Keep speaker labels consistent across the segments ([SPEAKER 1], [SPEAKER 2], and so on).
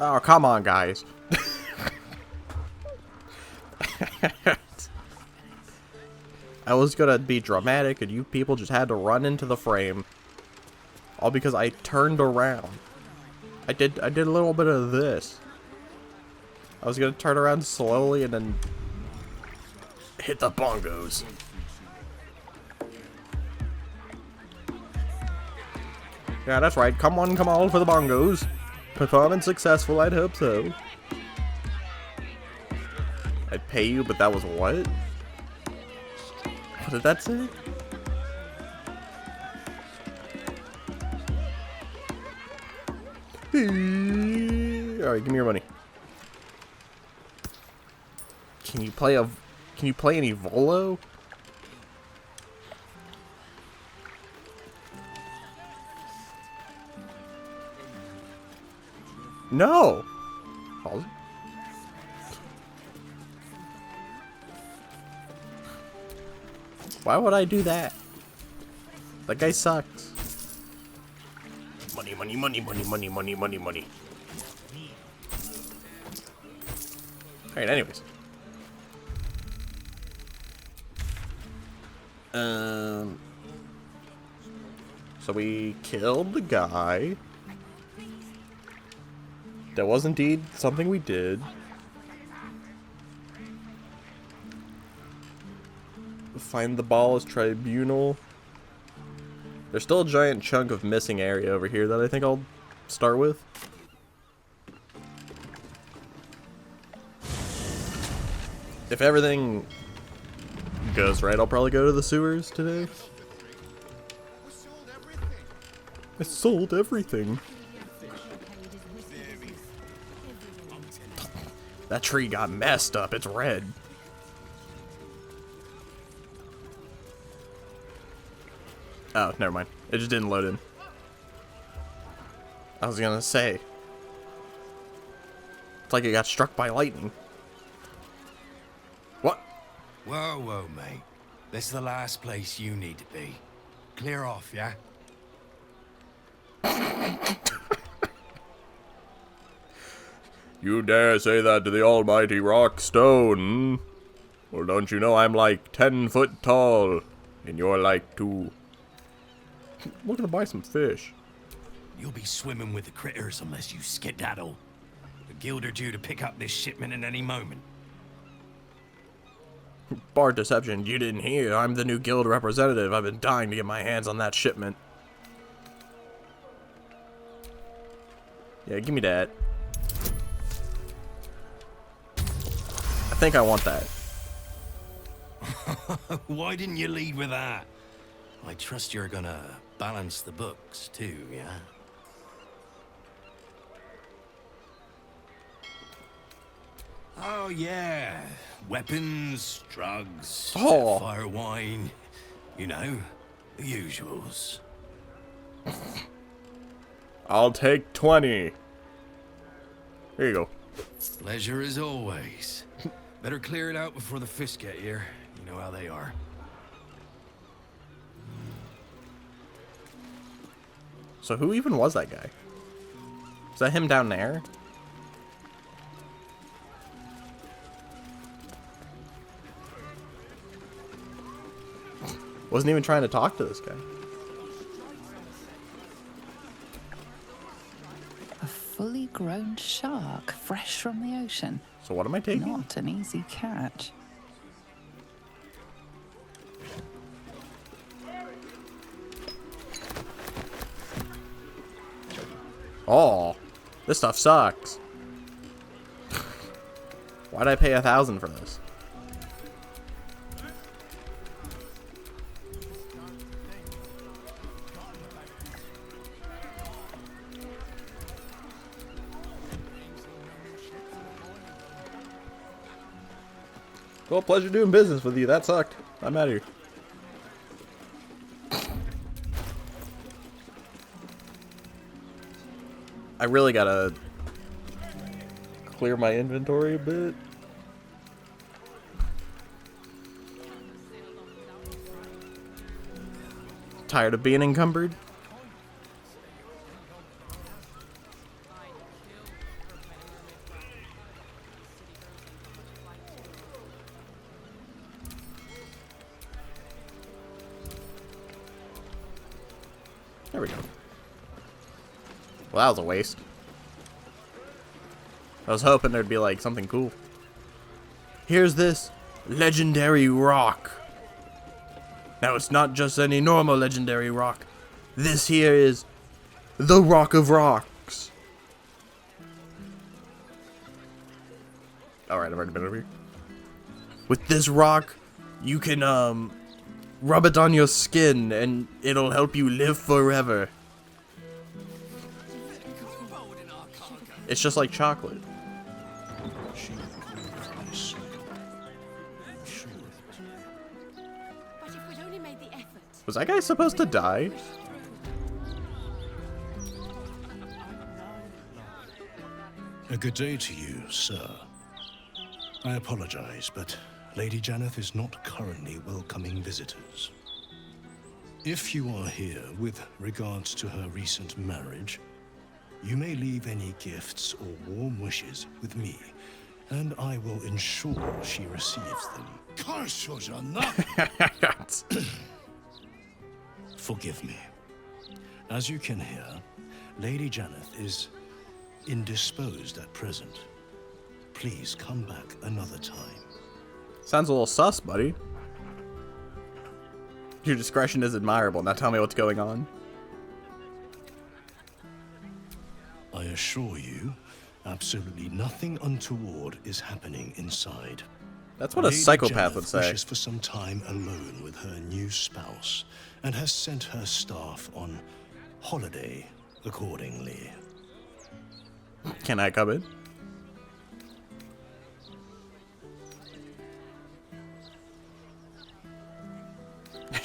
[SPEAKER 1] Oh, come on, guys. I was gonna be dramatic and you people just had to run into the frame. All because I turned around. I did a little bit of this. I was gonna turn around slowly and then hit the bongos. Yeah, that's right. Come on for the bongos. Performance successful, I'd hope so. I'd pay you, but that was what? What did that say? Alright, give me your money. Can you play any Volo? No. Why would I do that? That guy sucks. Money, money, money, money, money, money, money, money. Alright, anyways. So we killed the guy. That was indeed something we did. Find the Ball's Tribunal. There's still a giant chunk of missing area over here that I think I'll start with. If everything goes right, I'll probably go to the sewers today. I sold everything. That tree got messed up. It's red. Oh, never mind. It just didn't load in. I was gonna say. It's like it got struck by lightning. What?
[SPEAKER 2] Whoa, whoa, mate. This is the last place you need to be. Clear off, yeah?
[SPEAKER 1] You dare say that to the almighty Rawk Stown? Well, don't you know I'm like 10 foot tall, and you're like 2. Looking to buy some fish.
[SPEAKER 2] You'll be swimming with the critters unless you skedaddle. The guild are due to pick up this shipment at any moment.
[SPEAKER 1] Bar deception, you didn't hear. I'm the new guild representative. I've been dying to get my hands on that shipment. Yeah, give me that. I think I want that.
[SPEAKER 2] Why didn't you lead with that? I trust you're gonna balance the books too, yeah? Oh yeah, weapons, drugs, fire wine, you know, the usuals.
[SPEAKER 1] I'll take 20. Here you go.
[SPEAKER 2] Pleasure as always. Better clear it out before the fish get here. You know how they are.
[SPEAKER 1] So who even was that guy? Is that him down there? Wasn't even trying to talk to this guy.
[SPEAKER 3] A fully grown shark, fresh from the ocean.
[SPEAKER 1] So what am I taking?
[SPEAKER 3] Not an easy catch.
[SPEAKER 1] Oh, this stuff sucks. Why'd I pay 1,000 for this? Well, pleasure doing business with you. That sucked. I'm out of here. I really gotta clear my inventory a bit. Tired of being encumbered? There we go. Well, that was a waste. I was hoping there'd be like something cool. Here's this legendary rock. Now it's not just any normal legendary rock. This here is the Rock of Rocks. Alright, I've already been over here. With this rock, you can rub it on your skin and it'll help you live forever. It's just like chocolate. Was that guy supposed to die?
[SPEAKER 4] A good day to you, sir. I apologize, but Lady Janeth is not currently welcoming visitors. If you are here with regards to her recent marriage, you may leave any gifts or warm wishes with me, and I will ensure she receives them. Forgive me. As you can hear, Lady Janeth is indisposed at present. Please come back another time.
[SPEAKER 1] Sounds a little sus, buddy. Your discretion is admirable. Now tell me what's going on.
[SPEAKER 4] I assure you, absolutely nothing untoward is happening inside.
[SPEAKER 1] That's what a psychopath would say.
[SPEAKER 4] Wishes for some time alone with her new spouse and has sent her staff on holiday accordingly.
[SPEAKER 1] Can I come in?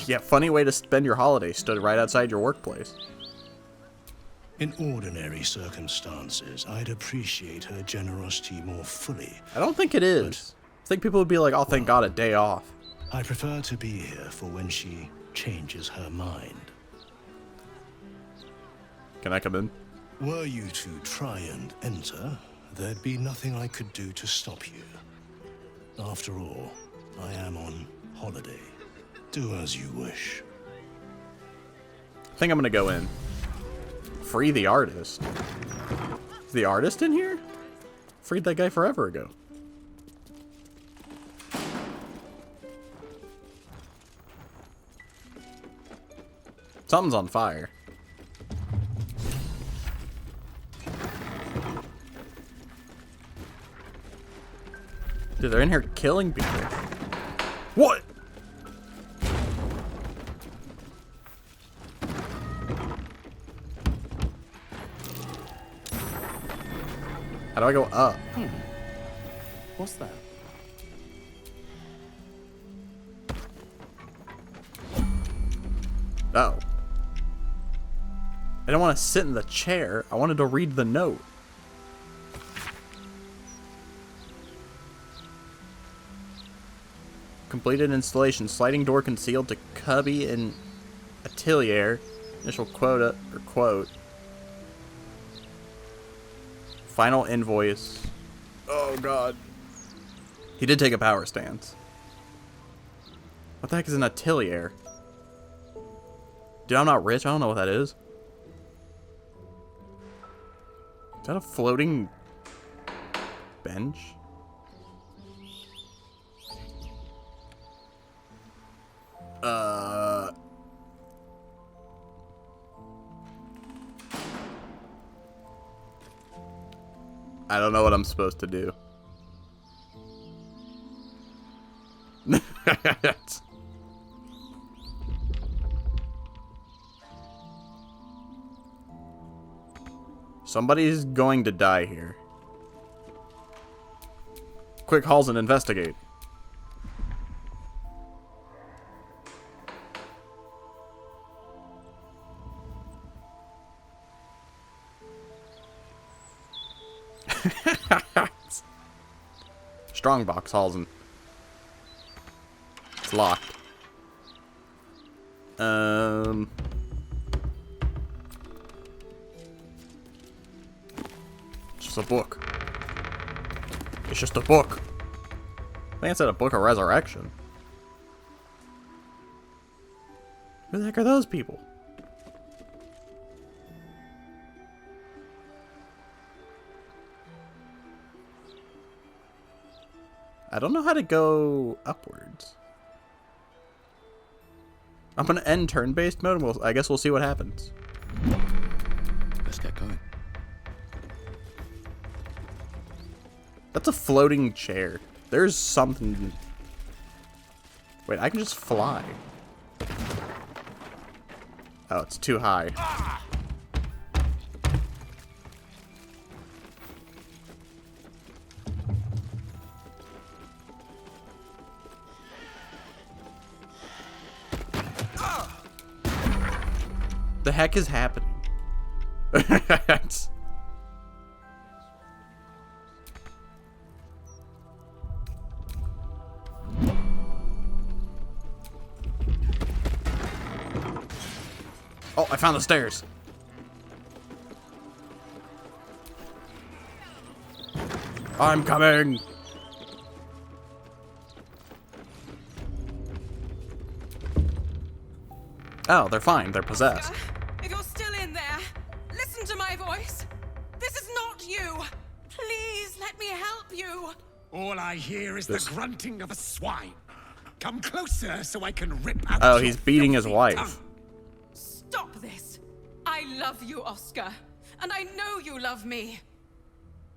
[SPEAKER 1] Yeah, funny way to spend your holiday. Stood right outside your workplace.
[SPEAKER 4] In ordinary circumstances, I'd appreciate her generosity more fully.
[SPEAKER 1] I don't think it is. I think people would be like, oh, thank God, a day off.
[SPEAKER 4] I prefer to be here for when she changes her mind.
[SPEAKER 1] Can I come in?
[SPEAKER 4] Were you to try and enter, there'd be nothing I could do to stop you. After all, I am on holiday. Do as you wish.
[SPEAKER 1] I think I'm gonna go in. Free the artist. Is the artist in here? Freed that guy forever ago. Something's on fire. Dude, they're in here killing people. What? How do I go up?
[SPEAKER 5] What's that?
[SPEAKER 1] Oh. I don't want to sit in the chair. I wanted to read the note. Completed installation. Sliding door concealed to cubby and atelier. Initial quota or quote. Final invoice. Oh God. He did take a power stance. What the heck is an atelier? Dude, I'm not rich. I don't know what that is. Is that a floating bench? I don't know what I'm supposed to do. Somebody's going to die here. Quick, Halls and investigate. Strongbox, Halsen. It's locked. It's just a book. It's just a book. I think it said a book of resurrection. Who the heck are those people? I don't know how to go upwards. I'm gonna end turn-based mode, and I guess we'll see what happens.
[SPEAKER 5] Let's get going.
[SPEAKER 1] That's a floating chair. There's something... Wait, I can just fly. Oh, it's too high. The heck is happening? Oh, I found the stairs. I'm coming. Oh, they're fine. They're possessed.
[SPEAKER 6] If you're still in there, listen to my voice. This is not you. Please let me help you.
[SPEAKER 2] All I hear is the grunting of a swine. Come closer so I can rip out
[SPEAKER 1] Oh,
[SPEAKER 2] your
[SPEAKER 1] he's beating his
[SPEAKER 2] filthy
[SPEAKER 1] wife.
[SPEAKER 2] tongue.
[SPEAKER 6] Stop this. I love you, Oscar. And I know you love me.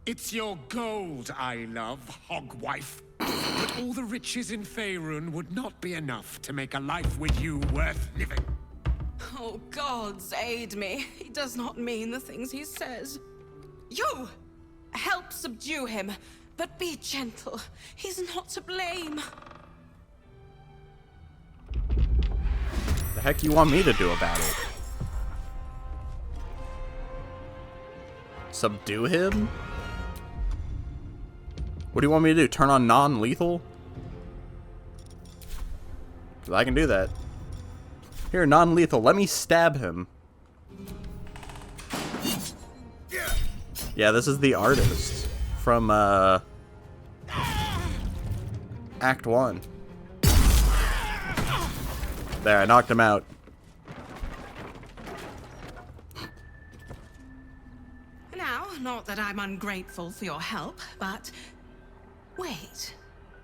[SPEAKER 2] It's your gold I love, hogwife. But all the riches in Faerun would not be enough to make a life with you worth living.
[SPEAKER 6] Oh, gods aid me. He does not mean the things he says. You! Help subdue him, but be gentle. He's not to blame.
[SPEAKER 1] The heck you want me to do about it? Subdue him? What do you want me to do? Turn on non-lethal? 'Cause I can do that. Here, non-lethal. Let me stab him. Yeah, this is the artist from Act 1. There, I knocked him out.
[SPEAKER 6] Now, not that I'm ungrateful for your help, but... Wait.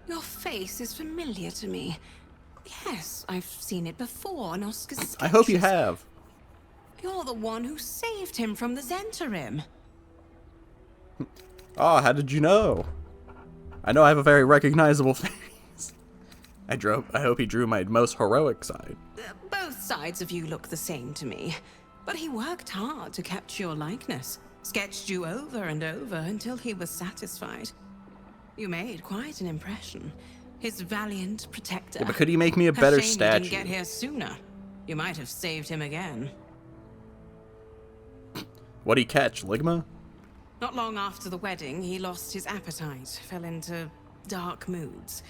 [SPEAKER 6] Your face is familiar to me. Yes, I've seen it before in Oscar's sketches.
[SPEAKER 1] I hope you have.
[SPEAKER 6] You're the one who saved him from the Zentarim.
[SPEAKER 1] Oh, how did you know? I know I have a very recognizable face. I hope he drew my most heroic side.
[SPEAKER 6] Both sides of you look the same to me. But he worked hard to capture your likeness. Sketched you over and over until he was satisfied. You made quite an impression. His valiant protector.
[SPEAKER 1] Yeah, but could he make me a better
[SPEAKER 6] A shame
[SPEAKER 1] statue?
[SPEAKER 6] You didn't get here sooner. You might have saved him again.
[SPEAKER 1] What'd he catch? Ligma?
[SPEAKER 6] Not long after the wedding, he lost his appetite, fell into dark moods.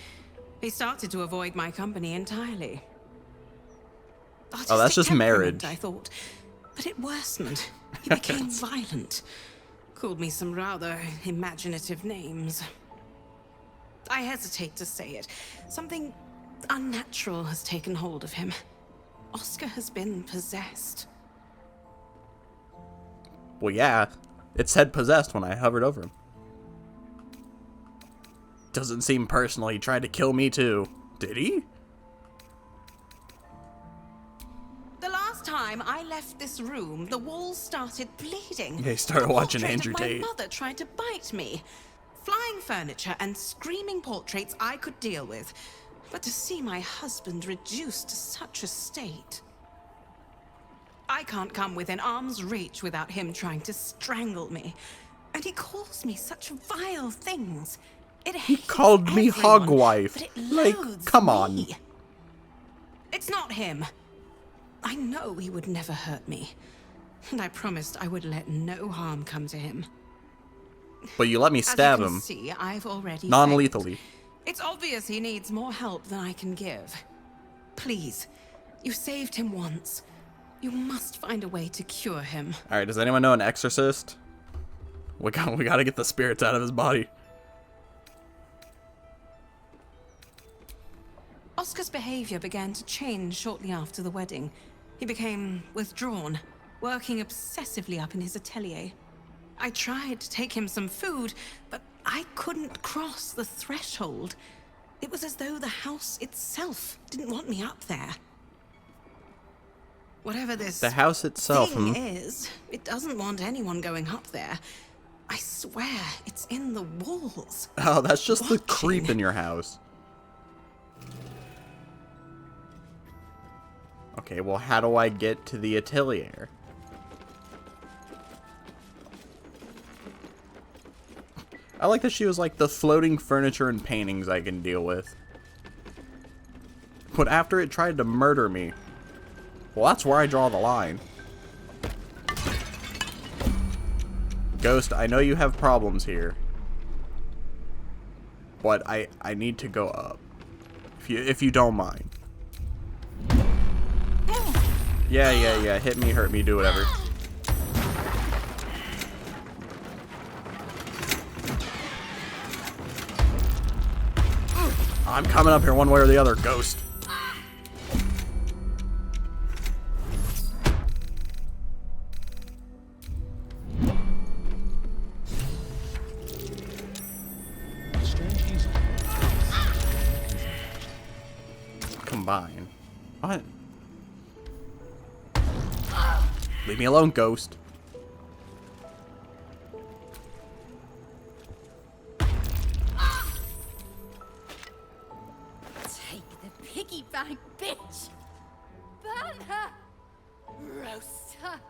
[SPEAKER 6] He started to avoid my company entirely.
[SPEAKER 1] Oh, that's just
[SPEAKER 6] Artistic
[SPEAKER 1] marriage.
[SPEAKER 6] temperament, I thought. But it worsened. He became violent. Called me some rather imaginative names. I hesitate to say it. Something unnatural has taken hold of him. Oscar has been possessed.
[SPEAKER 1] Well, yeah. It said possessed when I hovered over him. Doesn't seem personal. He tried to kill me too. Did he?
[SPEAKER 6] The last time I left this room, the walls started bleeding.
[SPEAKER 1] Yeah, he started
[SPEAKER 6] The
[SPEAKER 1] watching
[SPEAKER 6] portrait
[SPEAKER 1] Andrew
[SPEAKER 6] of
[SPEAKER 1] Tate.
[SPEAKER 6] My mother tried to bite me. Flying furniture and screaming portraits I could deal with. But to see my husband reduced to such a state... I can't come within arm's reach without him trying to strangle me. And he calls me such vile things.
[SPEAKER 1] He called me hogwife.
[SPEAKER 6] But it
[SPEAKER 1] Like,
[SPEAKER 6] loathes
[SPEAKER 1] come on.
[SPEAKER 6] me. It's not him. I know he would never hurt me. And I promised I would let no harm come to him.
[SPEAKER 1] But you let me stab him.
[SPEAKER 6] As you can see, I've already
[SPEAKER 1] Non-lethally.
[SPEAKER 6] failed. It's obvious he needs more help than I can give. Please, you saved him once. You must find a way to cure him.
[SPEAKER 1] Alright, does anyone know an exorcist? We gotta get the spirits out of his body.
[SPEAKER 6] Oscar's behavior began to change shortly after the wedding. He became withdrawn, working obsessively up in his atelier. I tried to take him some food, but I couldn't cross the threshold. It was as though the house itself didn't want me up there. Whatever this
[SPEAKER 1] The house itself,
[SPEAKER 6] thing is, it doesn't want anyone going up there. I swear, it's in the walls.
[SPEAKER 1] Oh, that's just the
[SPEAKER 6] Watching.
[SPEAKER 1] creep in your house. Okay, well, how do I get to the atelier? I like that she was like the floating furniture and paintings I can deal with. But after it tried to murder me, well, that's where I draw the line. Ghost, I know you have problems here. But I need to go up. If you don't mind. Yeah. Hit me, hurt me, do whatever. I'm coming up here one way or the other, Ghost. Combine. What? Leave me alone, Ghost.
[SPEAKER 7] Take the piggy bank, bitch! Burn her! Roast her!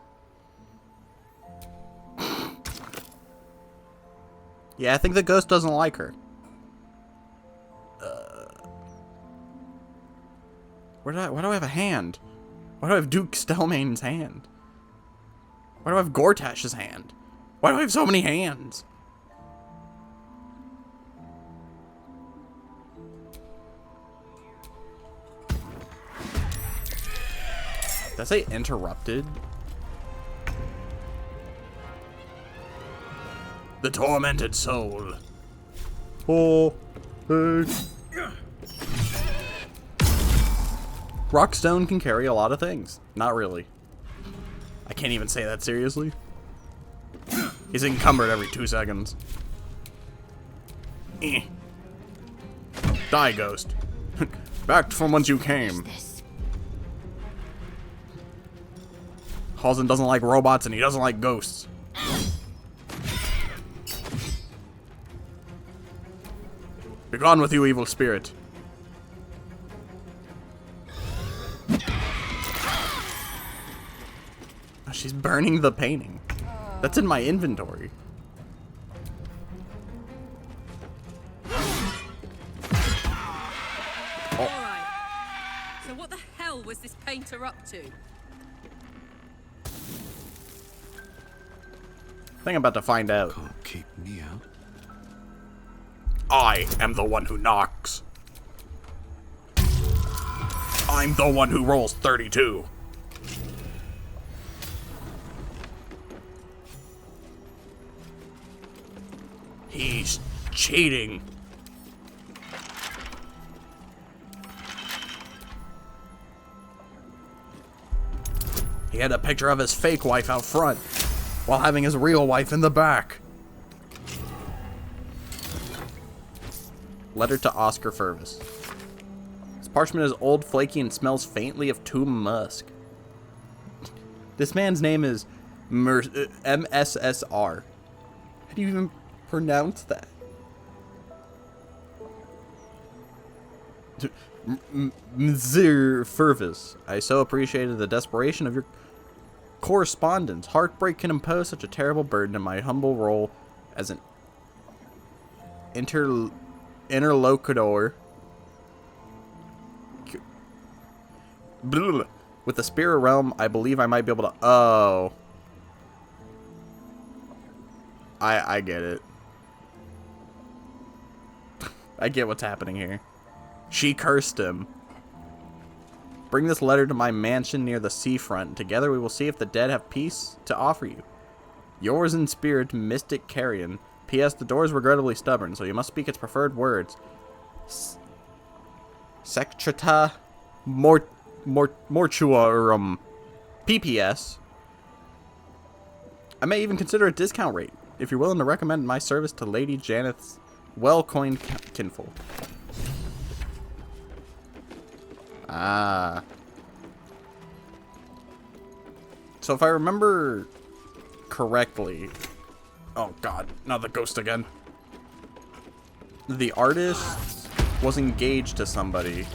[SPEAKER 1] Yeah, I think the ghost doesn't like her. Why do I have a hand? Why do I have Duke Stelmane's hand? Why do I have Gortash's hand? Why do I have so many hands? Did I say interrupted? The tormented soul. Oh, hey. Rawk Stown can carry a lot of things. Not really. I can't even say that seriously. He's encumbered every 2 seconds. Die, Ghost. Back from whence you came. Halsey doesn't like robots and he doesn't like ghosts. Begone with you, evil spirit. She's burning the painting. That's in my inventory.
[SPEAKER 8] Alright. So what the hell was this painter up to?
[SPEAKER 1] I think I'm about to find out.
[SPEAKER 5] Can't keep me out.
[SPEAKER 1] I am the one who knocks. I'm the one who rolls 32. He's cheating. He had a picture of his fake wife out front, while having his real wife in the back. Letter to Oscar Fervis. This parchment is old, flaky, and smells faintly of tomb musk. This man's name is MSSR. How do you even pronounce that? Mr. Fervis, I so appreciated the desperation of your correspondence. Heartbreak can impose such a terrible burden in my humble role as an interlocutor with the spirit realm. I believe I might be able to. Oh, I get it. I get what's happening here. She cursed him. Bring this letter to my mansion near the seafront. Together we will see if the dead have peace to offer you. Yours in spirit, Mystic Carrion. P.S. The door is regrettably stubborn, so you must speak its preferred words. Sectreta mortuorum. PPS. I may even consider a discount rate. if you're willing to recommend my service to Lady Janeth's well-coined kinfolk. Ah. So if I remember correctly... Oh god, not the ghost again. The artist was engaged to somebody.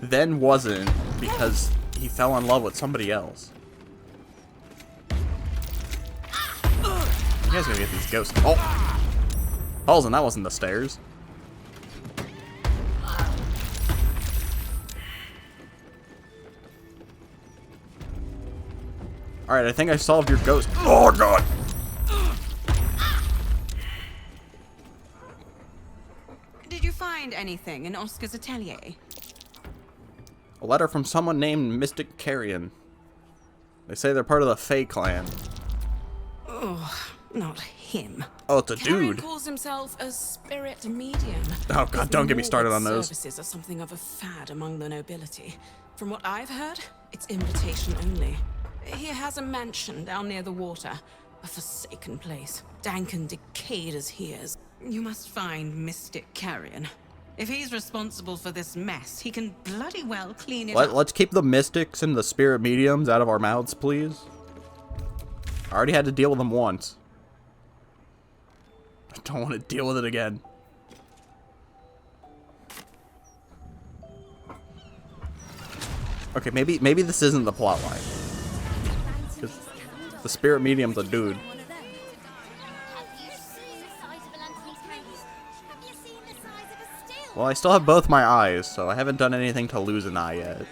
[SPEAKER 1] Then wasn't because he fell in love with somebody else. You guys gotta get these ghosts. Oh! Halsey, that wasn't the stairs. Alright, I think I solved your ghost. Oh god!
[SPEAKER 6] Did you find anything in Oscar's atelier?
[SPEAKER 1] A letter from someone named Mystic Carrion. They say they're part of the Fae clan.
[SPEAKER 6] Oh, not him.
[SPEAKER 1] Oh, it's a
[SPEAKER 6] Carrion
[SPEAKER 1] dude.
[SPEAKER 6] calls himself a spirit medium.
[SPEAKER 1] Oh god, don't get me started on those.
[SPEAKER 6] Services are something of a fad among the nobility. From what I've heard, it's invitation only. He has a mansion down near the water, a forsaken place, dank and decayed as he is. You must find Mystic Carrion. If he's responsible for this mess, he can bloody well clean it up.
[SPEAKER 1] Let's keep the mystics and the spirit mediums out of our mouths, please. I already had to deal with them once. I don't want to deal with it again. Okay, maybe this isn't the plot line. 'Cause the spirit medium's a dude. Well, I still have both my eyes, so I haven't done anything to lose an eye yet.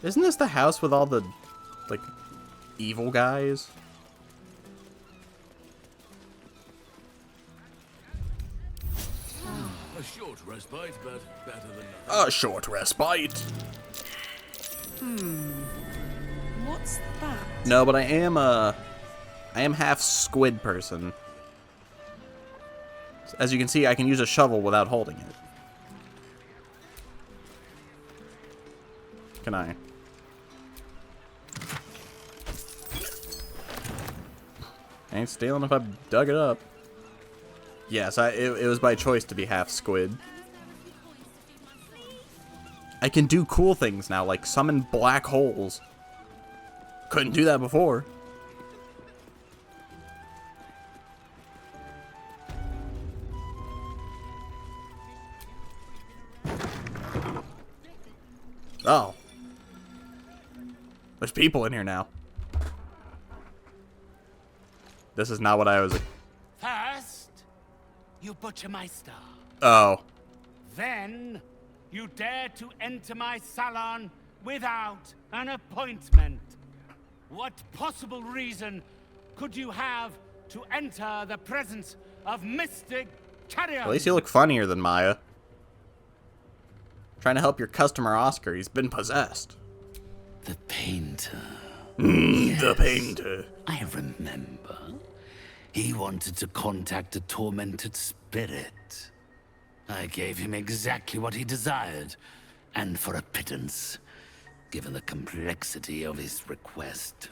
[SPEAKER 1] Isn't this the house with all the, like, evil guys?
[SPEAKER 5] A short respite, but better than nothing.
[SPEAKER 1] A short respite.
[SPEAKER 6] What's that?
[SPEAKER 1] No, but I am half squid person. As you can see, I can use a shovel without holding it. Can I? Ain't stealing if I dug it up. Yes, it was by choice to be half squid. I can do cool things now, like summon black holes. Couldn't do that before. Oh. There's people in here now. This is not what I was...
[SPEAKER 9] First, you butcher my star.
[SPEAKER 1] Oh.
[SPEAKER 9] Then, you dare to enter my salon without an appointment. What possible reason could you have to enter the presence of Mystic Carrion?
[SPEAKER 1] At least you look funnier than Maya. Trying to help your customer Oscar. He's been possessed.
[SPEAKER 5] The painter.
[SPEAKER 1] Yes. The painter.
[SPEAKER 5] I remember. He wanted to contact a tormented spirit. I gave him exactly what he desired, and for a pittance, given the complexity of his request.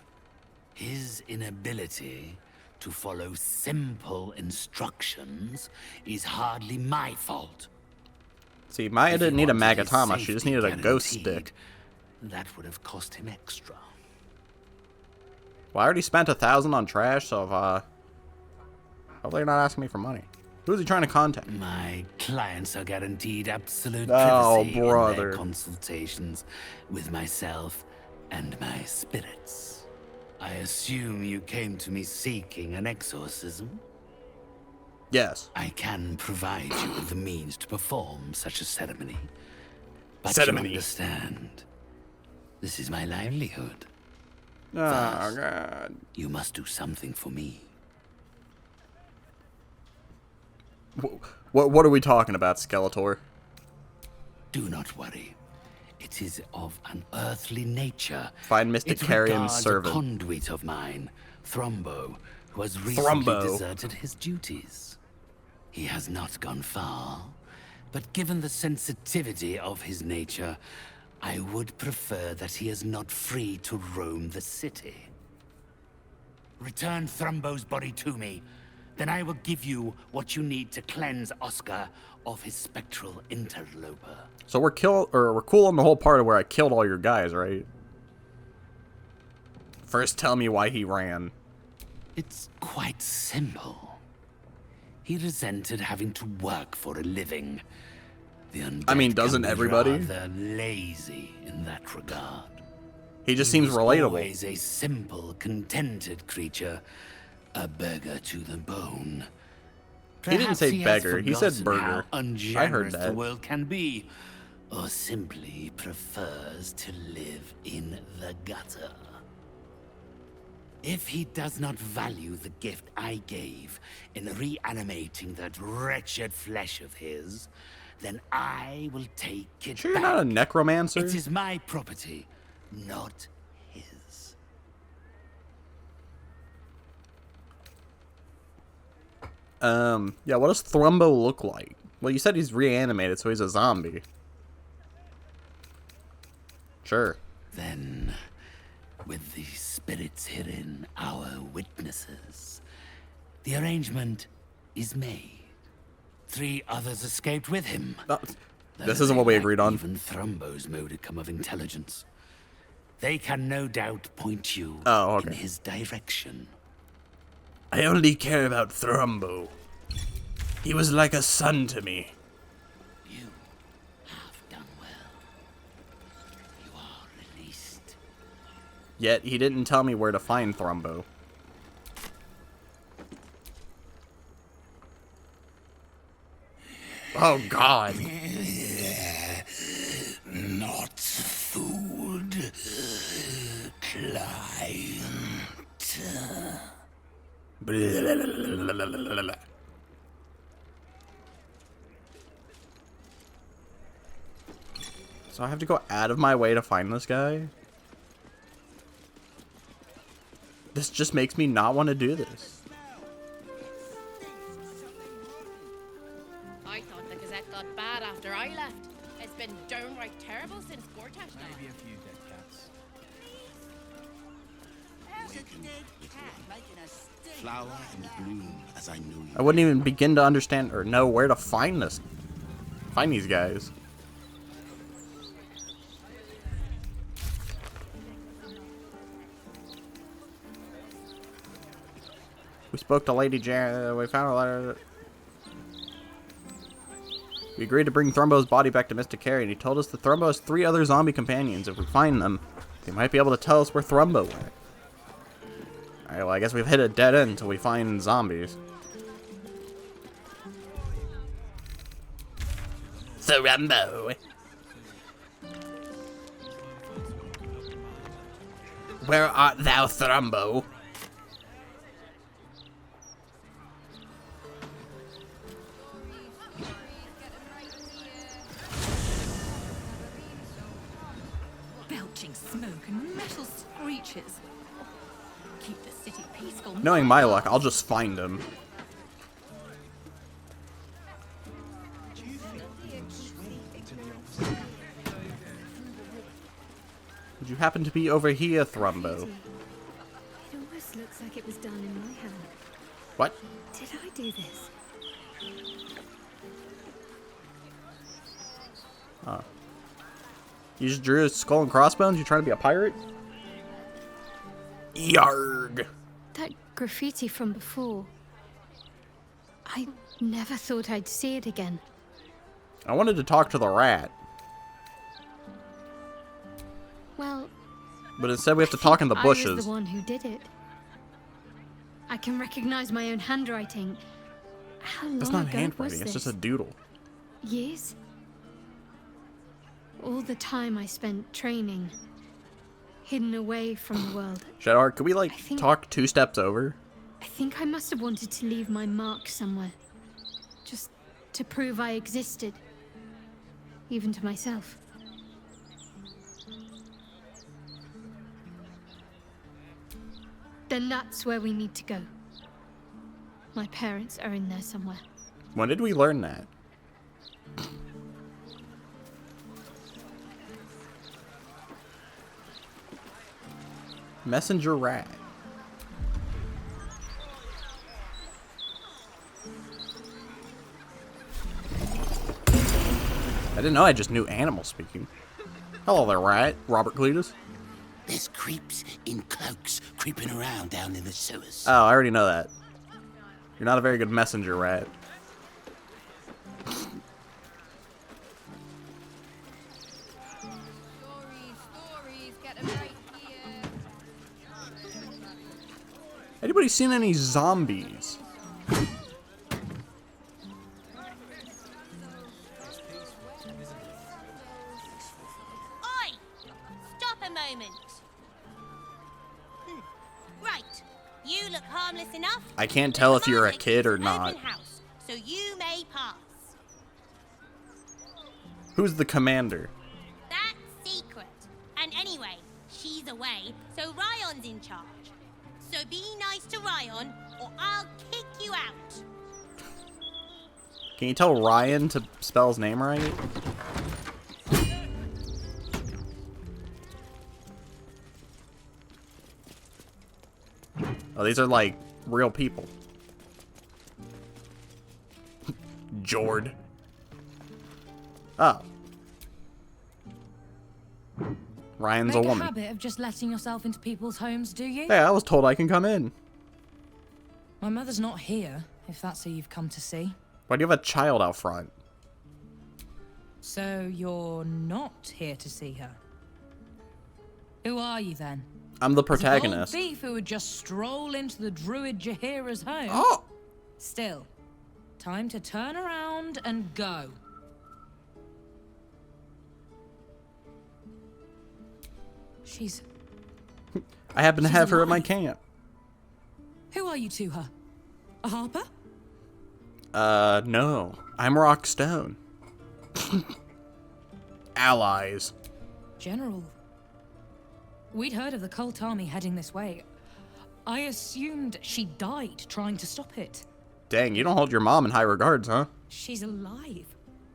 [SPEAKER 5] His inability to follow simple instructions is hardly my fault.
[SPEAKER 1] See, Maya
[SPEAKER 5] If he
[SPEAKER 1] didn't need a
[SPEAKER 5] wanted his
[SPEAKER 1] Magatama, she just
[SPEAKER 5] safety
[SPEAKER 1] needed a ghost
[SPEAKER 5] guaranteed,
[SPEAKER 1] stick.
[SPEAKER 5] That would have cost him extra.
[SPEAKER 1] Well, I already spent 1,000 on trash, so hopefully you're not asking me for money. Who's he trying to contact?
[SPEAKER 5] My clients are guaranteed absolute
[SPEAKER 1] Oh,
[SPEAKER 5] privacy
[SPEAKER 1] brother.
[SPEAKER 5] in their consultations with myself and my spirits. I assume you came to me seeking an exorcism?
[SPEAKER 1] Yes.
[SPEAKER 5] I can provide you with the means to perform such a ceremony. But
[SPEAKER 1] Ceremony.
[SPEAKER 5] you understand, this is my livelihood.
[SPEAKER 1] Oh,
[SPEAKER 5] First.
[SPEAKER 1] God.
[SPEAKER 5] You must do something for me.
[SPEAKER 1] What are we talking about, Skeletor?
[SPEAKER 5] Do not worry. It is of an earthly nature.
[SPEAKER 1] Find Mystic
[SPEAKER 5] It
[SPEAKER 1] Carrion's
[SPEAKER 5] regards
[SPEAKER 1] servant.
[SPEAKER 5] a conduit of mine, Thrombo, who has recently
[SPEAKER 1] Thrombo.
[SPEAKER 5] deserted his duties. He has not gone far, but given the sensitivity of his nature, I would prefer that he is not free to roam the city. Return Thrumbo's body to me. Then I will give you what you need to cleanse Oscar of his spectral interloper.
[SPEAKER 1] So we're cool on the whole part of where I killed all your guys, right? First, tell me why he ran.
[SPEAKER 5] It's quite simple. He resented having to work for a living. The undead
[SPEAKER 1] I mean, doesn't
[SPEAKER 5] can be
[SPEAKER 1] everybody?
[SPEAKER 5] rather lazy in that regard.
[SPEAKER 1] He just
[SPEAKER 5] He
[SPEAKER 1] seems
[SPEAKER 5] was
[SPEAKER 1] relatable.
[SPEAKER 5] Always a simple, contented creature, a beggar to the bone.
[SPEAKER 1] He didn't
[SPEAKER 5] Perhaps
[SPEAKER 1] say
[SPEAKER 5] has
[SPEAKER 1] beggar, he said
[SPEAKER 5] forgotten how
[SPEAKER 1] burger. I
[SPEAKER 5] ungenerous
[SPEAKER 1] heard
[SPEAKER 5] the
[SPEAKER 1] that.
[SPEAKER 5] world can be, or simply prefers to live in the gutter. If he does not value the gift I gave in reanimating that wretched flesh of his, then I will take it
[SPEAKER 1] Sure,
[SPEAKER 5] back.
[SPEAKER 1] you're not a necromancer?
[SPEAKER 5] It is my property, not his.
[SPEAKER 1] Yeah, what does Thrumbo look like? Well, you said he's reanimated, so he's a zombie. Sure.
[SPEAKER 5] Then, with the spirits herein our witnesses, the arrangement is made. 3 others escaped with him.
[SPEAKER 1] This isn't what we agreed on.
[SPEAKER 5] Even Thrumbo's modicum of intelligence. They can no doubt point you in his direction.
[SPEAKER 1] I only care about Thrumbo. He was like a son to me.
[SPEAKER 5] You have done well. You are released.
[SPEAKER 1] Yet, he didn't tell me where to find Thrumbo. Oh, God.
[SPEAKER 5] Not food, client.
[SPEAKER 1] So I have to go out of my way to find this guy? This just makes me not want to do this.
[SPEAKER 7] I thought the Gazette got bad after I left. It's been downright terrible since Gortash died.
[SPEAKER 10] Maybe a few dead cats.
[SPEAKER 11] Flower and bloom as I knew you.
[SPEAKER 1] I wouldn't even begin to understand or know where to find these guys. We spoke to Lady Jan. We found a letter. We agreed to bring Thrumbo's body back to Mr. Carey, and he told us that Thrumbo has 3 other zombie companions. If we find them, they might be able to tell us where Thrumbo went. Alright, well, I guess we've hit a dead end until we find zombies. Thrumbo! Where art thou, Thrumbo?
[SPEAKER 8] Belching smoke and metal screeches. Keep the city peaceful.
[SPEAKER 1] Knowing my luck, I'll just find him. Would you happen to be over here, Thrumbo?
[SPEAKER 12] It almost looks like it was done in my hand.
[SPEAKER 1] What?
[SPEAKER 12] Did I do this?
[SPEAKER 1] Oh. You just drew a skull and crossbones? You trying to be a pirate? Yarg!
[SPEAKER 12] That graffiti from before. I never thought I'd see it again.
[SPEAKER 1] I wanted to talk to the rat,
[SPEAKER 12] Well,
[SPEAKER 1] but instead we have to talk in the
[SPEAKER 12] I was
[SPEAKER 1] bushes.
[SPEAKER 12] the one who did it. I can recognize my own handwriting. How long
[SPEAKER 1] That's not
[SPEAKER 12] ago
[SPEAKER 1] handwriting,
[SPEAKER 12] was
[SPEAKER 1] it's
[SPEAKER 12] this?
[SPEAKER 1] just a doodle.
[SPEAKER 12] Years? All the time I spent training, hidden away from the world.
[SPEAKER 1] Shadar, could we, like, talk 2 steps over?
[SPEAKER 12] I think I must have wanted to leave my mark somewhere. Just to prove I existed. Even to myself. Then that's where we need to go. My parents are in there somewhere.
[SPEAKER 1] When did we learn that? Messenger rat. didn't know I just knew animal speaking. Hello there, Riot. Robert Cletus.
[SPEAKER 11] There's creeps in cloaks creeping around down in the sewers.
[SPEAKER 1] Oh, I already know that. You're not a very good messenger, Riot. Anybody seen any zombies?
[SPEAKER 7] Oi! Stop a moment. Right. You look harmless enough.
[SPEAKER 1] I can't tell if you're a kid or not.
[SPEAKER 7] Open house, so you may pass.
[SPEAKER 1] Who's the commander?
[SPEAKER 7] That's secret. And anyway, she's away, so Ryan's in charge. So be nice to Ryan, or I'll kick you out.
[SPEAKER 1] Can you tell Ryan to spell his name right? Oh, these are like real people. Jord. Oh. Ryan's a woman.
[SPEAKER 10] Make a habit of just letting yourself into people's homes, do you?
[SPEAKER 1] Hey, I was told I can come in.
[SPEAKER 10] My mother's not here, if that's who you've come to see.
[SPEAKER 1] Why do you have a child out front?
[SPEAKER 10] So you're not here to see her? Who are you then?
[SPEAKER 1] I'm the protagonist.
[SPEAKER 10] A bold thief who would just stroll into the druid Jaheira's home?
[SPEAKER 1] Oh!
[SPEAKER 10] Still, time to turn around and go. She's...
[SPEAKER 1] I happen to
[SPEAKER 10] She's
[SPEAKER 1] have her at my
[SPEAKER 10] alive.
[SPEAKER 1] camp.
[SPEAKER 10] Who are you to her? A harper?
[SPEAKER 1] No. I'm Rawk Stown. Allies.
[SPEAKER 10] General. We'd heard of the cult army heading this way. I assumed she died trying to stop it.
[SPEAKER 1] Dang, you don't hold your mom in high regards, huh?
[SPEAKER 10] She's alive.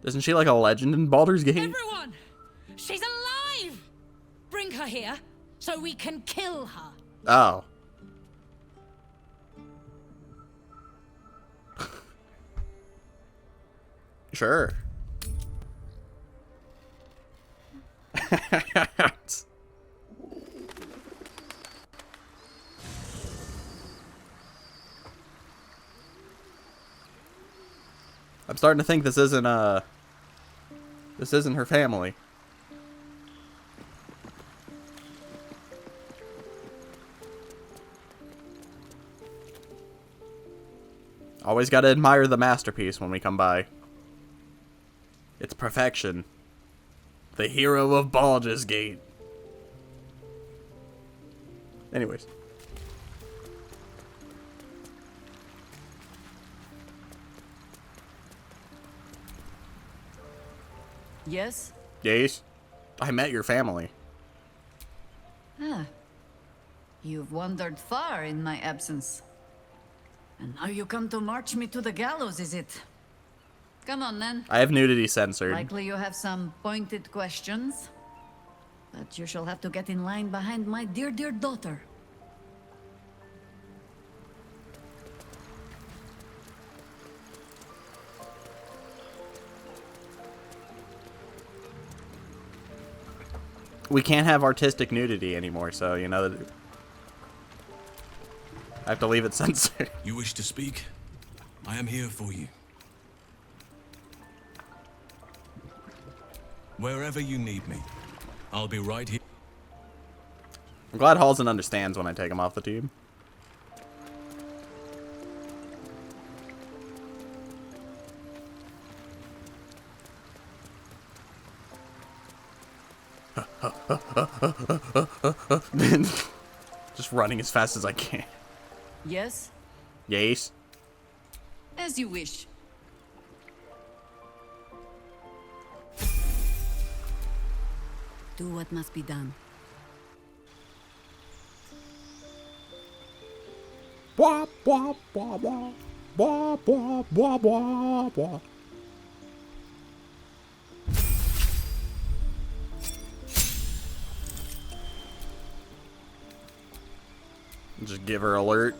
[SPEAKER 1] Isn't she like a legend in Baldur's Gate?
[SPEAKER 10] Everyone! She's alive! Bring her here so we can kill her.
[SPEAKER 1] Oh. Sure. I'm starting to think this isn't her family. Always gotta admire the masterpiece when we come by. It's perfection. The hero of Baldur's Gate. Anyways.
[SPEAKER 13] Yes?
[SPEAKER 1] Yes? I met your family.
[SPEAKER 13] Ah. You've wandered far in my absence. And now you come to march me to the gallows, is it? Come on, then.
[SPEAKER 1] I have nudity censored.
[SPEAKER 13] Likely you have some pointed questions. But you shall have to get in line behind my dear, dear daughter.
[SPEAKER 1] We can't have artistic nudity anymore, so, you know, I have to leave it censored.
[SPEAKER 14] You wish to speak? I am here for you. Wherever you need me, I'll be right here.
[SPEAKER 1] I'm glad Halsey understands when I take him off the team. Just running as fast as I can.
[SPEAKER 13] Yes?
[SPEAKER 1] Yes?
[SPEAKER 13] As you wish. Do what must be done.
[SPEAKER 1] Blah, blah, blah, blah. Blah, blah, blah, blah, blah. Just give her alert.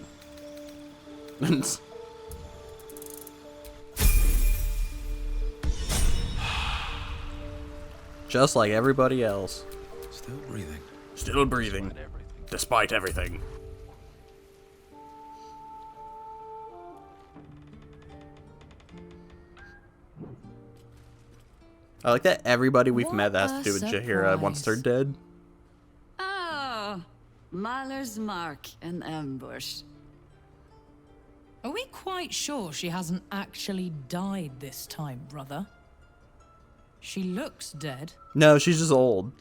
[SPEAKER 1] Just like everybody else.
[SPEAKER 14] Still breathing.
[SPEAKER 1] Still breathing. Despite everything. I like that everybody we've met that has to do with Jaheira wants her dead.
[SPEAKER 13] Oh, Mahler's mark, an ambush.
[SPEAKER 10] Are we quite sure she hasn't actually died this time, brother? She looks dead.
[SPEAKER 1] No, she's just old.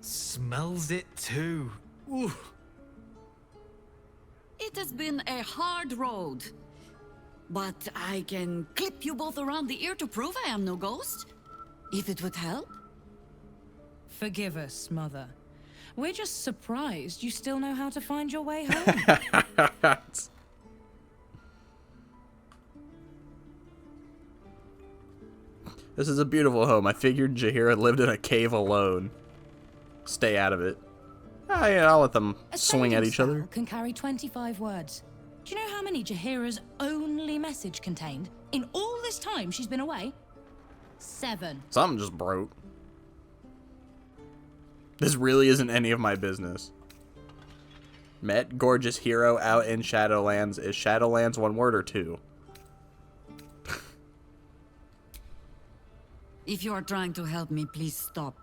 [SPEAKER 15] Smells it too. Ooh.
[SPEAKER 13] It has been a hard road. But I can clip you both around the ear to prove I am no ghost. If it would help.
[SPEAKER 10] Forgive us, Mother. We're just surprised you still know how to find your way home.
[SPEAKER 1] This is a beautiful home. I figured Jaheira lived in a cave alone. Stay out of it. Ah, yeah, I'll let them swing at each other.
[SPEAKER 10] Can carry 25 words. Do you know how many Jaheira's only message contained? In all this time she's been away? 7.
[SPEAKER 1] Something just broke. This really isn't any of my business. Met gorgeous hero out in Shadowlands. Is Shadowlands one word or two?
[SPEAKER 13] If you are trying to help me, please stop.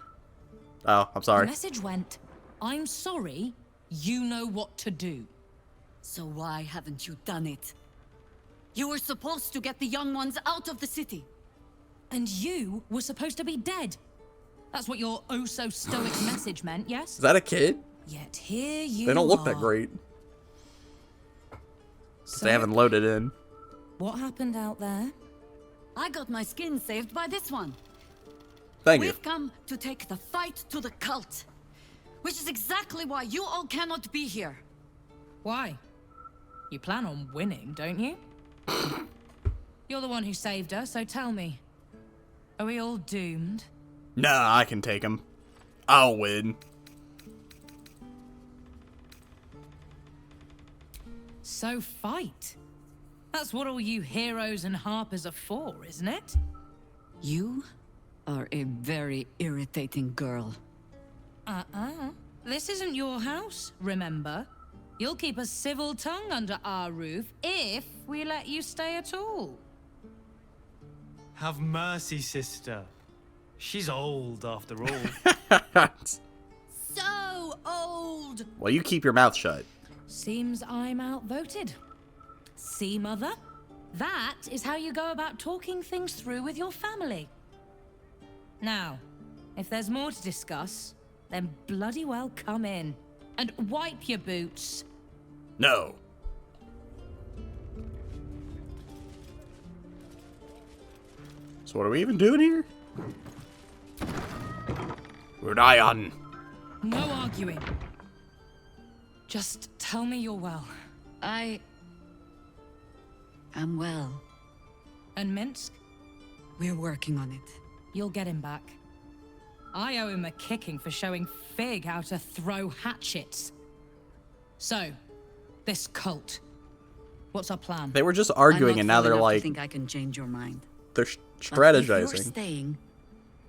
[SPEAKER 1] Oh, I'm sorry.
[SPEAKER 10] The message went, I'm sorry, you know what to do.
[SPEAKER 13] So why haven't you done it? You were supposed to get the young ones out of the city.
[SPEAKER 10] And you were supposed to be dead. That's what your oh-so-stoic message meant, yes?
[SPEAKER 1] Is that a kid?
[SPEAKER 10] Yet here you
[SPEAKER 1] They don't look
[SPEAKER 10] are.
[SPEAKER 1] that great.
[SPEAKER 10] So,
[SPEAKER 1] they haven't loaded in.
[SPEAKER 10] What happened out there?
[SPEAKER 13] I got my skin saved by this one.
[SPEAKER 1] Thank you.
[SPEAKER 13] We've come to take the fight to the cult. Which is exactly why you all cannot be here.
[SPEAKER 10] Why? You plan on winning, don't you? You're the one who saved her, so tell me. Are we all doomed?
[SPEAKER 1] Nah, I can take him. I'll win.
[SPEAKER 10] So fight. That's what all you heroes and harpers are for, isn't it?
[SPEAKER 13] You are a very irritating girl.
[SPEAKER 10] This isn't your house, remember? You'll keep a civil tongue under our roof if we let you stay at all.
[SPEAKER 15] Have mercy, sister. She's old after all.
[SPEAKER 10] So old!
[SPEAKER 1] Well, you keep your mouth shut.
[SPEAKER 10] Seems I'm outvoted. See, Mother? That is how you go about talking things through with your family. Now, if there's more to discuss, then bloody well come in. And wipe your boots.
[SPEAKER 1] No. So what are we even doing here? Rudion.
[SPEAKER 10] No arguing. Just tell me you're well.
[SPEAKER 13] I am well.
[SPEAKER 10] And Minsk?
[SPEAKER 13] We're working on it.
[SPEAKER 10] You'll get him back. I owe him a kicking for showing Fig how to throw hatchets. So, this cult. What's our plan?
[SPEAKER 1] They were just arguing and now they're like...
[SPEAKER 13] I think I can change your mind.
[SPEAKER 1] They're
[SPEAKER 13] strategizing. But if you're
[SPEAKER 1] strategizing.
[SPEAKER 13] staying,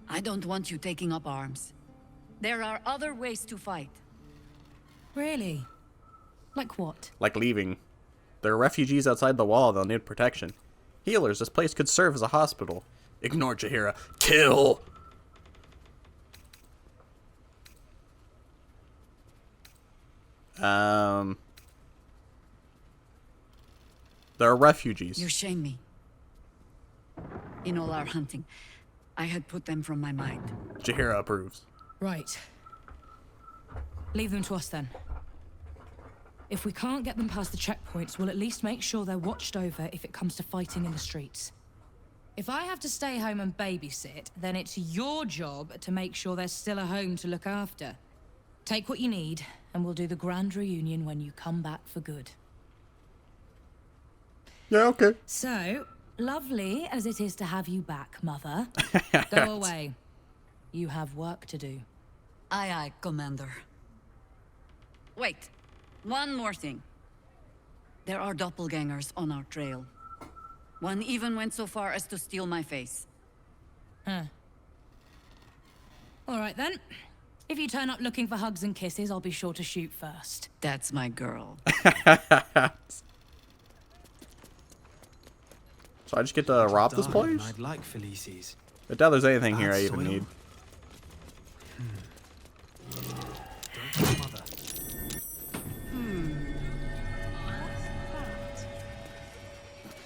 [SPEAKER 13] I don't want you taking up arms. There are other ways to fight.
[SPEAKER 10] Really? Like what?
[SPEAKER 1] Like leaving. There are refugees outside the wall. They'll need protection. Healers. This place could serve as a hospital. Ignore Jaheira. Kill! There are refugees.
[SPEAKER 13] You shame me. In all our hunting, I had put them from my mind.
[SPEAKER 1] Jaheira approves.
[SPEAKER 10] Right. Leave them to us then. If we can't get them past the checkpoints, we'll at least make sure they're watched over if it comes to fighting in the streets. If I have to stay home and babysit, then it's your job to make sure there's still a home to look after. Take what you need, and we'll do the grand reunion when you come back for good.
[SPEAKER 1] Yeah, okay.
[SPEAKER 10] So, lovely as it is to have you back, Mother. Go away. You have work to do.
[SPEAKER 13] Aye, aye, Commander. Wait, one more thing. There are doppelgangers on our trail. One even went so far as to steal my face.
[SPEAKER 10] Huh. All right then. If you turn up looking for hugs and kisses, I'll be sure to shoot first.
[SPEAKER 13] That's my girl.
[SPEAKER 1] So I just get to rob this place?
[SPEAKER 15] I'd like Felices.
[SPEAKER 1] I doubt there's anything here I even need.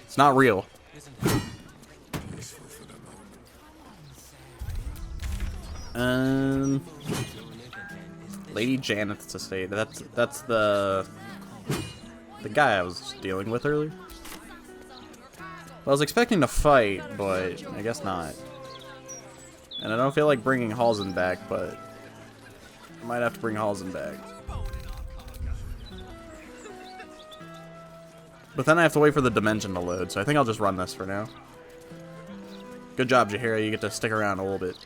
[SPEAKER 1] It's not real. Lady Janeth's estate. That's the guy I was dealing with earlier. Well, I was expecting to fight, but I guess not. And I don't feel like bringing Halsin back, but I might have to bring Halsin back. But then I have to wait for the dimension to load, so I think I'll just run this for now. Good job, Jaheira. You get to stick around a little bit.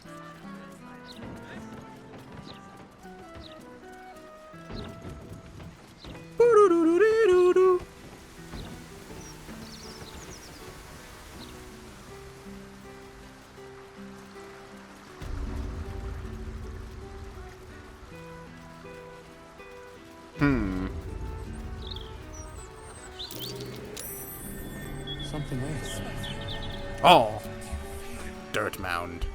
[SPEAKER 15] Something else.
[SPEAKER 1] Oh! Dirt mound.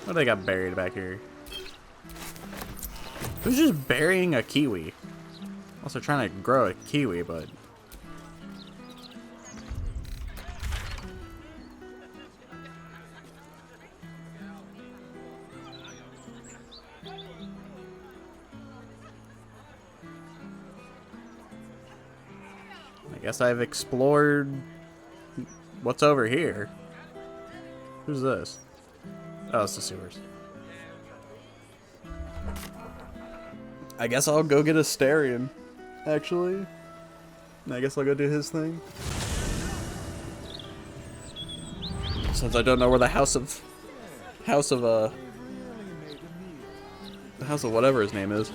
[SPEAKER 1] What do they got buried back here? Who's just burying a kiwi? Also trying to grow a kiwi, but... I guess I've explored what's over here. Who's this? Oh, it's the sewers. I guess I'll go get Astarion, actually. I guess I'll go do his thing. Since I don't know where the house of whatever his name is.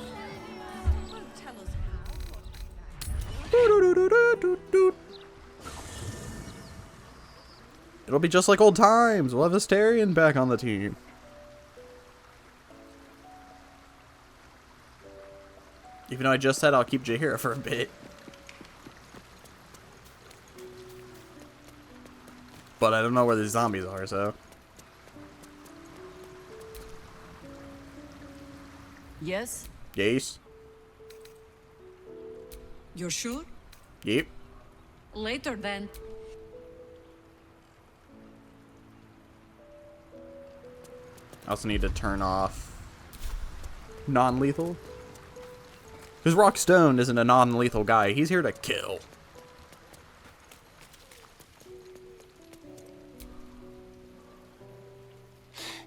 [SPEAKER 1] It'll be just like old times. We'll have Astarion back on the team. Even though I just said I'll keep Jaheira for a bit. But I don't know where these zombies are, so.
[SPEAKER 13] Yes?
[SPEAKER 1] Yes.
[SPEAKER 13] You're sure?
[SPEAKER 1] Yep.
[SPEAKER 13] Later then.
[SPEAKER 1] I also need to turn off non-lethal. Because Rawk Stown isn't a non-lethal guy. He's here to kill.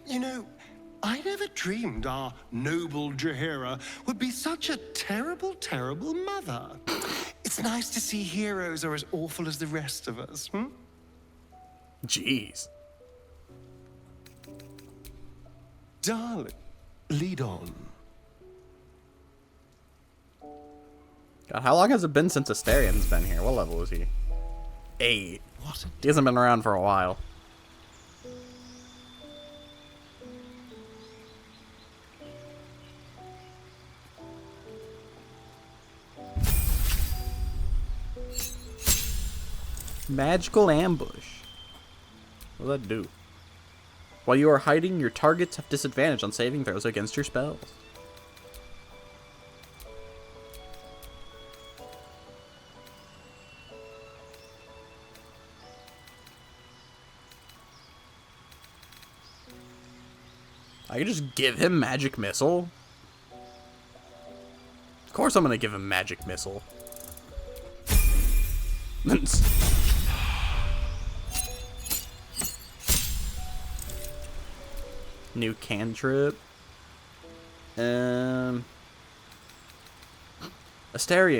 [SPEAKER 16] You know, I never dreamed our noble Jaheira would be such a terrible, terrible mother. It's nice to see heroes are as awful as the rest of us, hmm?
[SPEAKER 1] Jeez.
[SPEAKER 16] Darling, lead on.
[SPEAKER 1] God, how long has it been since Astarion's been here? What level is he? 8.
[SPEAKER 16] What?
[SPEAKER 1] He hasn't been around for a while. Magical ambush. What does that do? While you are hiding, your targets have disadvantage on saving throws against your spells. I could just give him Magic Missile. Of course I'm gonna give him Magic Missile. New cantrip. Astarion,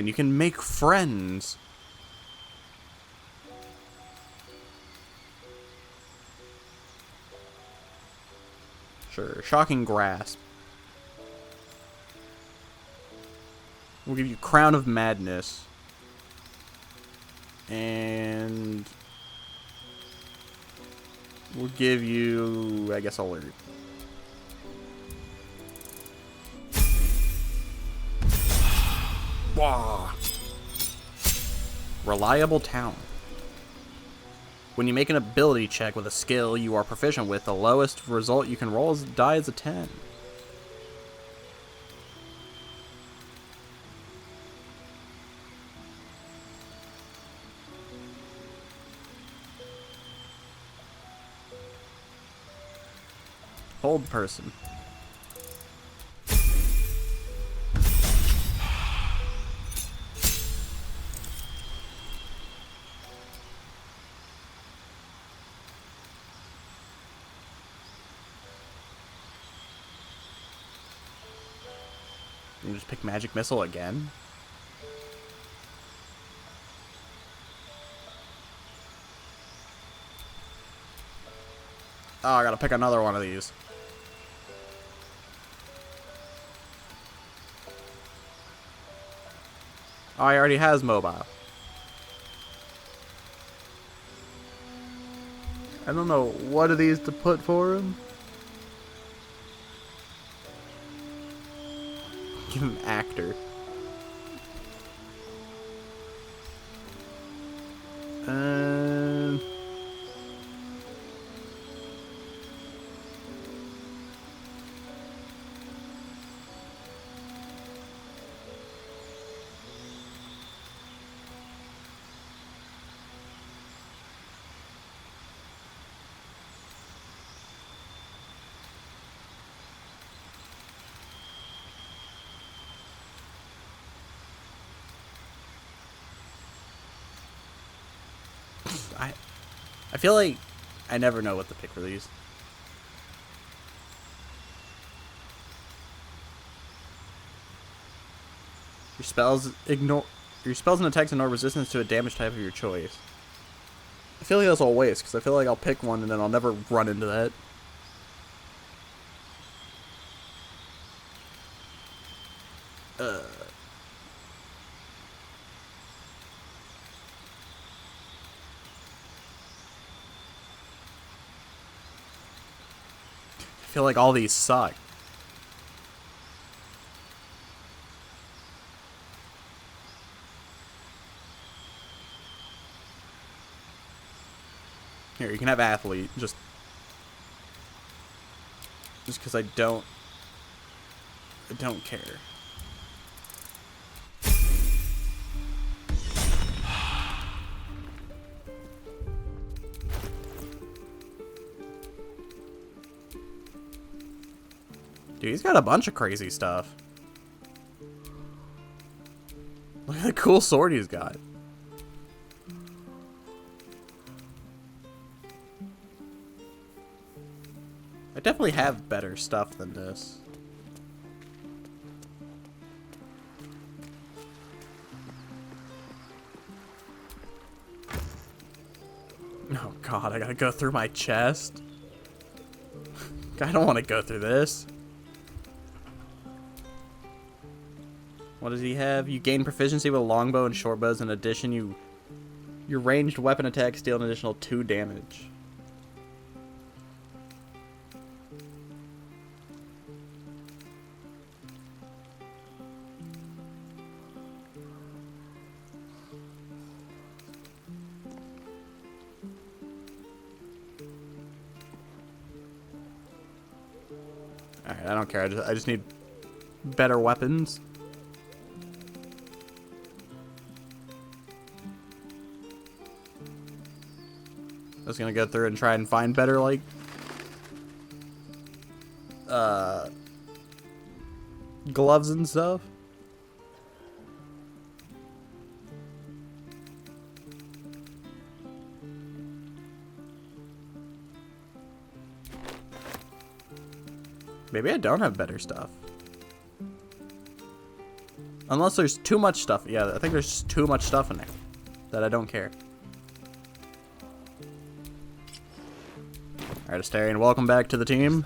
[SPEAKER 1] you can make friends. Sure, Shocking Grasp. We'll give you Crown of Madness. And we'll give you, I guess, Alert. Wow. Reliable Town. When you make an ability check with a skill you are proficient with, the lowest result you can roll is die as a 10. Hold person. You just pick Magic Missile again? Oh, I gotta pick another one of these. Oh, he already has mobile. I don't know what of these to put for him. Give him actor. I feel like I never know what to pick for these. Your spells and attacks ignore resistance to a damage type of your choice. I feel like that's all waste because I feel like I'll pick one and then I'll never run into that. I feel like all these suck. Here, you can have athlete, just because I don't care. Dude, he's got a bunch of crazy stuff. Look at the cool sword he's got. I definitely have better stuff than this. Oh god, I gotta go through my chest. I don't want to go through this. What does he have? You gain proficiency with longbow and shortbows. In addition, your ranged weapon attacks deal an additional 2 damage. Alright, I don't care. I just need better weapons. I was gonna go through and try and find better, like, gloves and stuff. Maybe I don't have better stuff. Unless there's too much stuff. Yeah, I think there's just too much stuff in there that I don't care. Alright, Astarion, welcome back to the team.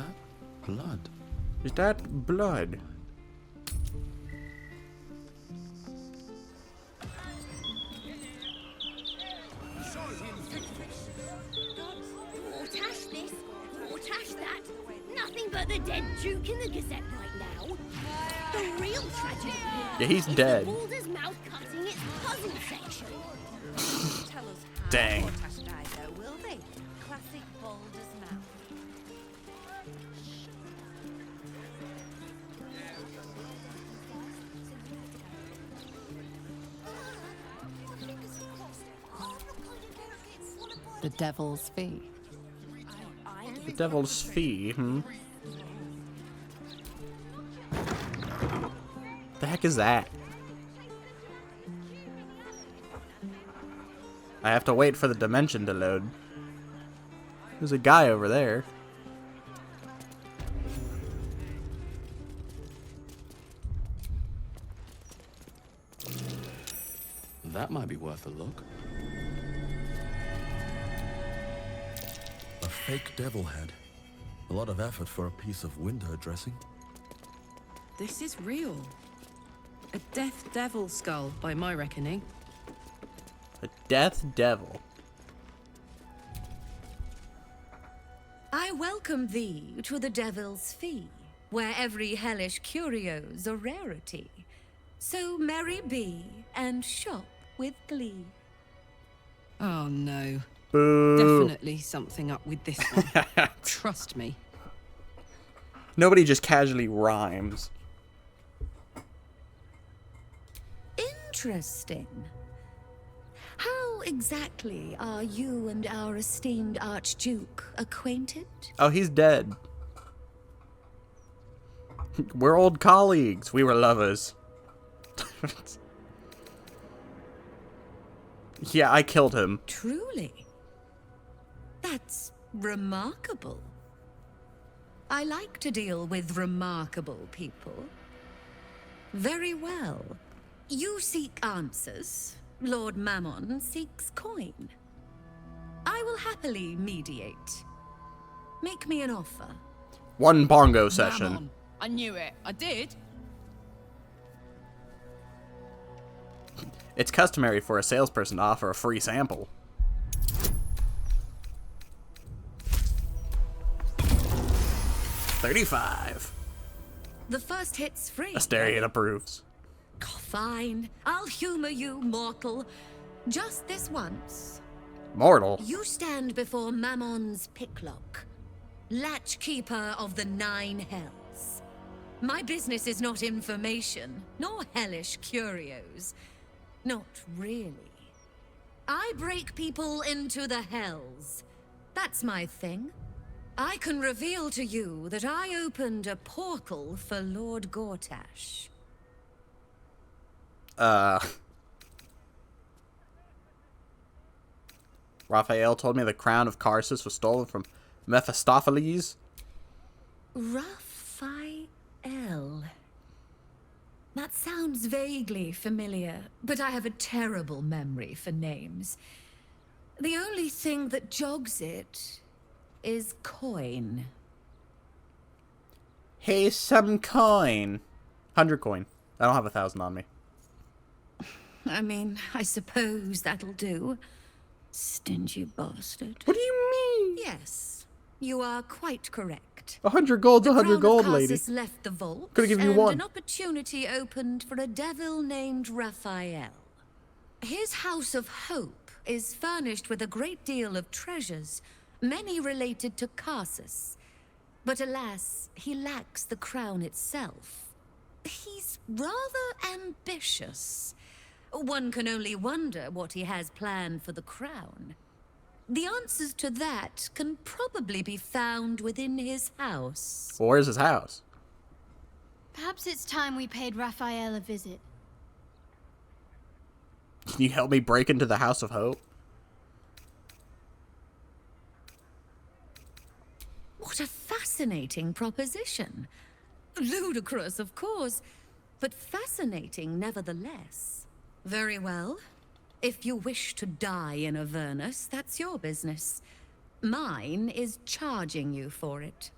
[SPEAKER 17] Blood.
[SPEAKER 1] Is that blood?
[SPEAKER 17] Mortash this, Mortash that. Nothing but the dead Duke in the Gazette right now. The real tragedy here
[SPEAKER 1] Yeah, he's
[SPEAKER 17] is
[SPEAKER 1] dead.
[SPEAKER 17] the Baldur's mouth cutting its puzzle section.
[SPEAKER 18] Tell us how
[SPEAKER 1] Dang.
[SPEAKER 18] Mortash died, though, will they? Classic Balder's mouth.
[SPEAKER 3] The Devil's Fee.
[SPEAKER 1] The Devil's Fee, The heck is that? I have to wait for the dimension to load. There's a guy over there.
[SPEAKER 15] That might be worth a look.
[SPEAKER 19] A fake devil head. A lot of effort for a piece of window dressing.
[SPEAKER 8] This is real. A death devil skull, by my reckoning.
[SPEAKER 1] A death devil.
[SPEAKER 20] I welcome thee to the Devil's Fee, where every hellish curio's a rarity. So merry be, and shop with glee.
[SPEAKER 8] Oh no.
[SPEAKER 1] Boo.
[SPEAKER 8] Definitely something up with this one. Trust me.
[SPEAKER 1] Nobody just casually rhymes.
[SPEAKER 20] Interesting. How exactly are you and our esteemed Archduke acquainted?
[SPEAKER 1] Oh, he's dead. We're old colleagues. We were lovers. Yeah, I killed him.
[SPEAKER 20] Truly? That's remarkable. I like to deal with remarkable people. Very well. You seek answers. Lord Mammon seeks coin. I will happily mediate. Make me an offer.
[SPEAKER 1] One bongo session.
[SPEAKER 8] Mammon. I knew it. I did.
[SPEAKER 1] It's customary for a salesperson to offer a free sample. $35.
[SPEAKER 20] The first hit's free.
[SPEAKER 1] Astarion approves.
[SPEAKER 20] Fine. I'll humor you, mortal. Just this once.
[SPEAKER 1] Mortal?
[SPEAKER 20] You stand before Mammon's picklock, latchkeeper of the 9 hells. My business is not information, nor hellish curios. Not really. I break people into the hells. That's my thing. I can reveal to you that I opened a portal for Lord Gortash.
[SPEAKER 1] Raphael told me the crown of Karsus was stolen from Mephistopheles.
[SPEAKER 20] Raphael. That sounds vaguely familiar, but I have a terrible memory for names. The only thing that jogs it is coin.
[SPEAKER 1] Here's some coin. 100 coin. I don't have 1,000 on me.
[SPEAKER 20] I mean, I suppose that'll do. Stingy bastard.
[SPEAKER 1] What do you mean?
[SPEAKER 20] Yes, you are quite correct.
[SPEAKER 1] 100 gold's 100 gold, lady.
[SPEAKER 20] Karsus left the vault,
[SPEAKER 1] Could've given you
[SPEAKER 20] and
[SPEAKER 1] one.
[SPEAKER 20] an opportunity opened for a devil named Raphael. His House of Hope is furnished with a great deal of treasures, many related to Karsus. But alas, he lacks the crown itself. He's rather ambitious. One can only wonder what he has planned for the crown. The answers to that can probably be found within his house.
[SPEAKER 1] Well, where's his house?
[SPEAKER 12] Perhaps it's time we paid Raphael a visit.
[SPEAKER 1] Can you help me break into the House of Hope?
[SPEAKER 20] What a fascinating proposition. Ludicrous, of course, but fascinating nevertheless. Very well. If you wish to die in Avernus, that's your business. Mine is charging you for it.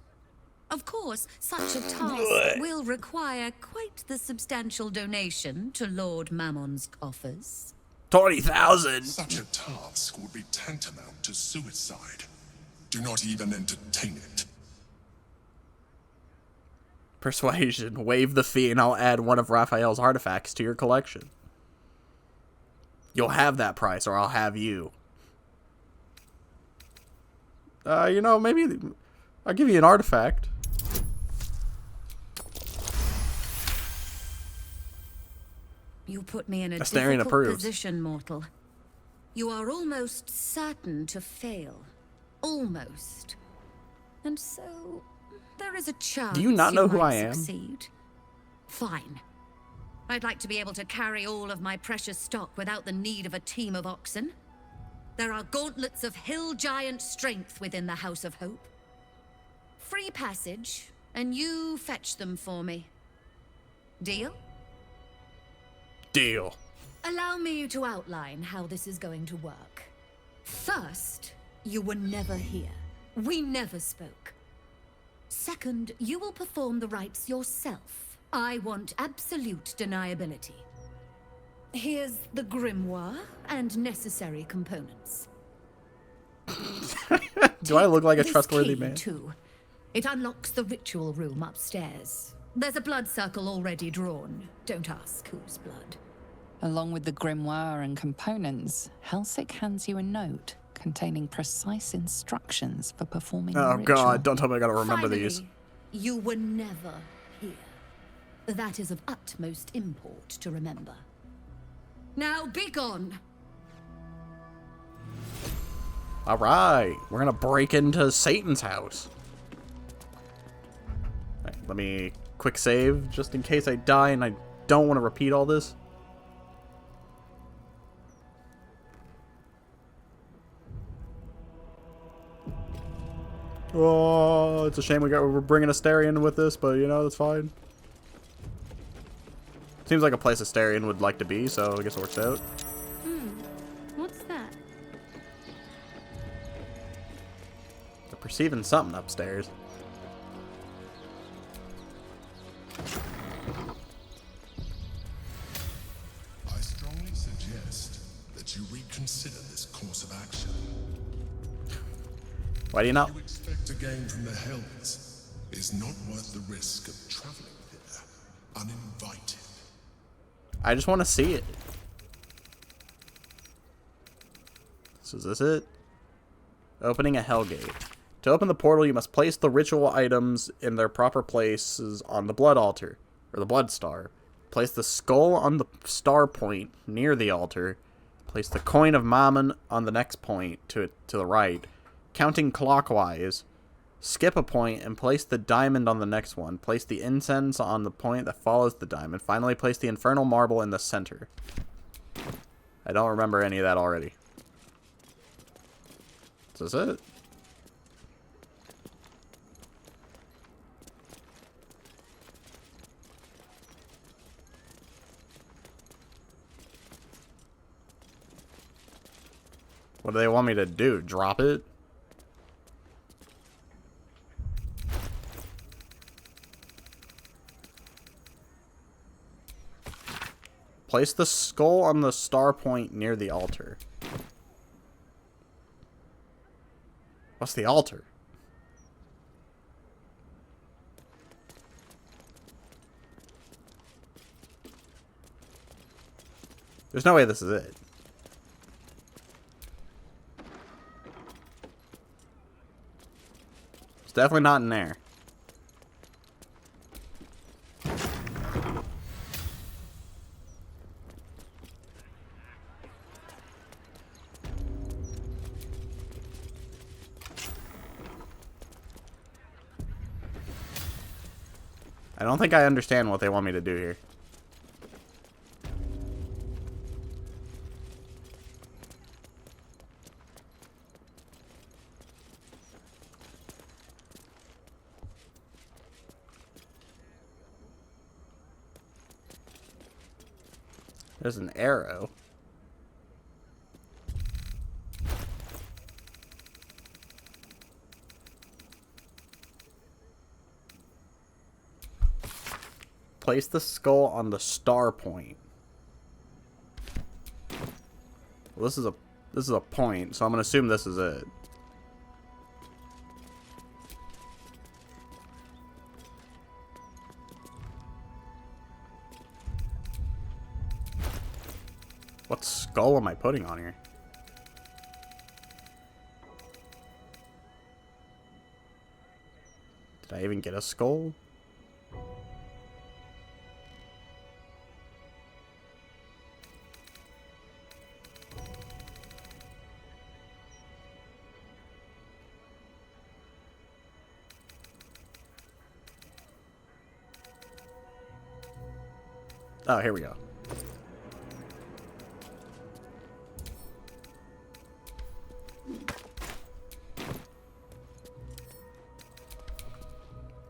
[SPEAKER 20] Of course, such a task will require quite the substantial donation to Lord Mammon's coffers.
[SPEAKER 1] 20,000.
[SPEAKER 21] Such a task would be tantamount to suicide. Do not even entertain it.
[SPEAKER 1] Persuasion. Waive the fee and I'll add one of Raphael's artifacts to your collection. You'll have that price or I'll have you. You know, maybe I'll give you an artifact.
[SPEAKER 20] You put me in a
[SPEAKER 1] Astarion
[SPEAKER 20] difficult
[SPEAKER 1] approves.
[SPEAKER 20] position, mortal. You are almost certain to fail. Almost. And so, there is a chance
[SPEAKER 1] Do you not know who
[SPEAKER 20] might
[SPEAKER 1] I am?
[SPEAKER 20] Succeed. Fine. I'd like to be able to carry all of my precious stock without the need of a team of oxen. There are gauntlets of hill giant strength within the House of Hope. Free passage, and you fetch them for me. Deal?
[SPEAKER 1] Deal.
[SPEAKER 20] Allow me to outline how this is going to work. First, you were never here. We never spoke. Second, you will perform the rites yourself. I want absolute deniability. Here's the grimoire and necessary components.
[SPEAKER 1] Do I look like a
[SPEAKER 20] This
[SPEAKER 1] trustworthy
[SPEAKER 20] key,
[SPEAKER 1] man?
[SPEAKER 20] Too. It unlocks the ritual room upstairs. There's a blood circle already drawn. Don't ask whose blood.
[SPEAKER 3] Along with the grimoire and components, Helsik hands you a note containing precise instructions for performing the
[SPEAKER 1] Oh
[SPEAKER 3] ritual.
[SPEAKER 1] god, don't tell me I gotta remember
[SPEAKER 20] Finally,
[SPEAKER 1] these.
[SPEAKER 20] You were never here. That is of utmost import to remember. Now be gone.
[SPEAKER 1] Alright, we're gonna break into Satan's house. Alright, let me quick save just in case I die and I don't want to repeat all this. Oh, it's a shame we're bringing Astarion with this, but you know, that's fine. Seems like a place Astarion would like to be, so I guess it works out.
[SPEAKER 12] What's that?
[SPEAKER 1] They're perceiving something upstairs.
[SPEAKER 21] I strongly suggest that you reconsider this course of action.
[SPEAKER 1] Why do you not?
[SPEAKER 21] What you expect to gain from the Hells is not worth the risk of traveling here uninvited.
[SPEAKER 1] I just want to see it. So is this it? Opening a Hellgate. To open the portal, you must place the ritual items in their proper places on the blood altar, or the blood star. Place the skull on the star point near the altar. Place the coin of Mammon on the next point to the right, counting clockwise. Skip a point and place the diamond on the next one. Place the incense on the point that follows the diamond. Finally, place the infernal marble in the center. I don't remember any of that already. Is this it? What do they want me to do? Drop it? Place the skull on the star point near the altar. What's the altar? There's no way this is it. It's definitely not in there. I don't think I understand what they want me to do here. There's an arrow. Place the skull on the star point. Well, this is a point, so I'm gonna assume this is it. What skull am I putting on here? Did I even get a skull? Oh, here we go.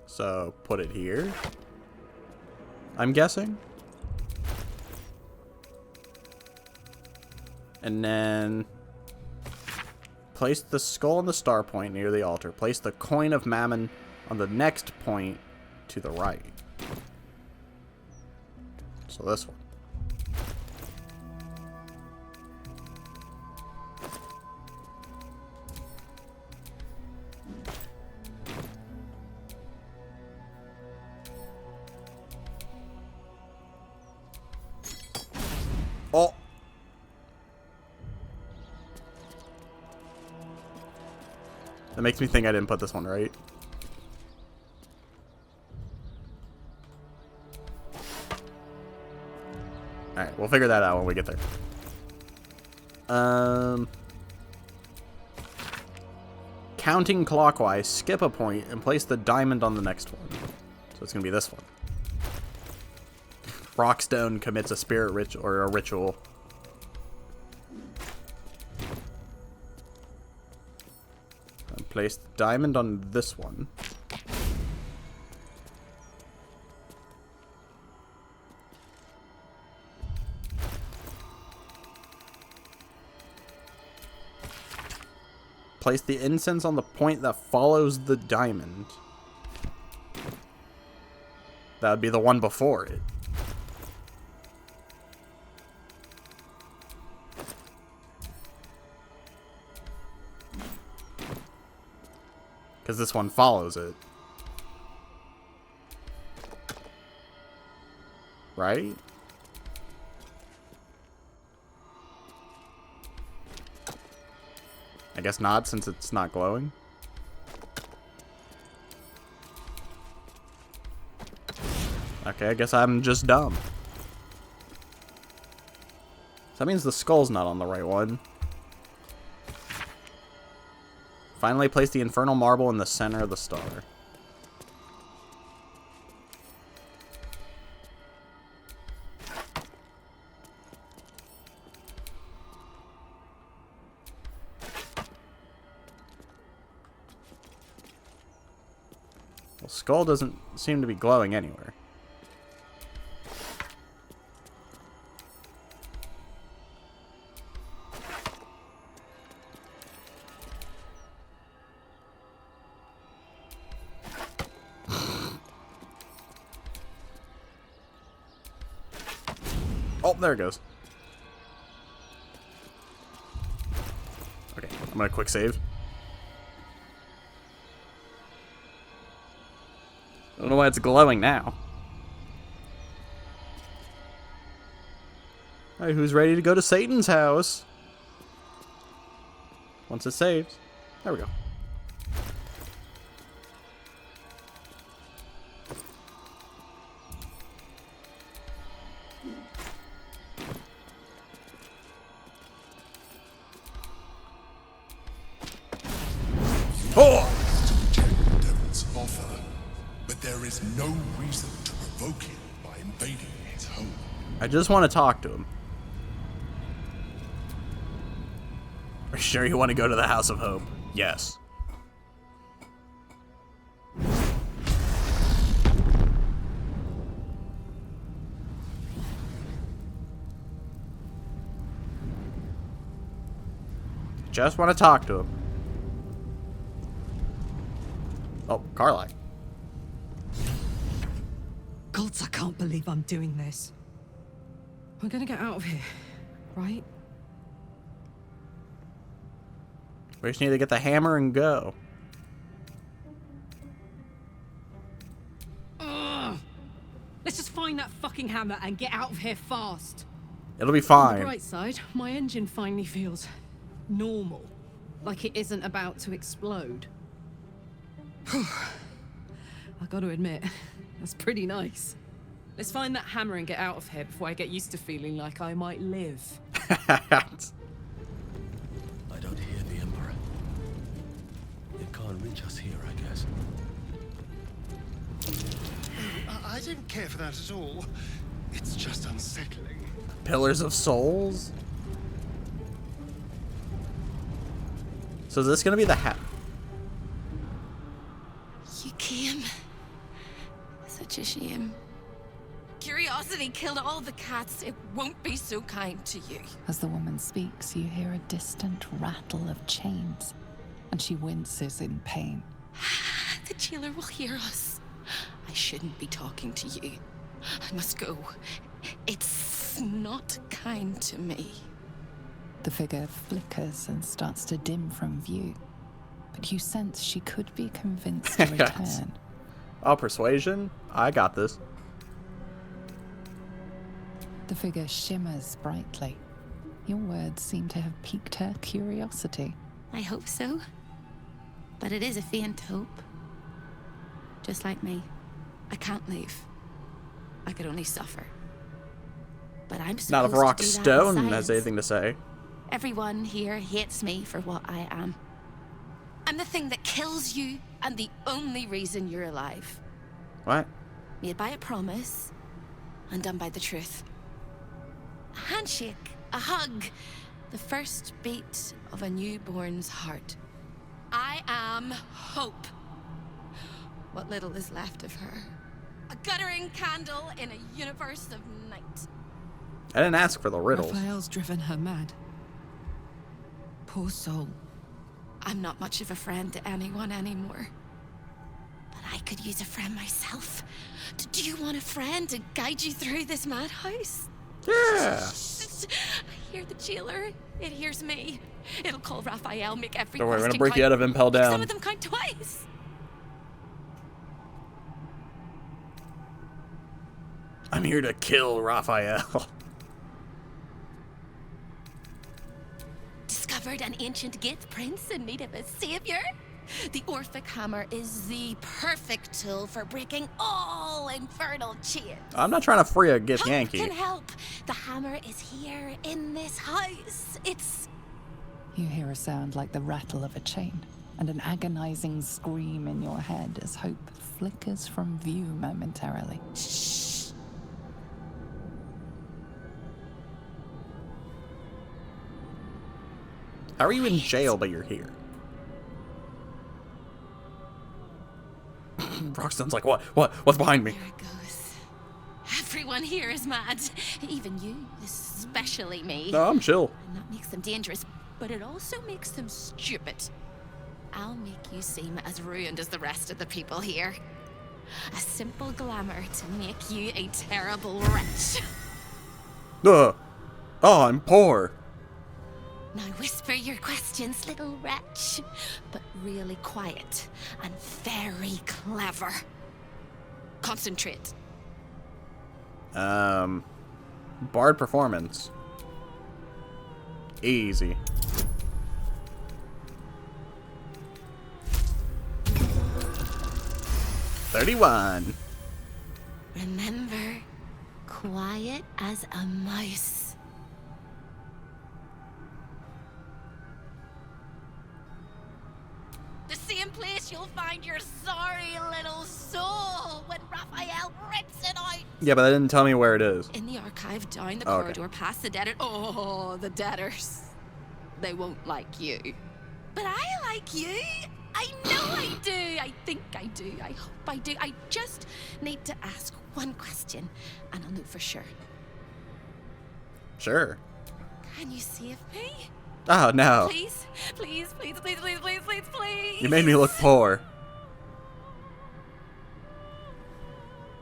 [SPEAKER 1] So, put it here, I'm guessing. And then place the skull on the star point near the altar. Place the coin of Mammon on the next point to the right. So this one. Oh. That makes me think I didn't put this one right. Alright, we'll figure that out when we get there. Counting clockwise, skip a point and place the diamond on the next one. So it's gonna be this one. Rawk Stown commits a spirit ritual or a ritual. And place the diamond on this one. Place the incense on the point that follows the diamond. That would be the one before it. Because this one follows it. Right? I guess not, since it's not glowing. Okay, I guess I'm just dumb. So that means the skull's not on the right one. Finally, place the infernal marble in the center of the star. Well, skull doesn't seem to be glowing anywhere. Oh, there it goes. Okay, I'm gonna quick save. I don't know why it's glowing now. Alright, who's ready to go to Satan's house? Once it saves. There we go.
[SPEAKER 21] Oh! Devil's offer, but there is no reason to provoke him by invading his home.
[SPEAKER 1] I just want to talk to him. Are you sure you want to go to the House of Hope? Yes. Just want to talk to him. Oh, Carly.
[SPEAKER 8] Gods, I can't believe I'm doing this. We're gonna get out of here, right?
[SPEAKER 1] We just need to get the hammer and go.
[SPEAKER 8] Ugh. Let's just find that fucking hammer and get out of here fast.
[SPEAKER 1] It'll be
[SPEAKER 8] On the
[SPEAKER 1] fine.
[SPEAKER 8] bright side, my engine finally feels normal. Like it isn't about to explode. I gotta admit, that's pretty nice. Let's find that hammer and get out of here before I get used to feeling like I might live.
[SPEAKER 19] I don't hear the Emperor. It can't reach us here, I guess.
[SPEAKER 16] I don't care for that at all. It's just unsettling.
[SPEAKER 1] Pillars of Souls? So is this gonna be the
[SPEAKER 4] You came. Such a shame. Curiosity killed all the cats. It won't be so kind to you.
[SPEAKER 3] As the woman speaks, you hear a distant rattle of chains, and she winces in pain.
[SPEAKER 4] The jailer will hear us. I shouldn't be talking to you. I must go. It's not kind to me.
[SPEAKER 3] The figure flickers and starts to dim from view, but you sense she could be convinced to return.
[SPEAKER 1] Oh, persuasion? I got this.
[SPEAKER 3] The figure shimmers brightly. Your words seem to have piqued her curiosity.
[SPEAKER 4] I hope so. But it is a faint hope. Just like me. I can't leave. I could only suffer. But I'm supposed
[SPEAKER 1] Not if
[SPEAKER 4] to
[SPEAKER 1] Rawk
[SPEAKER 4] do that in
[SPEAKER 1] Stown has
[SPEAKER 4] silence.
[SPEAKER 1] anything to say.
[SPEAKER 4] Everyone here hates me for what I am. I'm the thing that kills you, and the only reason you're alive.
[SPEAKER 1] What?
[SPEAKER 4] Made by a promise, undone by the truth. A handshake, a hug, the first beat of a newborn's heart. I am hope. What little is left of her. A guttering candle in a universe of night.
[SPEAKER 1] I didn't ask for the riddles.
[SPEAKER 8] Raphael's driven her mad. Poor soul.
[SPEAKER 4] I'm not much of a friend to anyone anymore. But I could use a friend myself. Do you want a friend to guide you through this madhouse?
[SPEAKER 1] Yeah.
[SPEAKER 4] I hear the jailer. It hears me. It'll call Raphael, make every
[SPEAKER 1] Don't worry, I'm gonna
[SPEAKER 4] question
[SPEAKER 1] break you out of Impel
[SPEAKER 4] Make some
[SPEAKER 1] Down.
[SPEAKER 4] of them count twice.
[SPEAKER 1] I'm here to kill Raphael.
[SPEAKER 4] Discovered an ancient gift prince in need of a savior. The Orphic hammer is the perfect tool for breaking all infernal chains.
[SPEAKER 1] I'm not trying to free a Gith
[SPEAKER 4] Hope
[SPEAKER 1] Yankee.
[SPEAKER 4] can help. The hammer is here in this house. It's...
[SPEAKER 3] You hear a sound like the rattle of a chain, and an agonizing scream in your head as hope flickers from view momentarily.
[SPEAKER 4] Shh.
[SPEAKER 1] How are you in jail but you're here? Rawk Stown's like, what? What's behind me?
[SPEAKER 4] There it goes. Everyone here is mad. Even you, especially me.
[SPEAKER 1] No, I'm chill.
[SPEAKER 4] And that makes them dangerous, but it also makes them stupid. I'll make you seem as ruined as the rest of the people here. A simple glamour to make you a terrible wretch.
[SPEAKER 1] Oh, I'm poor.
[SPEAKER 4] Now whisper your questions, little wretch, but really quiet and very clever. Concentrate.
[SPEAKER 1] Bard performance. Easy. $31.
[SPEAKER 4] Remember, quiet as a mouse. The same place you'll find your sorry little soul when Raphael rips it out.
[SPEAKER 1] Yeah, but that didn't tell me where it is.
[SPEAKER 4] In the archive down the
[SPEAKER 1] Oh, okay.
[SPEAKER 4] corridor past the debtor. Oh, the debtors. They won't like you. But I like you. I know I do. I think I do. I hope I do. I just need to ask one question, and I'll know for sure.
[SPEAKER 1] Sure.
[SPEAKER 4] Can you save me?
[SPEAKER 1] Oh, no.
[SPEAKER 4] Please, please, please, please, please, please, please, please.
[SPEAKER 1] You made me look poor.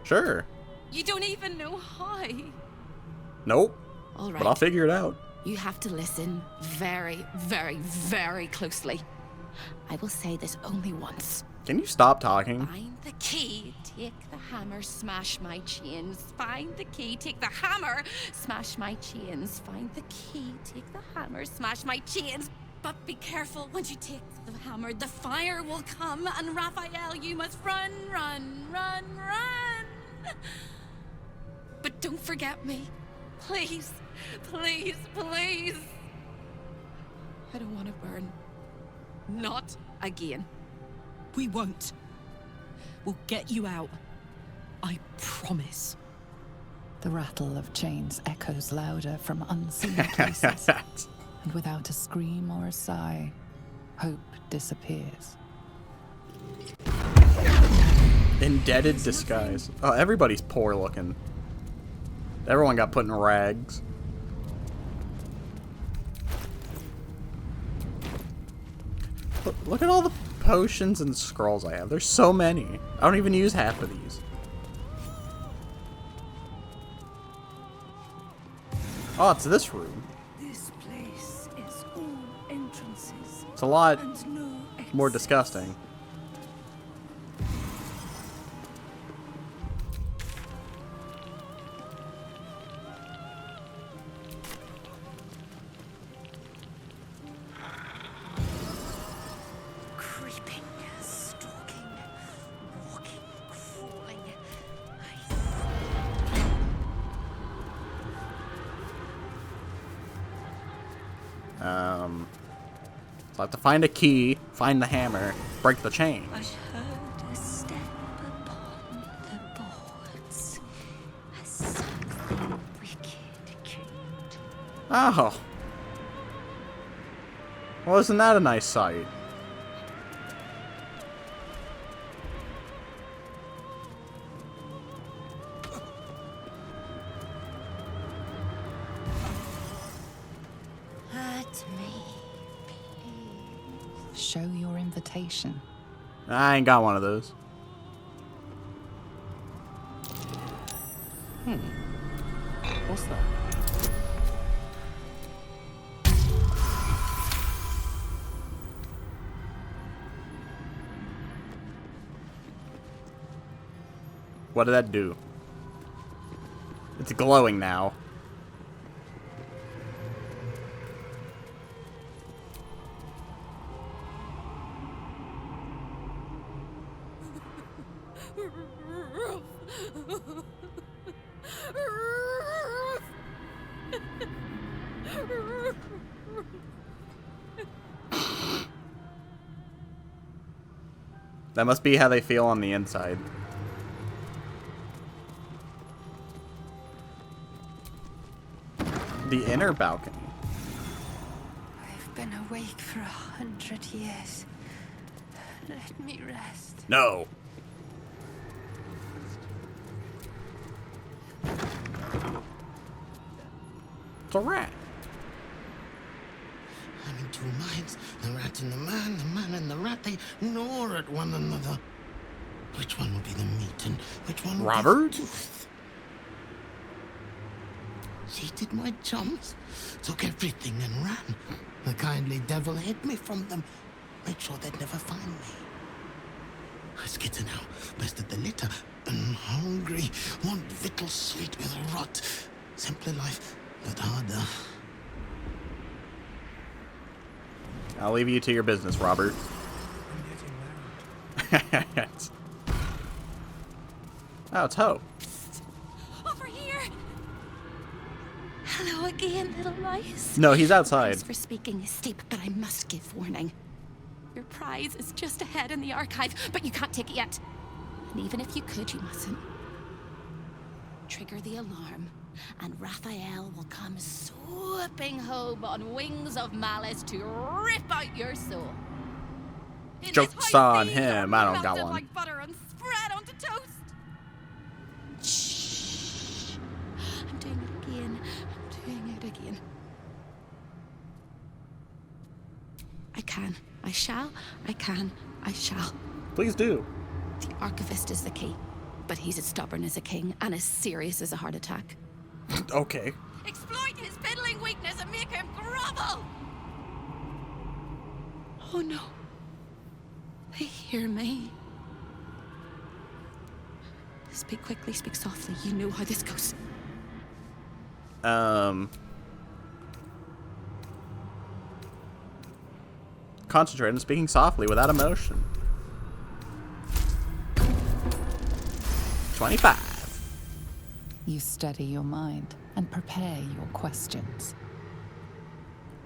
[SPEAKER 1] Sure.
[SPEAKER 4] You don't even know how.
[SPEAKER 1] Nope.
[SPEAKER 4] All right.
[SPEAKER 1] But I'll figure it out.
[SPEAKER 4] You have to listen very, very, very closely. I will say this only once.
[SPEAKER 1] Can you stop talking?
[SPEAKER 4] Find the key, take the hammer, smash my chains. Find the key, take the hammer, smash my chains. Find the key, take the hammer, smash my chains. But be careful, once you take the hammer, the fire will come, and Raphael, you must run, run, run, run. But don't forget me. Please, please, please. I don't want to burn. Not again.
[SPEAKER 10] We won't. We'll get you out. I promise.
[SPEAKER 3] The rattle of chains echoes louder from unseen places. And without a scream or a sigh, hope disappears.
[SPEAKER 1] Indebted disguise. Oh, everybody's poor looking. Everyone got put in rags. Look at all the potions and scrolls I have. There's so many. I don't even use half of these. Oh, it's this room.
[SPEAKER 2] This place is all entrances.
[SPEAKER 1] It's a lot
[SPEAKER 2] and no
[SPEAKER 1] more disgusting.
[SPEAKER 2] Creeping, stalking, walking, crawling.
[SPEAKER 1] So I have to find a key, find the hammer, break the chain.
[SPEAKER 2] I heard a step upon the boards. As something wicked came.
[SPEAKER 1] Oh. Well, isn't that a nice sight?
[SPEAKER 2] Let me.
[SPEAKER 3] Show your invitation.
[SPEAKER 1] I ain't got one of those. What's that? What did that do? It's glowing now. That must be how they feel on the inside. The inner balcony.
[SPEAKER 2] I've been awake for 100 years. Let me rest.
[SPEAKER 1] No. It's a rat.
[SPEAKER 11] I'm in two minds. The rat and the man and the rat, they gnaw at one another. Which one will be the meat and which one will
[SPEAKER 1] Robert?
[SPEAKER 11] be the tooth? Cheated my chums, took everything and ran. The kindly devil hid me from them, made sure they'd never find me. I skitter now, bested the litter, and hungry, want victuals sweet with rot. Simpler life, but harder.
[SPEAKER 1] I'll leave you to your business, Robert. Oh, it's Hope.
[SPEAKER 4] Over here. Hello again, little mice.
[SPEAKER 1] No, he's outside.
[SPEAKER 4] Thanks for speaking is steep, but I must give warning. Your prize is just ahead in the archive, but you can't take it yet. And even if you could, you mustn't. Trigger the alarm, and Raphael will come swooping home on wings of malice to rip out your soul. In
[SPEAKER 1] Joke's
[SPEAKER 4] this
[SPEAKER 1] on
[SPEAKER 4] high
[SPEAKER 1] him.
[SPEAKER 4] seas,
[SPEAKER 1] I don't
[SPEAKER 4] melted
[SPEAKER 1] got one.
[SPEAKER 4] like butter and spread onto toast. Shh. I'm doing it again. I'm doing it again. I can. I shall. I can. I shall.
[SPEAKER 1] Please do.
[SPEAKER 4] The archivist is the key, but he's as stubborn as a king and as serious as a heart attack.
[SPEAKER 1] Okay.
[SPEAKER 4] Exploit his fiddling weakness and make him grovel! Oh no. They hear me. Speak quickly, speak softly. You know how this goes.
[SPEAKER 1] Concentrate on speaking softly without emotion. 25.
[SPEAKER 3] You steady your mind and prepare your questions.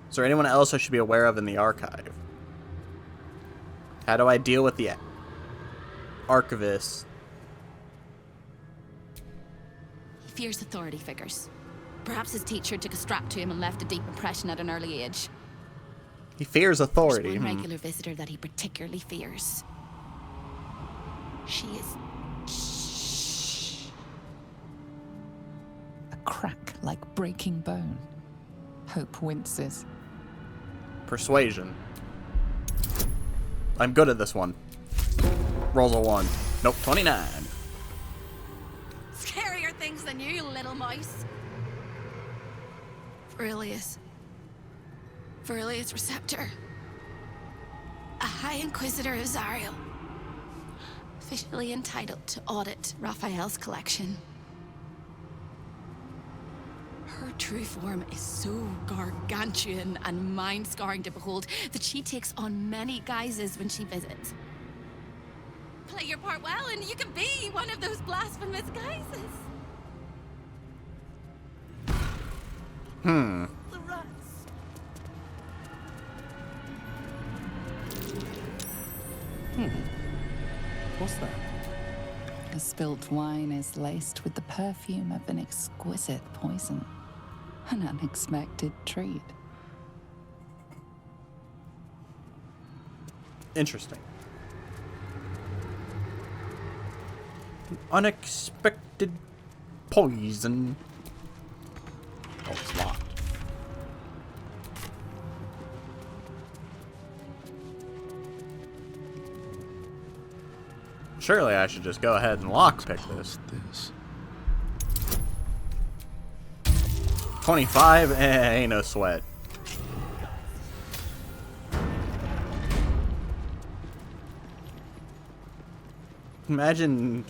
[SPEAKER 1] Is there anyone else I should be aware of in the archive? How do I deal with the archivist?
[SPEAKER 4] He fears authority figures. Perhaps his teacher took a strap to him and left a deep impression at an early age.
[SPEAKER 1] He fears authority.
[SPEAKER 4] There's one regular visitor that he particularly fears. She is...
[SPEAKER 3] A crack like breaking bone. Hope winces.
[SPEAKER 1] Persuasion. I'm good at this one. Rolls a 1. Nope, 29.
[SPEAKER 4] Scarier things than you, little mouse. Verilius Receptor. A High Inquisitor of Zariel. Officially entitled to audit Raphael's collection. Her true form is so gargantuan and mind-scarring to behold that she takes on many guises when she visits. Play your part well and you can be one of those blasphemous guises. The rats.
[SPEAKER 15] What's that?
[SPEAKER 3] The spilt wine is laced with the perfume of an exquisite poison. An unexpected treat.
[SPEAKER 1] Interesting. Unexpected poison. Oh, it's locked. Surely I should just go ahead and lockpick this. 25? Ain't no sweat. Imagine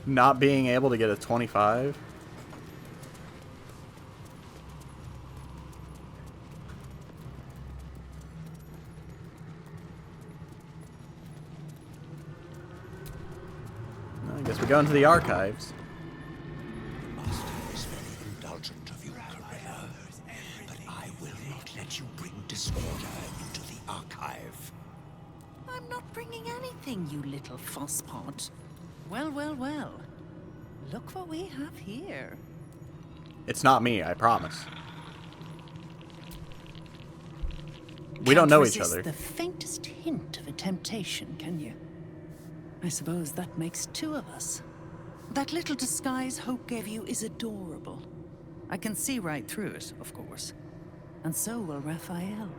[SPEAKER 1] not being able to get a 25. I guess we go into the archives.
[SPEAKER 6] Master is very indulgent of you, Corella, but I will not let you bring disorder into the archive.
[SPEAKER 22] I'm not bringing anything, you little fusspot. Well, well, well. Look what we have here.
[SPEAKER 1] It's not me, I promise. We don't know each
[SPEAKER 22] Can't
[SPEAKER 1] other.
[SPEAKER 22] resist the faintest hint of a temptation, can you? I suppose that makes two of us. That little disguise Hope gave you is adorable. I can see right through it, of course. And so will Raphael.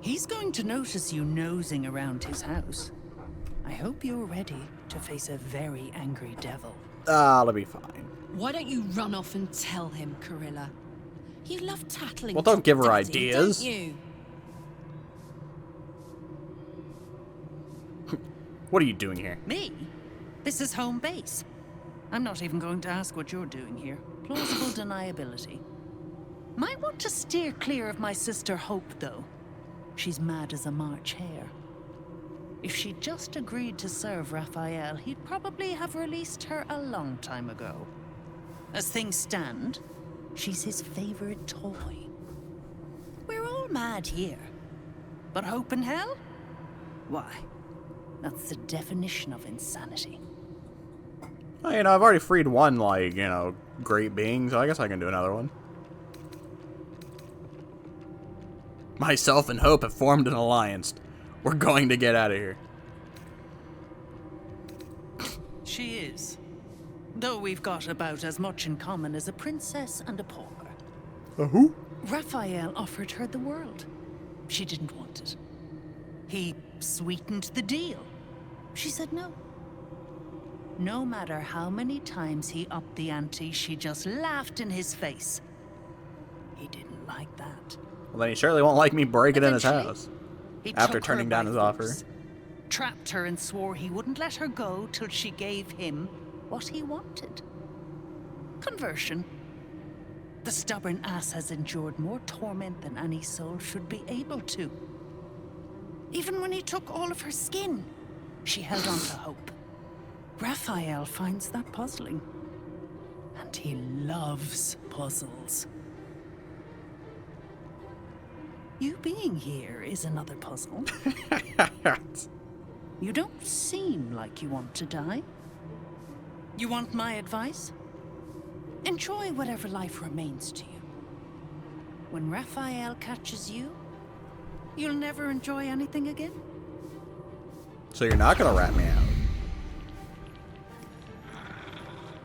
[SPEAKER 22] He's going to notice you nosing around his house. I hope you're ready to face a very angry devil.
[SPEAKER 1] I'll be fine.
[SPEAKER 8] Why don't you run off and tell him, Corilla? You love tattling.
[SPEAKER 1] Well, don't give her
[SPEAKER 8] Daddy,
[SPEAKER 1] ideas.
[SPEAKER 8] Don't you?
[SPEAKER 1] What are you doing here?
[SPEAKER 22] Me? This is home base. I'm not even going to ask what you're doing here. Plausible deniability. Might want to steer clear of my sister Hope, though. She's mad as a March hare. If she'd just agreed to serve Raphael, he'd probably have released her a long time ago. As things stand, she's his favorite toy. We're all mad here. But Hope in hell? Why? That's the definition of insanity.
[SPEAKER 1] Well, you know, I've already freed one, like, you know, great being, so I guess I can do another one. Myself and Hope have formed an alliance. We're going to get out of here.
[SPEAKER 22] She is. Though we've got about as much in common as a princess and a pauper.
[SPEAKER 1] A who?
[SPEAKER 22] Raphael offered her the world. She didn't want it. He sweetened the deal. She said no. No matter how many times he upped the ante, she just laughed in his face. He didn't like that.
[SPEAKER 1] Well, then he surely won't like me breaking in his house.
[SPEAKER 22] He
[SPEAKER 1] After
[SPEAKER 22] took her
[SPEAKER 1] turning down
[SPEAKER 22] by
[SPEAKER 1] his offer.
[SPEAKER 22] force. trapped her and swore he wouldn't let her go till she gave him what he wanted. Conversion. The stubborn ass has endured more torment than any soul should be able to. Even when he took all of her skin, she held on to hope. Raphael finds that puzzling. And he loves puzzles. You being here is another puzzle. You don't seem like you want to die. You want my advice? Enjoy whatever life remains to you. When Raphael catches you, you'll never enjoy anything again.
[SPEAKER 1] So you're not gonna rat me out.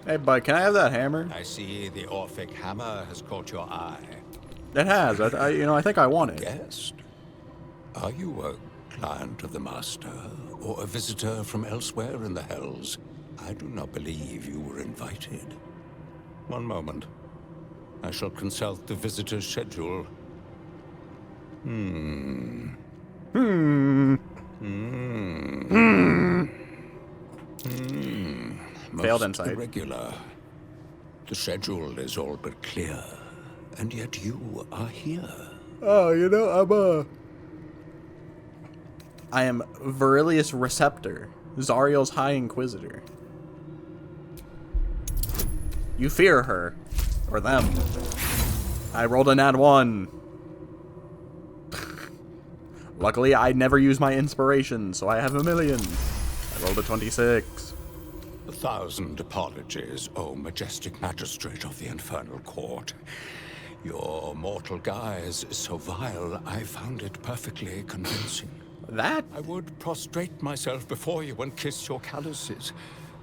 [SPEAKER 1] Hey, bud, can I have that hammer?
[SPEAKER 6] I see the Orphic hammer has caught your eye.
[SPEAKER 1] It has. I think I want it.
[SPEAKER 6] Guest? Are you a client of the Master, or a visitor from elsewhere in the Hells? I do not believe you were invited. One moment. I shall consult the visitor's schedule.
[SPEAKER 1] Failed
[SPEAKER 6] Most
[SPEAKER 1] insight.
[SPEAKER 6] irregular. The schedule is all but clear, and yet you are here.
[SPEAKER 1] Oh, you know, I am Virilius Receptor, Zariel's High Inquisitor. You fear her. Or them. I rolled a nat 1. Luckily, I never use my inspiration, so I have a million. I rolled a 26.
[SPEAKER 6] 1,000 apologies, O majestic magistrate of the Infernal Court. Your mortal guise is so vile, I found it perfectly convincing.
[SPEAKER 1] That?
[SPEAKER 6] I would prostrate myself before you and kiss your calluses,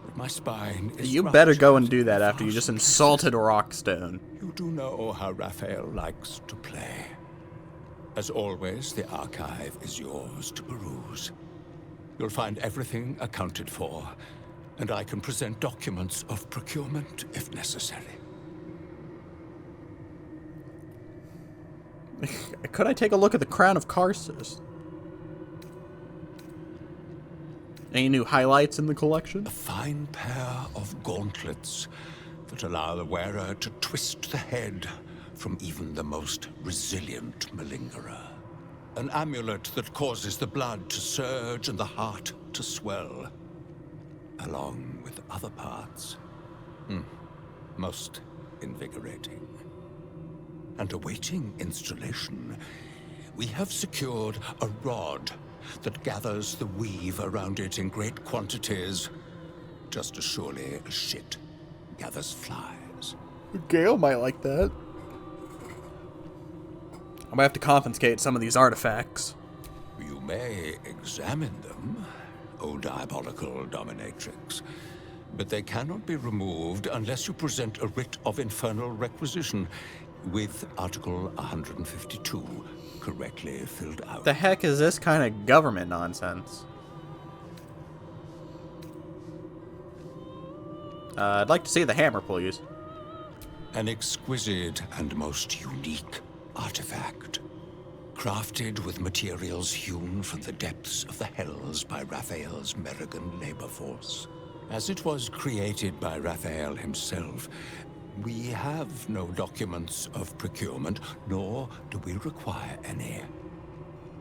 [SPEAKER 6] but my spine is
[SPEAKER 1] You better go and do that after you just insulted Rawk Stown.
[SPEAKER 6] You do know how Raphael likes to play. As always, the archive is yours to peruse. You'll find everything accounted for, and I can present documents of procurement if necessary.
[SPEAKER 1] Could I take a look at the Crown of Karsus? Any new highlights in the collection?
[SPEAKER 6] A fine pair of gauntlets that allow the wearer to twist the head from even the most resilient malingerer. An amulet that causes the blood to surge and the heart to swell, along with other parts. Most invigorating. And awaiting installation, we have secured a rod that gathers the weave around it in great quantities, just as surely as shit gathers flies.
[SPEAKER 1] Gale might like that. I might have to confiscate some of these artifacts.
[SPEAKER 6] You may examine them, O diabolical dominatrix, but they cannot be removed unless you present a writ of infernal requisition with Article 152 correctly filled out.
[SPEAKER 1] The heck is this kind of government nonsense? I'd like to see the hammer, please.
[SPEAKER 6] An exquisite and most unique artifact, crafted with materials hewn from the depths of the Hells by Raphael's Merrigan labor force. As it was created by Raphael himself, we have no documents of procurement, nor do we require any.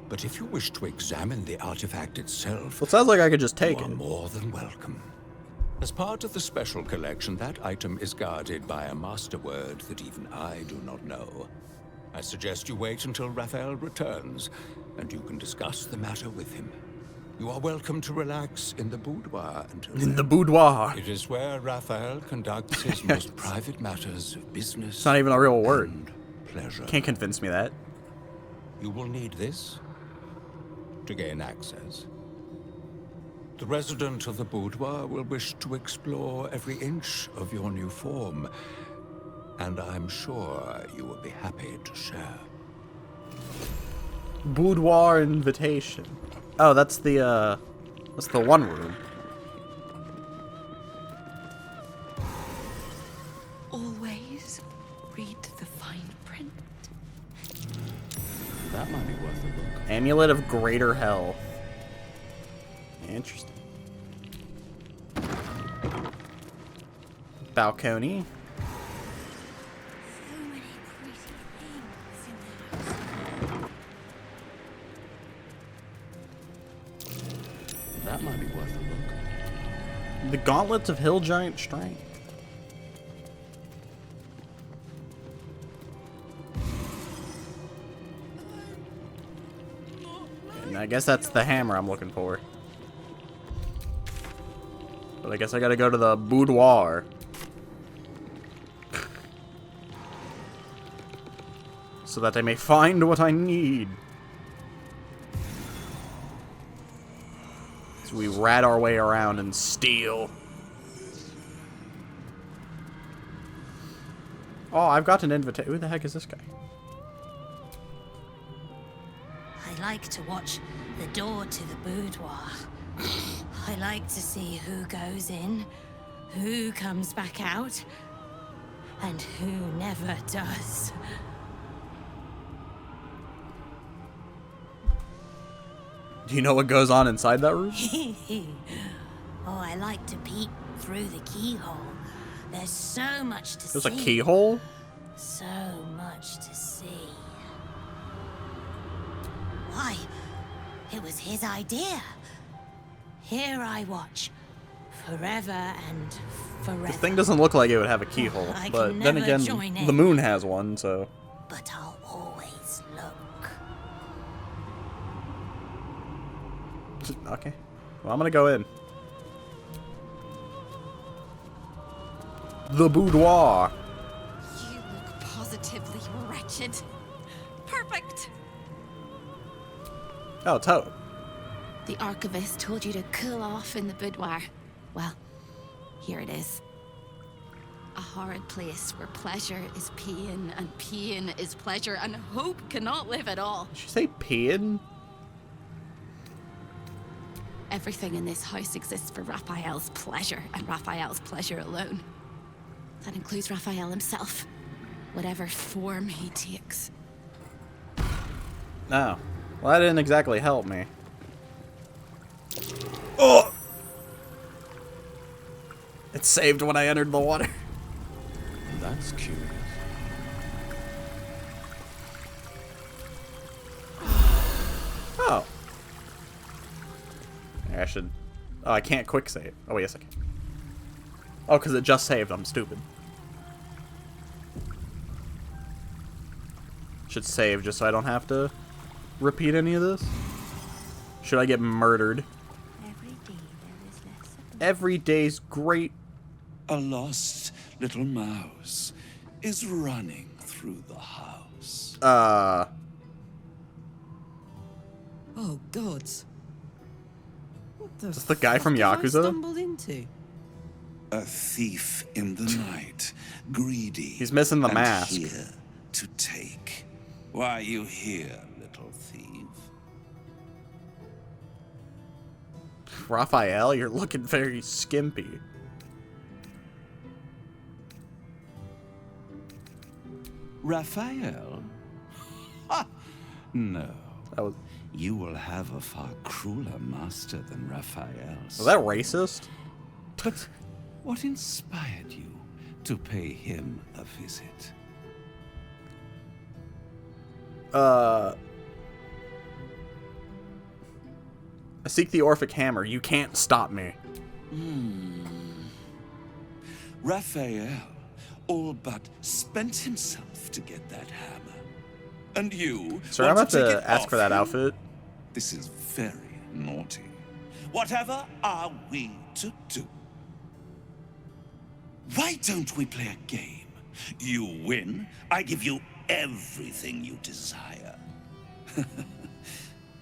[SPEAKER 6] But if you wish to examine the artifact itself,
[SPEAKER 1] well, it sounds like I could just take
[SPEAKER 6] you
[SPEAKER 1] it.
[SPEAKER 6] are more than welcome. As part of the special collection, that item is guarded by a master word that even I do not know. I suggest you wait until Raphael returns, and you can discuss the matter with him. You are welcome to relax in the boudoir until
[SPEAKER 1] In the boudoir.
[SPEAKER 6] It is where Raphael conducts his most private matters of business.
[SPEAKER 1] It's not even a real word.
[SPEAKER 6] Pleasure.
[SPEAKER 1] Can't convince me that.
[SPEAKER 6] You will need this to gain access. The resident of the boudoir will wish to explore every inch of your new form, and I'm sure you will be happy to share.
[SPEAKER 1] Boudoir invitation. Oh, that's the one room.
[SPEAKER 2] Always read the fine print.
[SPEAKER 15] That might be worth a look.
[SPEAKER 1] Amulet of Greater Hell. Interesting. Balcony.
[SPEAKER 17] So many pretty things in the house.
[SPEAKER 15] That might be worth a look.
[SPEAKER 1] The Gauntlets of Hill Giant Strength. And I guess that's the hammer I'm looking for. But I guess I gotta go to the boudoir. So that I may find what I need. So we rat our way around and steal. Oh, I've got an invitation. Who the heck is this guy?
[SPEAKER 5] I like to watch the door to the boudoir. I like to see who goes in, who comes back out, and who never does.
[SPEAKER 1] Do you know what goes on inside that room?
[SPEAKER 5] Oh, I like to peek through the keyhole. There's so much to see.
[SPEAKER 1] There's a keyhole?
[SPEAKER 5] So much to see. Why? It was his idea. Here I watch. Forever and forever.
[SPEAKER 1] The thing doesn't look like it would have a keyhole.
[SPEAKER 5] I can
[SPEAKER 1] But then
[SPEAKER 5] never
[SPEAKER 1] again,
[SPEAKER 5] join in.
[SPEAKER 1] the moon has one, so...
[SPEAKER 5] But I'll always look.
[SPEAKER 1] Okay. Well, I'm gonna go in. The boudoir.
[SPEAKER 4] You look positively wretched. Perfect.
[SPEAKER 1] Oh, Toad.
[SPEAKER 4] The archivist told you to cool off in the boudoir. Well, here it is. A horrid place where pleasure is pain, and pain is pleasure, and hope cannot live at all.
[SPEAKER 1] Did she say pain?
[SPEAKER 4] Everything in this house exists for Raphael's pleasure, and Raphael's pleasure alone. That includes Raphael himself, whatever form he takes.
[SPEAKER 1] No. Well, that didn't exactly help me. Oh! It saved when I entered the water.
[SPEAKER 15] That's curious.
[SPEAKER 1] Oh. I should... Oh, I can't quick save. Oh, yes, I can. Oh, because it just saved. I'm stupid. Should save just so I don't have to repeat any of this. Should I get murdered? Every day's great.
[SPEAKER 6] A lost little mouse is running through the house.
[SPEAKER 8] Oh, gods. What the
[SPEAKER 1] Is this the guy from
[SPEAKER 8] fuck have I
[SPEAKER 1] Yakuza?
[SPEAKER 8] stumbled into?
[SPEAKER 6] A thief in the night, greedy.
[SPEAKER 1] He's missing the
[SPEAKER 6] and
[SPEAKER 1] mask.
[SPEAKER 6] Here to take. Why are you here, little thief?
[SPEAKER 1] Raphael, you're looking very skimpy.
[SPEAKER 6] Raphael? Ha! No.
[SPEAKER 1] That was...
[SPEAKER 6] You will have a far crueler master than Raphael.
[SPEAKER 1] Was that racist?
[SPEAKER 6] But what inspired you to pay him a visit?
[SPEAKER 1] I seek the Orphic Hammer. You can't stop me.
[SPEAKER 6] Raphael all but spent himself to get that hammer. And you...
[SPEAKER 1] Sir, I'm about
[SPEAKER 6] want take
[SPEAKER 1] to
[SPEAKER 6] it
[SPEAKER 1] ask
[SPEAKER 6] off
[SPEAKER 1] for that
[SPEAKER 6] him?
[SPEAKER 1] outfit.
[SPEAKER 6] This is very naughty. Whatever are we to do? Why don't we play a game? You win, I give you everything you desire.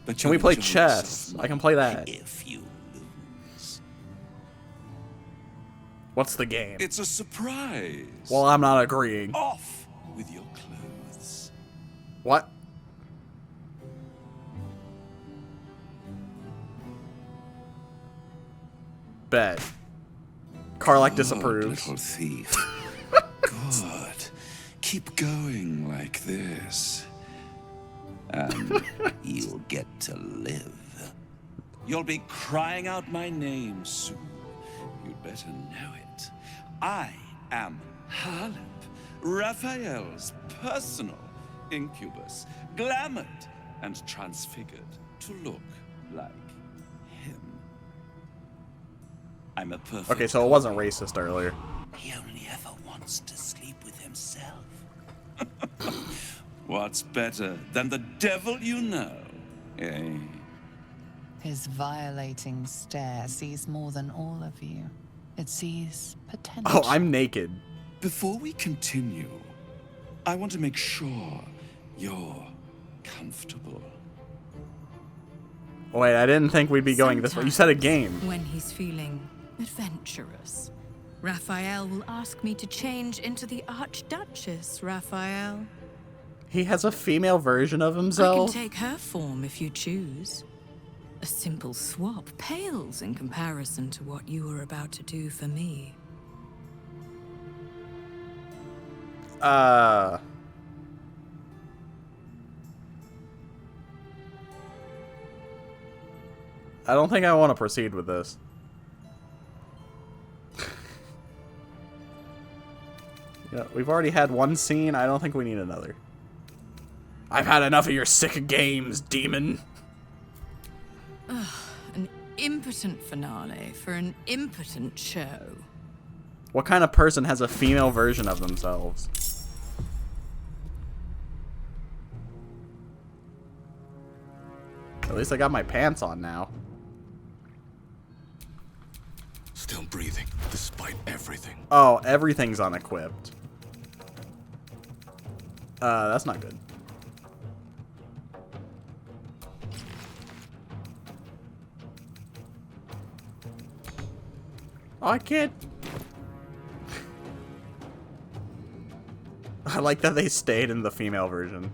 [SPEAKER 6] But
[SPEAKER 1] Can we
[SPEAKER 6] you'll
[SPEAKER 1] play
[SPEAKER 6] enjoy
[SPEAKER 1] chess?
[SPEAKER 6] yourself
[SPEAKER 1] I can play that.
[SPEAKER 6] if you lose.
[SPEAKER 1] What's the game?
[SPEAKER 6] It's a surprise.
[SPEAKER 1] Well, I'm not agreeing.
[SPEAKER 6] Off with your clothes.
[SPEAKER 1] What? Bet. Karlak disapproves.
[SPEAKER 6] Little thief. Good. Keep going like this. And you'll get to live.
[SPEAKER 7] You'll be crying out my name soon. You'd better know it. I am Harlip, Raphael's personal incubus, glamoured and transfigured to look like him. I'm a perfect...
[SPEAKER 1] Okay, so it wasn't racist earlier.
[SPEAKER 7] He only ever wants to sleep with himself. What's better than the devil you know, eh?
[SPEAKER 3] His violating stare sees more than all of you. It sees potential.
[SPEAKER 1] Oh, I'm naked.
[SPEAKER 7] Before we continue, I want to make sure you're comfortable.
[SPEAKER 1] Wait, I didn't think we'd be going this way. You said a game.
[SPEAKER 8] When he's feeling adventurous, Raphael will ask me to change into the Archduchess, Raphael.
[SPEAKER 1] He has a female version of
[SPEAKER 8] I can
[SPEAKER 1] himself?
[SPEAKER 8] take her form if you choose. A simple swap pales in comparison to what you are about to do for me.
[SPEAKER 1] I don't think I want to proceed with this. Yeah, we've already had one scene. I don't think we need another. I've had enough of your sick games, demon.
[SPEAKER 8] Ugh, an impotent finale for an impotent show.
[SPEAKER 1] What kind of person has a female version of themselves? At least I got my pants on now.
[SPEAKER 14] Still breathing, despite everything.
[SPEAKER 1] Oh, everything's unequipped. That's not good. Oh, I can't. I like that they stayed in the female version.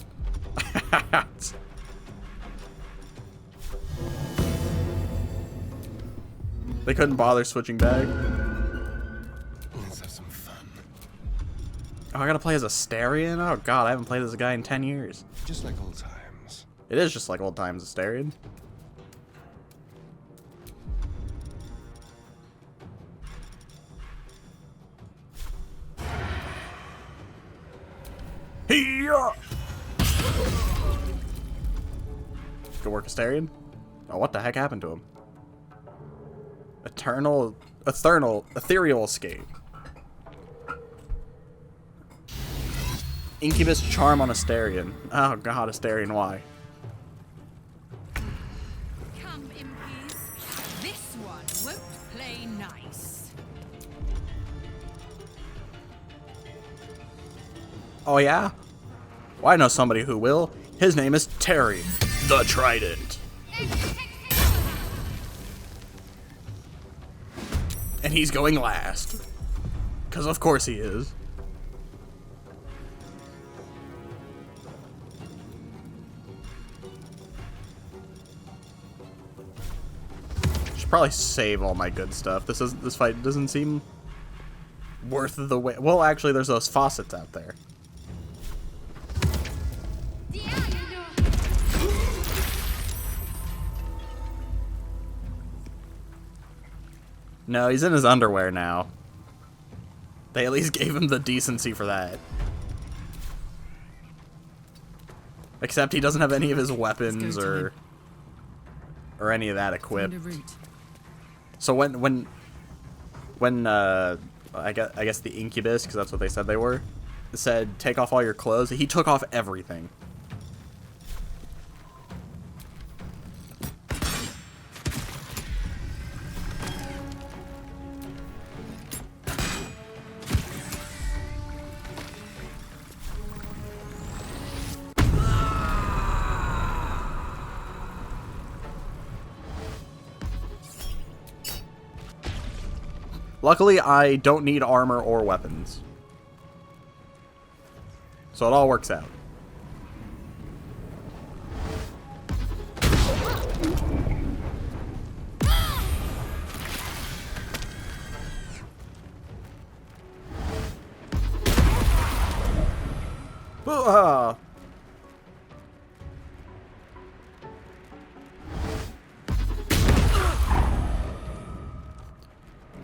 [SPEAKER 1] They couldn't bother switching back.
[SPEAKER 21] Let's have some fun.
[SPEAKER 1] Oh, I gotta play as a Astarion? Oh god, I haven't played as a guy in 10 years.
[SPEAKER 21] Just like old times.
[SPEAKER 1] It is just like old times, Astarion. Here. Good work, Astarion. Oh, what the heck happened to him? Ethereal escape. Incubus charm on Astarion. Oh god, Astarion, why?
[SPEAKER 8] Come in peace. This one won't play nice.
[SPEAKER 1] Oh yeah? Well, I know somebody who will. His name is Terry, the Trident. And he's going last. Because of course he is. Should probably save all my good stuff. This fight doesn't seem worth the wait. Well, actually, there's those faucets out there. No, he's in his underwear now. They at least gave him the decency for that. Except he doesn't have any of his weapons or any of that equipped. So when I guess the Incubus, because that's what they said they were, said take off all your clothes, he took off everything. Luckily, I don't need armor or weapons. So it all works out.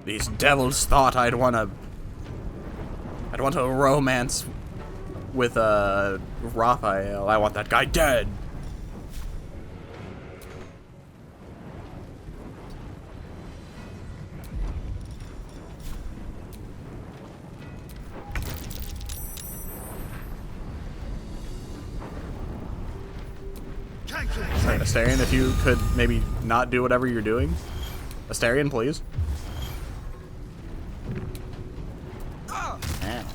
[SPEAKER 1] These devils thought I'd want a romance with Raphael. I want that guy dead. Sorry, Astarion, if you could maybe not do whatever you're doing. Astarion, please. Man.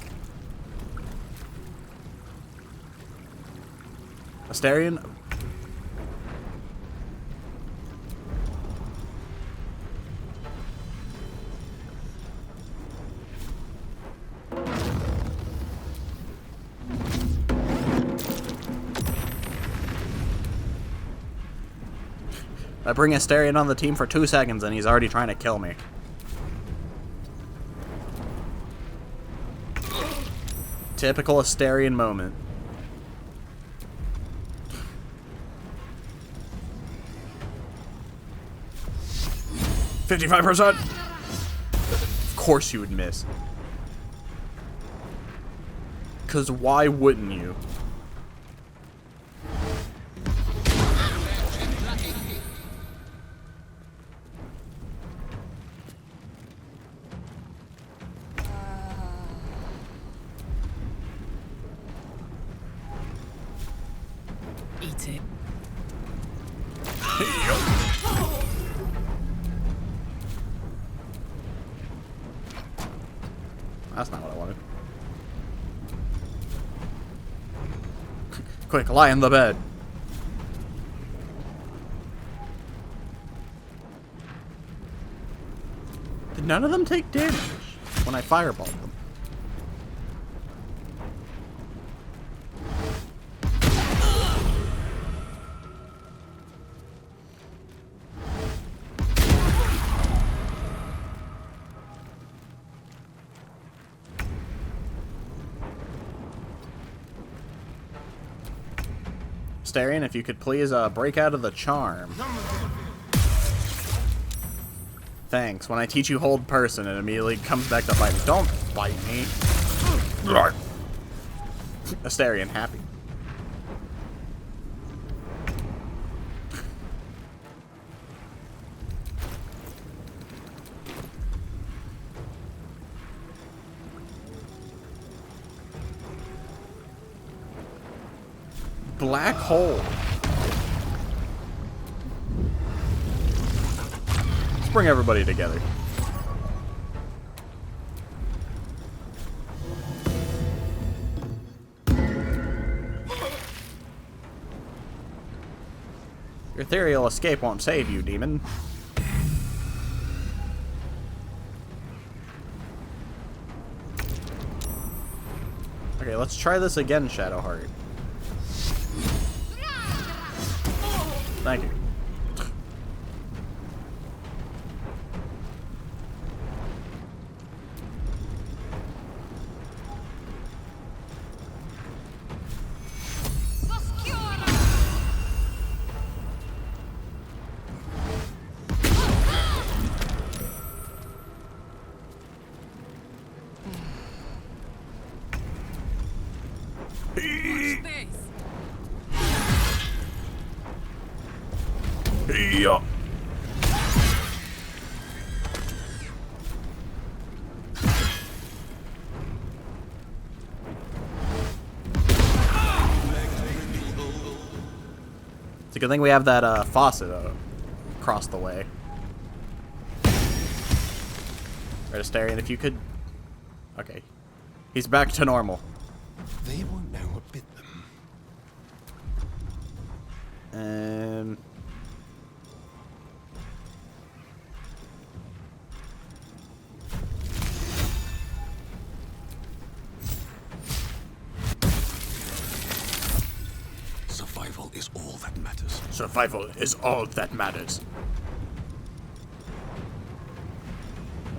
[SPEAKER 1] Astarion. I bring Astarion on the team for 2 seconds and he's already trying to kill me. Typical Astarion moment. $55%. Of course you would miss. 'Cause why wouldn't you?
[SPEAKER 8] Eat it.
[SPEAKER 1] That's not what I wanted. Quick, lie in the bed. Did none of them take damage when I fireballed them? Astarion, if you could please break out of the charm. Thanks. When I teach you hold person, it immediately comes back to bite me. Don't bite me. Astarion, happy. Black hole. Let's bring everybody together. Your ethereal escape won't save you, demon. Okay, let's try this again, Shadowheart. Thank you. Yeah. It's a good thing we have that faucet across the way. Right, Astarion, if you could... Okay. He's back to normal.
[SPEAKER 21] They won't know what bit them.
[SPEAKER 14] Survival is all that matters.
[SPEAKER 1] Survival is all that matters.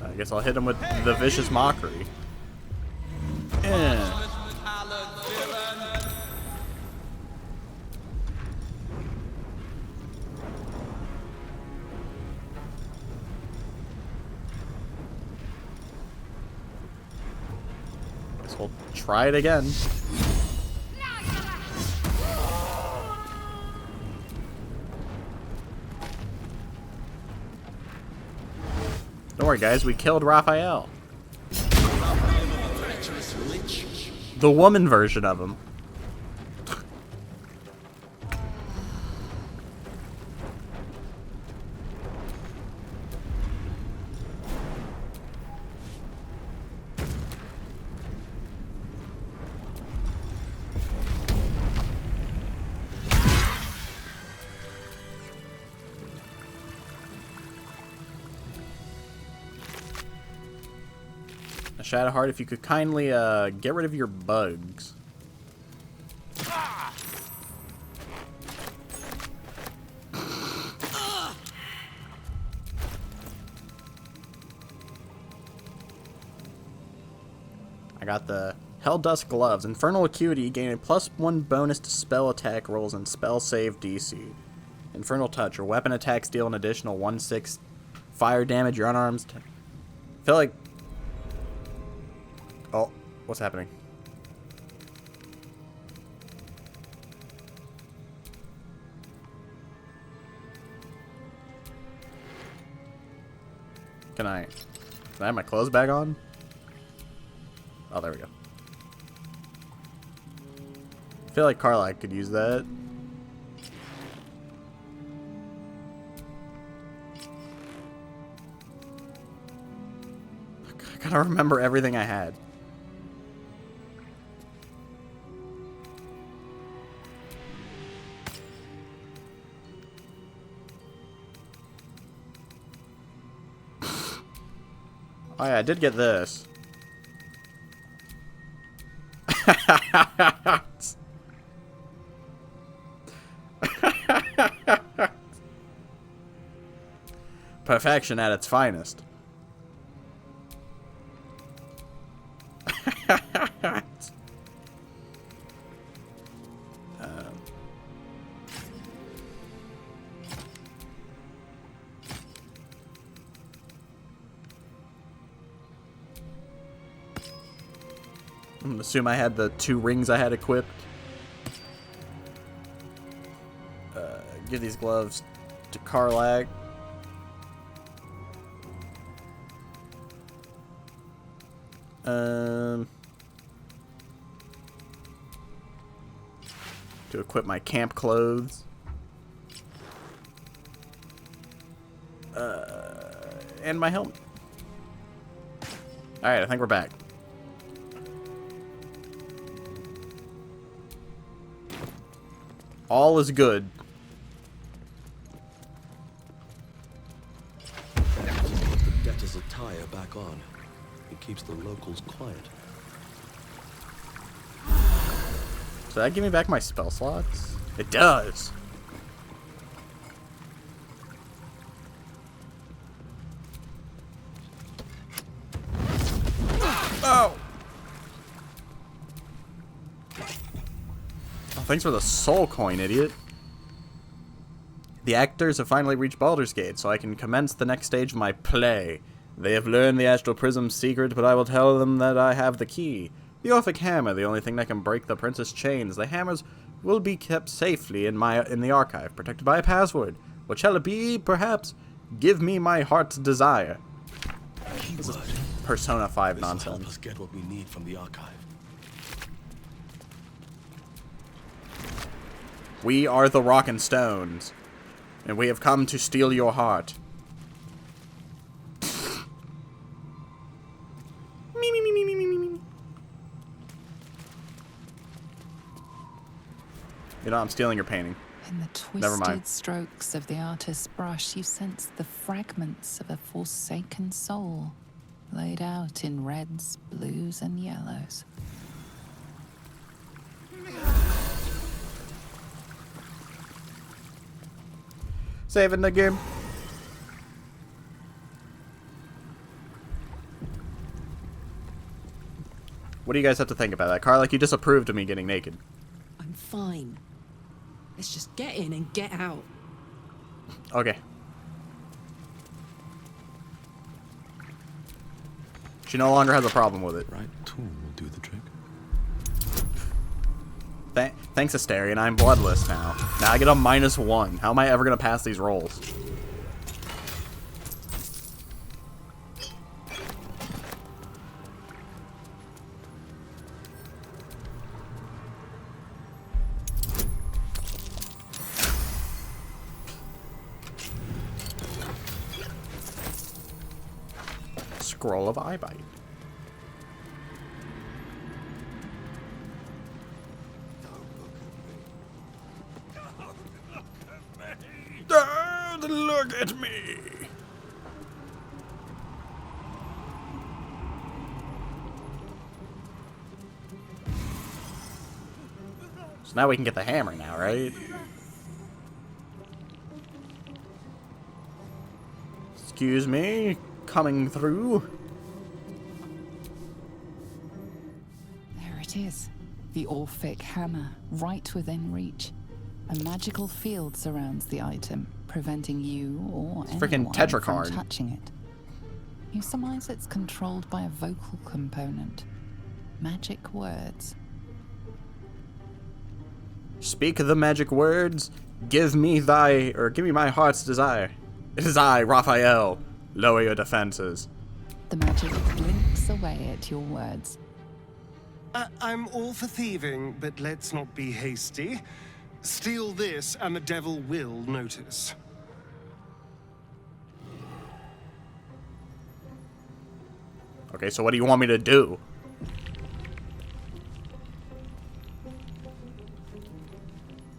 [SPEAKER 1] I guess I'll hit him with the vicious mockery. Yeah. We'll try it again. Don't worry, guys. We killed Raphael. The woman version of him. Shadowheart, if you could kindly get rid of your bugs. I got the Hell Dust Gloves. Infernal Acuity, gain a +1 bonus to spell attack rolls and spell save DC. Infernal Touch, your weapon attacks deal an additional 1/6 fire damage. Your unarmed. I feel like. Oh, what's happening? Can I have my clothes back on? Oh, there we go. I feel like Carla could use that. I gotta remember everything I had. Oh yeah, I did get this. Perfection at its finest. I'm gonna assume I had the 2 rings I had equipped. Give these gloves to Karlach. To equip my camp clothes. And my helmet. Alright, I think we're back. All is good.
[SPEAKER 19] The debtor's attire back on. It keeps the locals quiet.
[SPEAKER 1] Does that give me back my spell slots? It does. Oh! Thanks for the soul coin, idiot. The actors have finally reached Baldur's Gate, so I can commence the next stage of my play. They have learned the Astral Prism's secret, but I will tell them that I have the key. The Orphic Hammer, the only thing that can break the Prince's chains. The hammers will be kept safely in the archive, protected by a password. What shall it be? Perhaps give me my heart's desire. This is Persona 5 nonsense.
[SPEAKER 19] This will help us get what we need from the archive.
[SPEAKER 1] We are the Rawk Stones, and we have come to steal your heart. You know, I'm stealing your painting.
[SPEAKER 3] In the twisted strokes of the artist's brush, you sense the fragments of a forsaken soul, laid out in reds, blues, and yellows.
[SPEAKER 1] Saving the game. What do you guys have to think about that? Carlach, you disapproved of me getting naked.
[SPEAKER 8] I'm fine. Let's just get in and get out.
[SPEAKER 1] Okay. She no longer has a problem with it.
[SPEAKER 19] Right
[SPEAKER 15] tool will do the trick.
[SPEAKER 1] Thanks, Asterion. I'm bloodless now. Now I get a -1. How am I ever gonna pass these rolls? Scroll of Eyebite. Don't look at me. So now we can get the hammer now, right? Excuse me, coming through.
[SPEAKER 3] There it is. The Orphic hammer, right within reach. A magical field surrounds the item, preventing you or
[SPEAKER 1] Freaking
[SPEAKER 3] anyone
[SPEAKER 1] Tetracard.
[SPEAKER 3] from touching it. You surmise it's controlled by a vocal component. Magic words.
[SPEAKER 1] Speak the magic words. Give me my heart's desire. It is I, Raphael. Lower your defenses.
[SPEAKER 3] The magic blinks away at your words.
[SPEAKER 16] I'm all for thieving, but let's not be hasty. Steal this, and the devil will notice.
[SPEAKER 1] Okay, so what do you want me to do?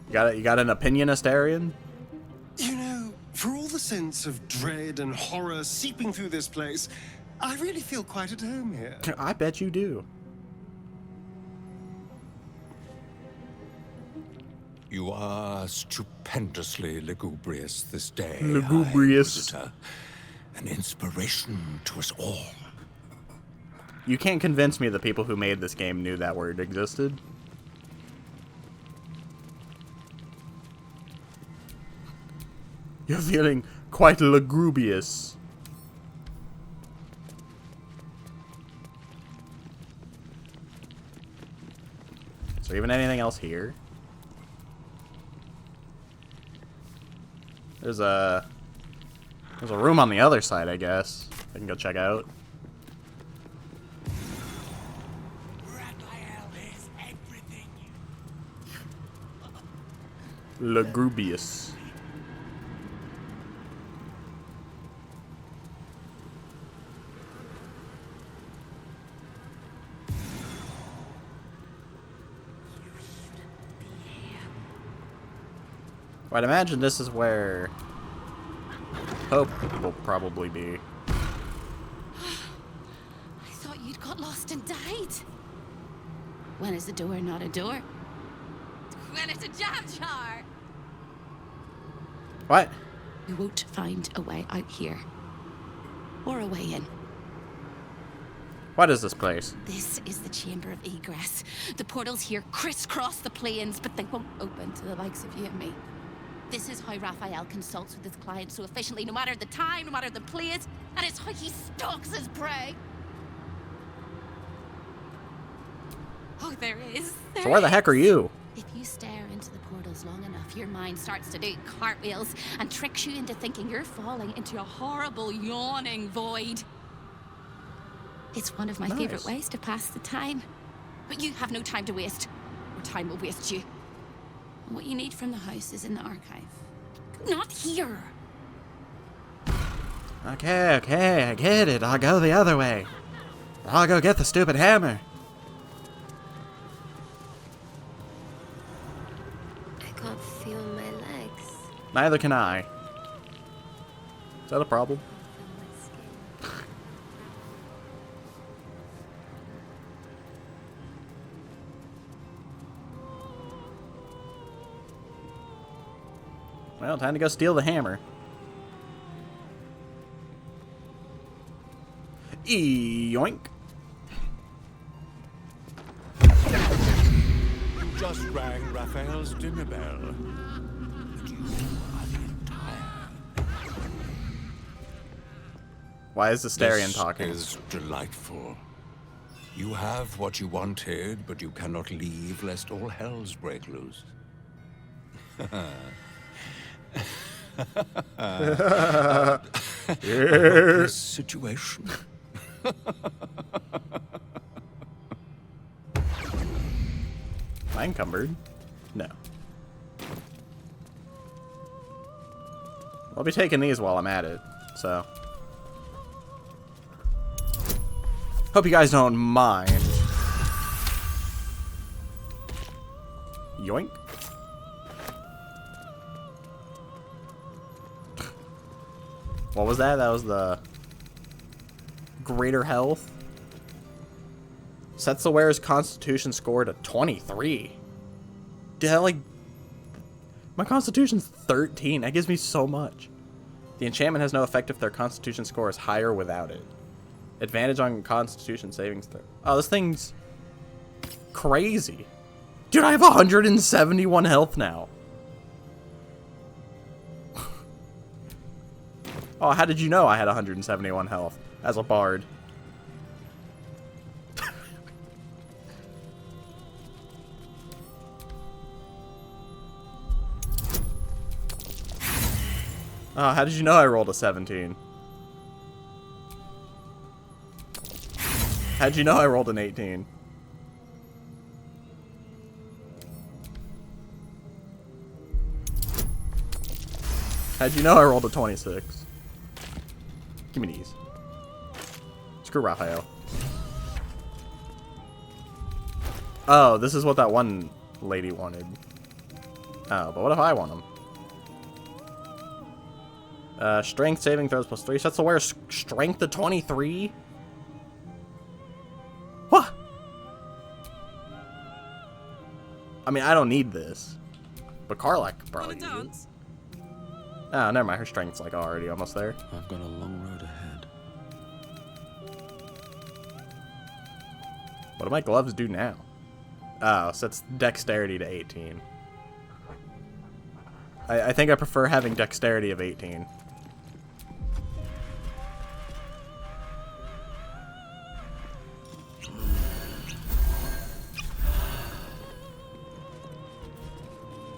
[SPEAKER 1] You got an opinion, Asterion?
[SPEAKER 16] You know, for all the sense of dread and horror seeping through this place, I really feel quite at home here.
[SPEAKER 1] I bet you do.
[SPEAKER 6] You are stupendously lugubrious this day.
[SPEAKER 1] Lugubrious.
[SPEAKER 6] High Inquisitor. An inspiration to us all.
[SPEAKER 1] You can't convince me the people who made this game knew that word existed. You're feeling quite lugubrious. Is there even anything else here? There's a room on the other side, I guess. I can go check out. Lugubrious. I'd imagine this is where Hope will probably be.
[SPEAKER 4] I thought you'd got lost and died. When is a door not a door? When it's a jam jar!
[SPEAKER 1] What?
[SPEAKER 4] You won't find a way out here. Or a way in.
[SPEAKER 1] What is this place?
[SPEAKER 4] This is the chamber of egress. The portals here crisscross the plains, but they won't open to the likes of you and me. This is how Raphael consults with his clients so efficiently, no matter the time, no matter the place, and it's how he stalks his prey. Oh, there is.
[SPEAKER 1] So where the heck are you?
[SPEAKER 4] If you stare into the portals long enough, your mind starts to do cartwheels and tricks you into thinking you're falling into a horrible, yawning void. It's one of my favorite ways to pass the time. But you have no time to waste, or time will waste you. What you need from the house is in the archive. Not here!
[SPEAKER 1] Okay, I get it. I'll go the other way. I'll go get the stupid hammer.
[SPEAKER 9] I can't feel my legs.
[SPEAKER 1] Neither can I. Is that a problem? Well, time to go steal the hammer. Yoink.
[SPEAKER 6] You just rang Raphael's dinner bell. But you are the entire.
[SPEAKER 1] Why is Asterion talking?
[SPEAKER 6] This is delightful. You have what you wanted, but you cannot leave lest all hells break loose. A hopeless situation.
[SPEAKER 1] Am I encumbered? No. I'll be taking these while I'm at it, so. Hope you guys don't mind. Yoink. What was that? That was the greater health. Sets the wearer's constitution score to 23. Dude, that, like, my constitution's 13. That gives me so much. The enchantment has no effect if their constitution score is higher without it. Advantage on constitution savings throw. Oh, this thing's crazy. Dude, I have 171 health now. Oh, how did you know I had 171 health as a bard? Oh, how did you know I rolled a 17? How'd you know I rolled an 18? How'd you know I rolled a 26? Give me these. Screw Raphael. Oh, this is what that one lady wanted. Oh, but what if I want them? Strength saving throws +3. Sets the wearer strength to 23? What? I mean, I don't need this. But Karlach could probably use it. Oh, never mind. Her strength's like already almost there.
[SPEAKER 15] I've got a long road ahead.
[SPEAKER 1] What do my gloves do now? Oh, sets dexterity to 18. I think I prefer having dexterity of 18.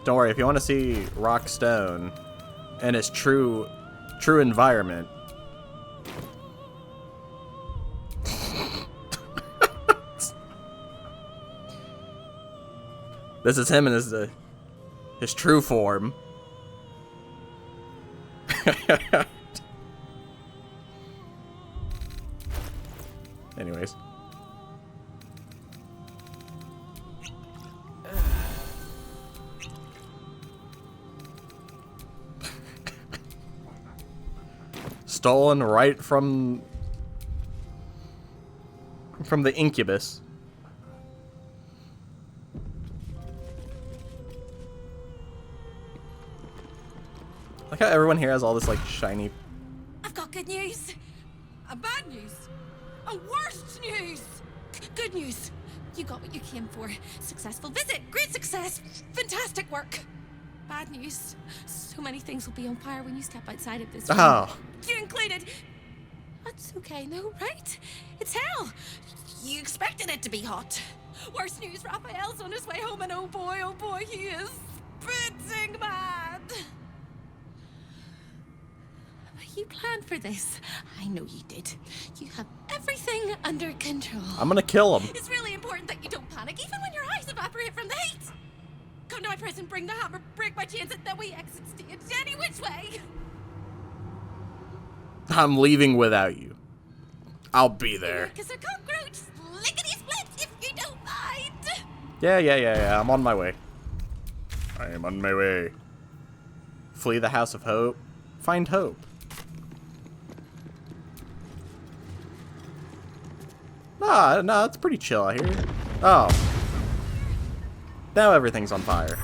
[SPEAKER 1] Don't worry, if you want to see Rawk Stown and its true environment. This is him in his true form. Anyways. Stolen right from the incubus. Like how everyone here has all this like shiny.
[SPEAKER 4] I've got good news. Bad news. Worst news. Good news. You got what you came for. Successful visit. Great success. Fantastic work. Bad news. So many things will be on fire when you step outside of this room.
[SPEAKER 1] Oh.
[SPEAKER 4] You included. That's okay, no, right? It's hell. You expected it to be hot. Worst news, Raphael's on his way home, and oh boy, he is spitting mad. You planned for this. I know you did. You have everything under control.
[SPEAKER 1] I'm gonna kill him.
[SPEAKER 4] It's really important that you don't panic, even when your eyes evaporate from the heat. Come to my prison, bring the hammer, break my chains, and then we exit stage any which way.
[SPEAKER 1] I'm leaving without you. I'll be there.
[SPEAKER 4] Because a cockroach, lickety split, if you don't mind.
[SPEAKER 1] Yeah. I'm on my way. I am on my way. Flee the House of Hope. Find hope. No, it's pretty chill out here. Oh. Now everything's on fire.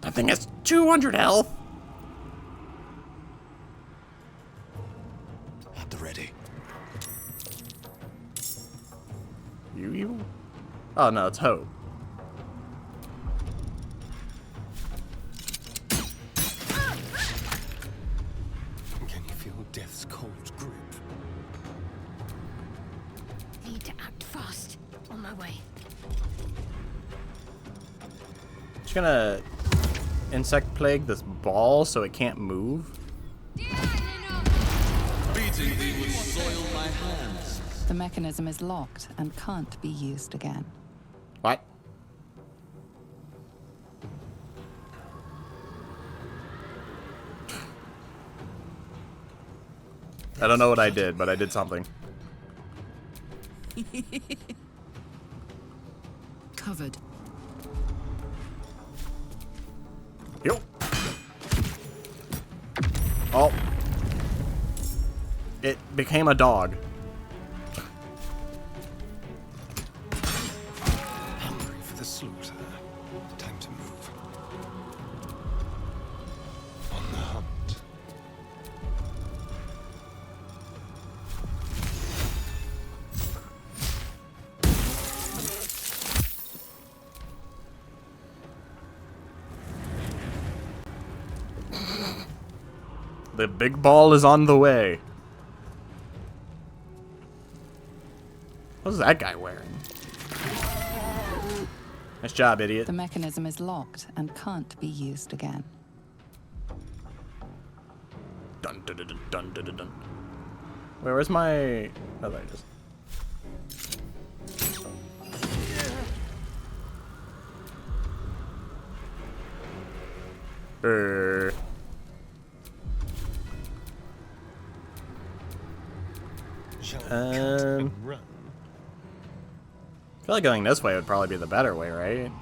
[SPEAKER 1] That thing has 200 health.
[SPEAKER 14] At the ready.
[SPEAKER 1] You? Oh no, it's Hope. gonna insect plague this ball so it can't move.
[SPEAKER 19] Beating thee would soil my hands.
[SPEAKER 3] The mechanism is locked and can't be used again.
[SPEAKER 1] What? I don't know what I did, but I did something.
[SPEAKER 8] Covered.
[SPEAKER 1] Yo. Oh. It became a dog.
[SPEAKER 16] Hungry for the slaughter. Time to move. On the hunt.
[SPEAKER 1] The big ball is on the way. What's that guy wearing? Nice job, idiot.
[SPEAKER 3] The mechanism is locked and can't be used again.
[SPEAKER 1] Dun dun dun dun dun dun dun. Wait, where's my... Oh, there it is. I feel like going this way would probably be the better way, right?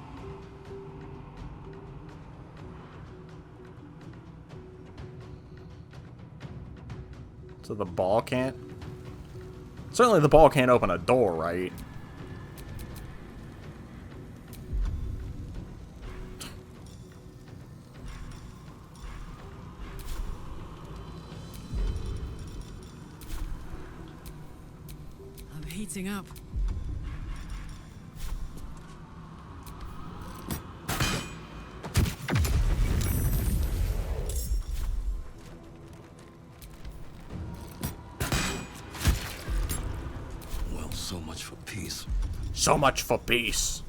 [SPEAKER 1] So the ball can't... Certainly the ball can't open a door, right?
[SPEAKER 8] I'm heating up.
[SPEAKER 19] Well, so much for peace.
[SPEAKER 1] So much for peace.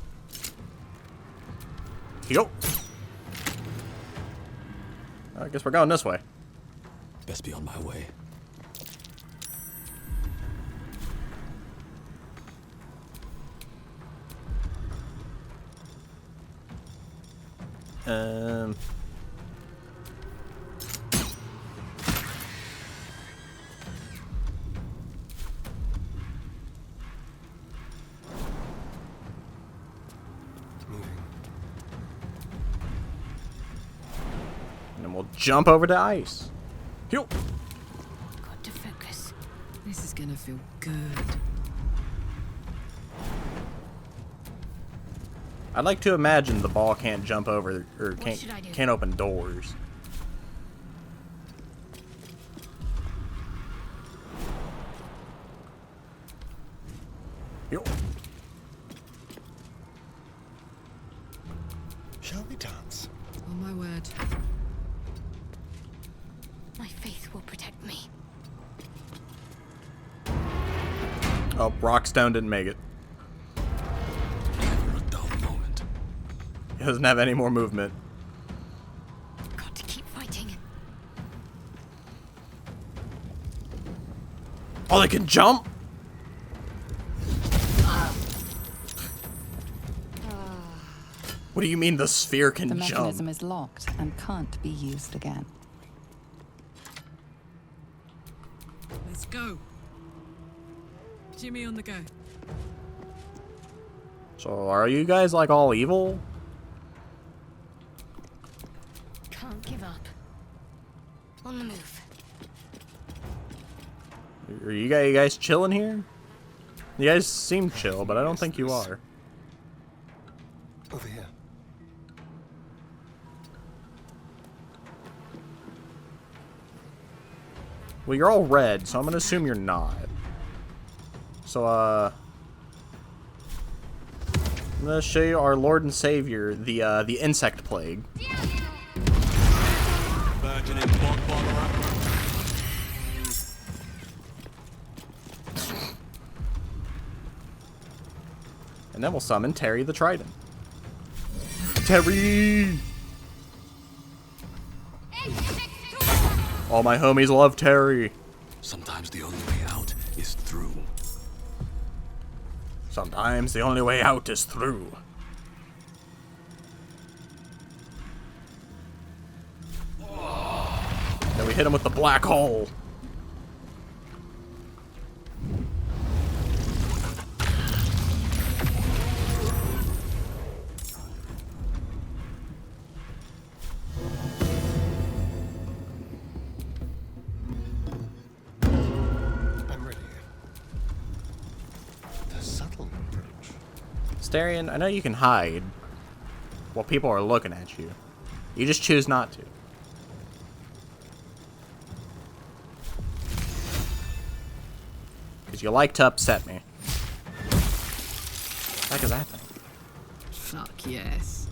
[SPEAKER 1] Yo. I guess we're going this way.
[SPEAKER 19] Best be on my way. And then we'll jump over to ice. Yo.
[SPEAKER 8] Got to focus. This is gonna feel good.
[SPEAKER 1] I'd like to imagine the ball can't jump over or can't open doors. Yo.
[SPEAKER 16] Shall we dance?
[SPEAKER 8] On my word.
[SPEAKER 4] My faith will protect me.
[SPEAKER 1] Oh, Rawk Stown didn't make it.
[SPEAKER 19] Never a dull moment.
[SPEAKER 1] He doesn't have any more movement.
[SPEAKER 4] Got to keep fighting.
[SPEAKER 1] Oh, they can jump? What do you mean the sphere can
[SPEAKER 3] The
[SPEAKER 1] jump?
[SPEAKER 3] mechanism is locked and can't be used again.
[SPEAKER 8] Let's go. Jimmy on the go.
[SPEAKER 1] So are you guys like all evil?
[SPEAKER 4] Can't give up. On the move.
[SPEAKER 1] Are you guys chilling here? You guys seem chill, but I don't think you are.
[SPEAKER 16] Over here.
[SPEAKER 1] Well, you're all red, so I'm gonna assume you're not. So, I'm gonna show you our Lord and Savior, the insect plague. And then we'll summon Terry the Trident. Terry! All my homies love Terry.
[SPEAKER 14] Sometimes the only way out is through.
[SPEAKER 1] Sometimes the only way out is through. Then we hit him with the black hole. Astarion, I know you can hide while people are looking at you. You just choose not to. Because you like to upset me. What the heck is that thing?
[SPEAKER 8] Fuck yes.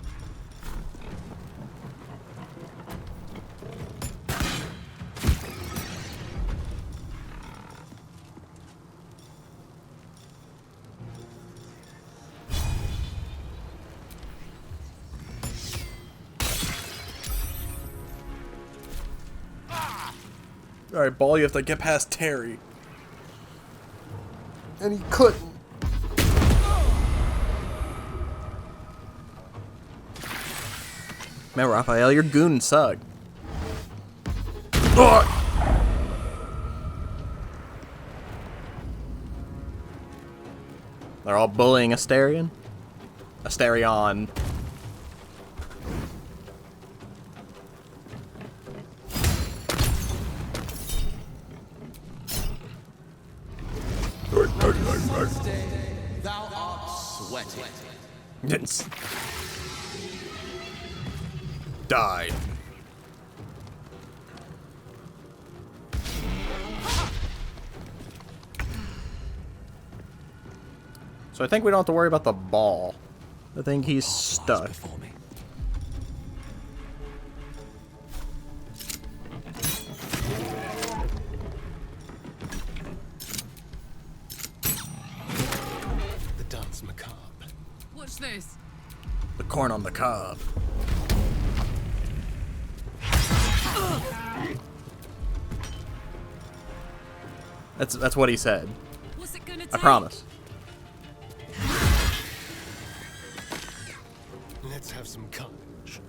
[SPEAKER 1] Alright, Ball, you have to get past Terry. And he couldn't. Man, Raphael, your goon suck. They're all bullying Astarion. Astarion.
[SPEAKER 13] Thou art sweating.
[SPEAKER 1] Yes. Die. So I think we don't have to worry about the ball. I think he's stuck.
[SPEAKER 11] The dance macabre.
[SPEAKER 8] Watch this.
[SPEAKER 1] The corn on the cob. That's what he said.
[SPEAKER 8] What's it gonna
[SPEAKER 1] I
[SPEAKER 8] take?
[SPEAKER 1] promise.
[SPEAKER 11] Let's have some courage.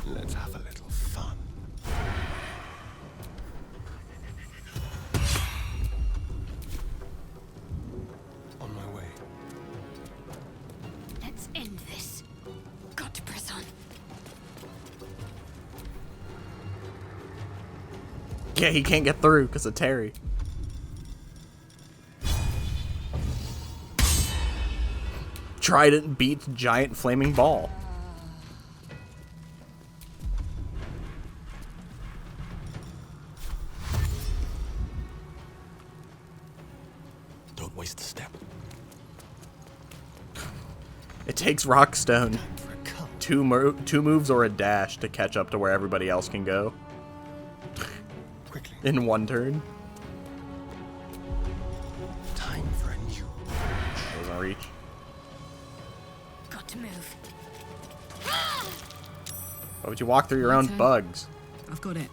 [SPEAKER 11] Let's have a little fun. On my way.
[SPEAKER 4] Let's end this. Got to press on.
[SPEAKER 1] Yeah, he can't get through because of Terry. Trident beats giant flaming ball.
[SPEAKER 14] Don't waste a step.
[SPEAKER 1] It takes Rawk Stown two moves or a dash to catch up to where everybody else can go. In one turn.
[SPEAKER 11] Time for a new.
[SPEAKER 1] Doesn't reach.
[SPEAKER 4] Got to move.
[SPEAKER 1] Why would you walk through your own
[SPEAKER 8] turn.
[SPEAKER 1] bugs?
[SPEAKER 8] I've got it.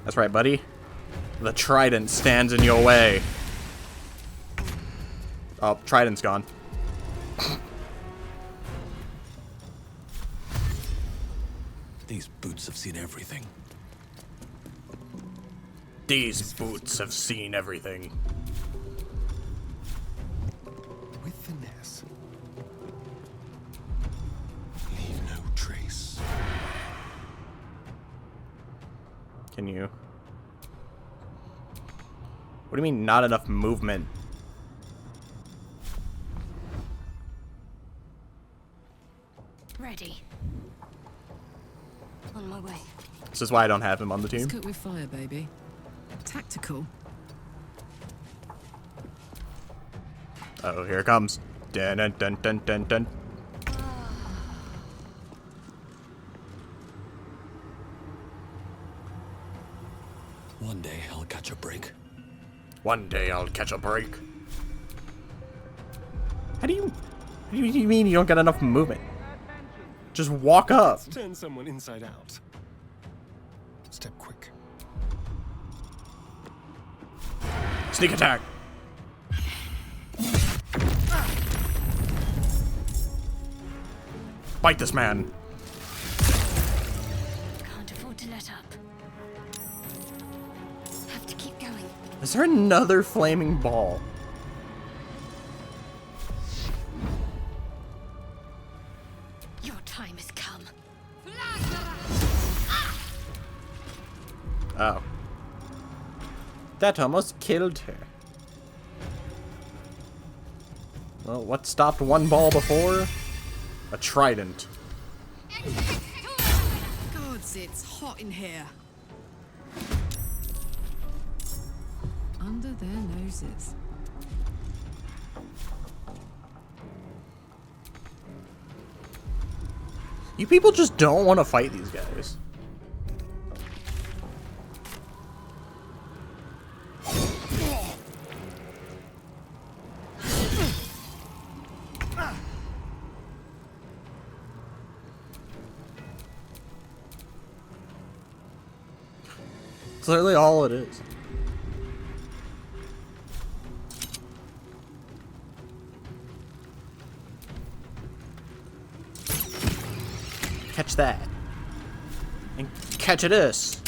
[SPEAKER 1] That's right, buddy. The trident stands in your way. Oh, trident's gone.
[SPEAKER 14] These boots have seen everything.
[SPEAKER 1] These boots have seen everything.
[SPEAKER 11] With finesse. Leave no trace.
[SPEAKER 1] Can you? What do you mean, not enough movement?
[SPEAKER 4] Ready. On my way.
[SPEAKER 1] This is why I don't have him on the
[SPEAKER 8] Let's
[SPEAKER 1] team.
[SPEAKER 8] cook with fire, baby. Tactical.
[SPEAKER 1] Uh-oh, here it comes. Dun dun dun dun dun dun.
[SPEAKER 14] One day I'll catch a break.
[SPEAKER 1] One day I'll catch a break. How do you mean you don't get enough movement? Just walk up.
[SPEAKER 16] Let's turn someone inside out. Step quick.
[SPEAKER 1] Sneak attack. Bite this man.
[SPEAKER 4] Can't afford to let up. Have to keep going.
[SPEAKER 1] Is there another flaming ball?
[SPEAKER 4] Your time has come.
[SPEAKER 1] Oh. That almost killed her. Well, what stopped one ball before? A trident.
[SPEAKER 8] Gods, it's hot in here. Under their noses.
[SPEAKER 1] You people just don't want to fight these guys. It's literally all it is. Catch that. And catch this.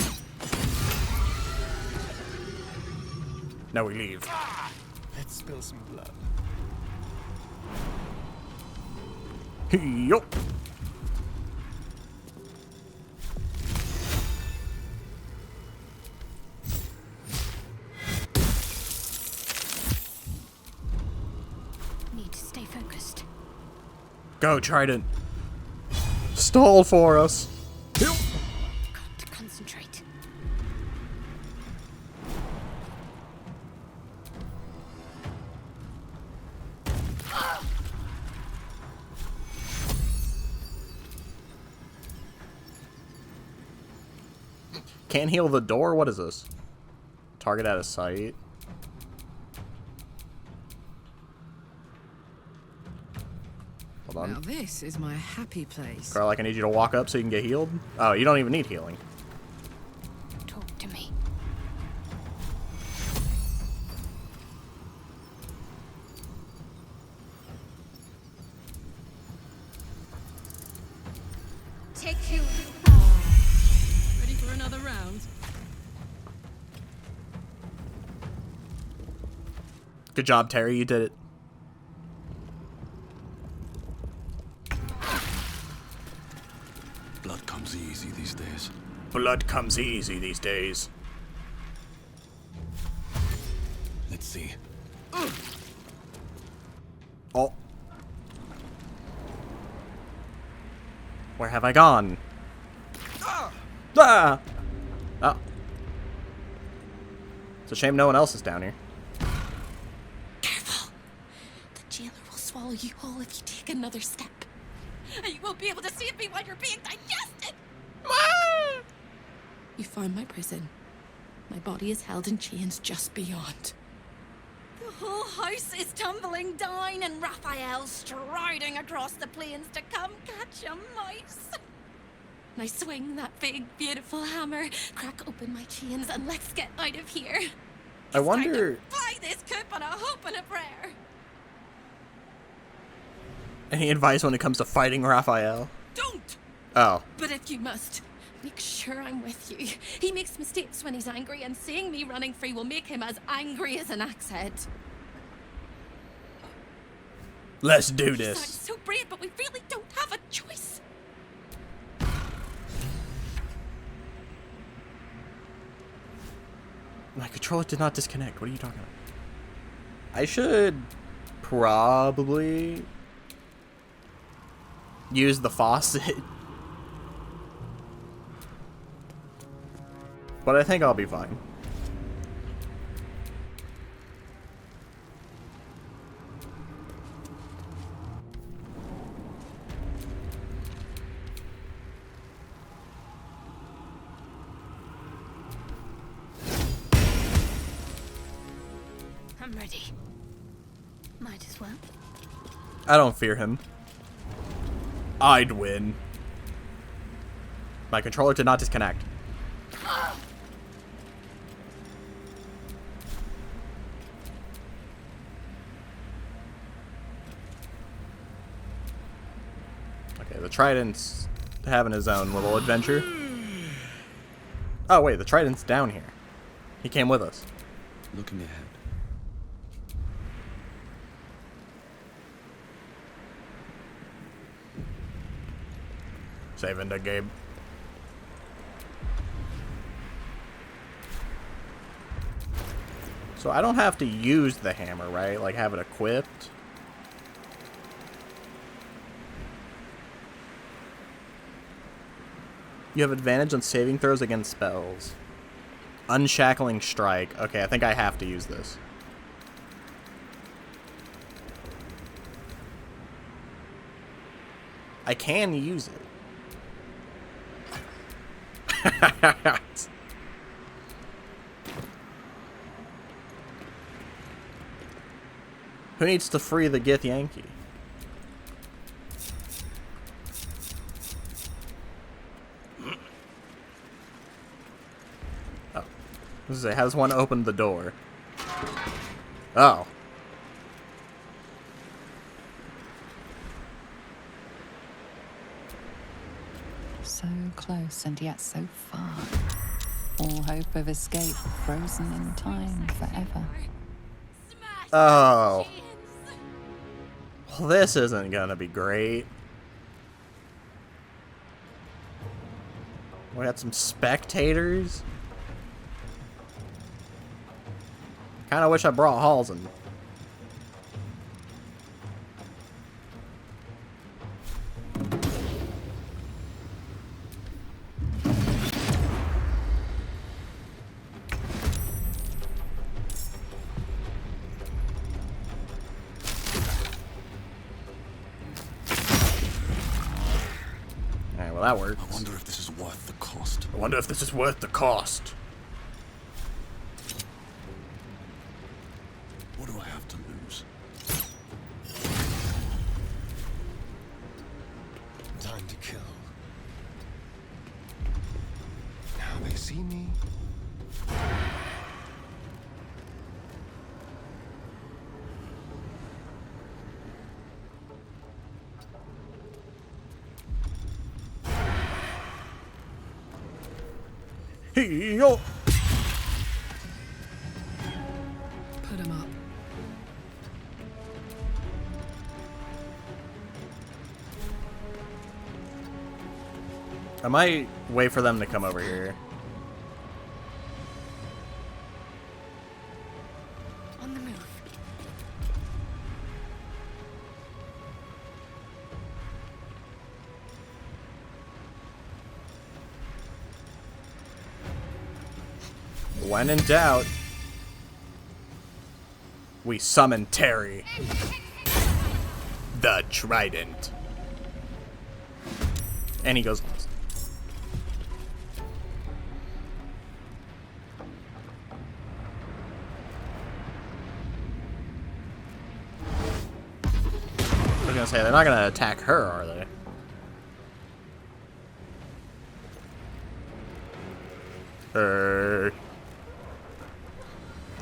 [SPEAKER 1] Now we leave.
[SPEAKER 16] Let's spill some blood.
[SPEAKER 1] Yup.
[SPEAKER 4] Need to stay focused.
[SPEAKER 1] Go, Trident. Stall for us.
[SPEAKER 4] Got to concentrate.
[SPEAKER 1] Can't heal the door? What is this? Target out of sight. Hold on.
[SPEAKER 8] Now this is my happy place.
[SPEAKER 1] Carl, I need you to walk up so you can get healed. Oh, you don't even need healing.
[SPEAKER 4] Talk to me.
[SPEAKER 8] Take you. Ready for another round?
[SPEAKER 1] Good job, Terry. You did it.
[SPEAKER 14] Blood comes easy these days.
[SPEAKER 1] Blood comes easy these days.
[SPEAKER 14] Let's see.
[SPEAKER 1] Oh. Where have I gone? Ah! Oh. It's a shame no one else is down here.
[SPEAKER 4] Careful. The jailer will swallow you whole if you take another step. And you won't be able to see me while you're being digested. You found my prison. My body is held in chains just beyond. The whole house is tumbling down and Raphael striding across the plains to come catch a mouse. Now swing that big, beautiful hammer, crack open my chains, and let's get out of here.
[SPEAKER 1] I wonder.
[SPEAKER 4] Fly this coop on a hope and a prayer.
[SPEAKER 1] Any advice when it comes to fighting Raphael?
[SPEAKER 4] Don't!
[SPEAKER 1] Oh.
[SPEAKER 4] But if you must, make sure I'm with you. He makes mistakes when he's angry, and seeing me running free will make him as angry as an axe head.
[SPEAKER 1] Let's do
[SPEAKER 4] He
[SPEAKER 1] this.
[SPEAKER 4] sounds so brave, but we really don't have a choice.
[SPEAKER 1] My controller did not disconnect. What are you talking about? I should probably use the faucet. But I think I'll be fine.
[SPEAKER 4] I'm ready. Might as well.
[SPEAKER 1] I don't fear him. I'd win. My controller did not disconnect. Okay, the Trident's having his own little adventure. Oh wait, the Trident's down here. He came with us.
[SPEAKER 15] Looking ahead.
[SPEAKER 1] Saving the game. So I don't have to use the hammer, right? Like have it equipped. You have advantage on saving throws against spells. Unshackling strike. Okay, I think I have to use this. I can use it. Who needs to free the Gith Yankee? Oh. Has one opened the door? Oh.
[SPEAKER 3] So close and yet so far. All hope of escape frozen in time forever.
[SPEAKER 1] Oh. Well, this isn't gonna be great. We got some spectators. Kinda wish I brought Halsin. Well, that works.
[SPEAKER 15] I wonder if this is worth the cost.
[SPEAKER 1] I wonder if this is worth the cost.
[SPEAKER 15] What do I have to lose?
[SPEAKER 16] Time to kill. Now they see me.
[SPEAKER 1] Yo.
[SPEAKER 8] Put him up.
[SPEAKER 1] I might wait for them to come over here.
[SPEAKER 4] On the move.
[SPEAKER 1] When in doubt, we summon Terry, the Trident. And he goes lost. I was gonna say, they're not gonna attack her, are they?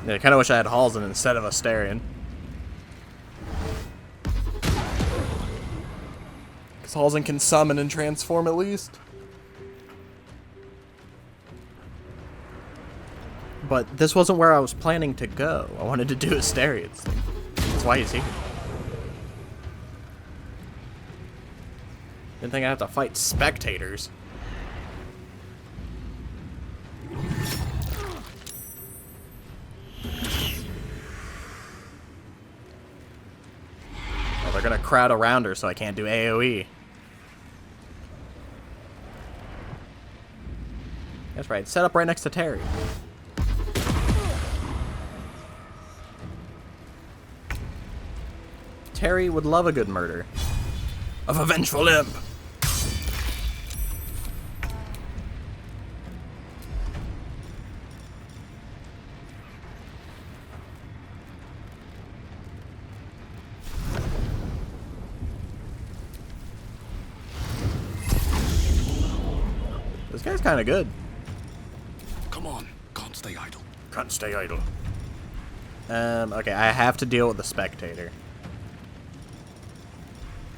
[SPEAKER 1] Yeah, I kind of wish I had Halsin instead of Astarion. Because Halsin can summon and transform at least. But this wasn't where I was planning to go. I wanted to do Astarion's thing. That's why he's here. Didn't think I'd have to fight spectators. Well, they're gonna crowd around her, so I can't do AoE. That's right, set up right next to Terry. Terry would love a good murder. Of a vengeful imp. guy's kind of good.
[SPEAKER 15] Come on, can't stay idle.
[SPEAKER 1] Can't stay idle. Okay, I have to deal with the spectator.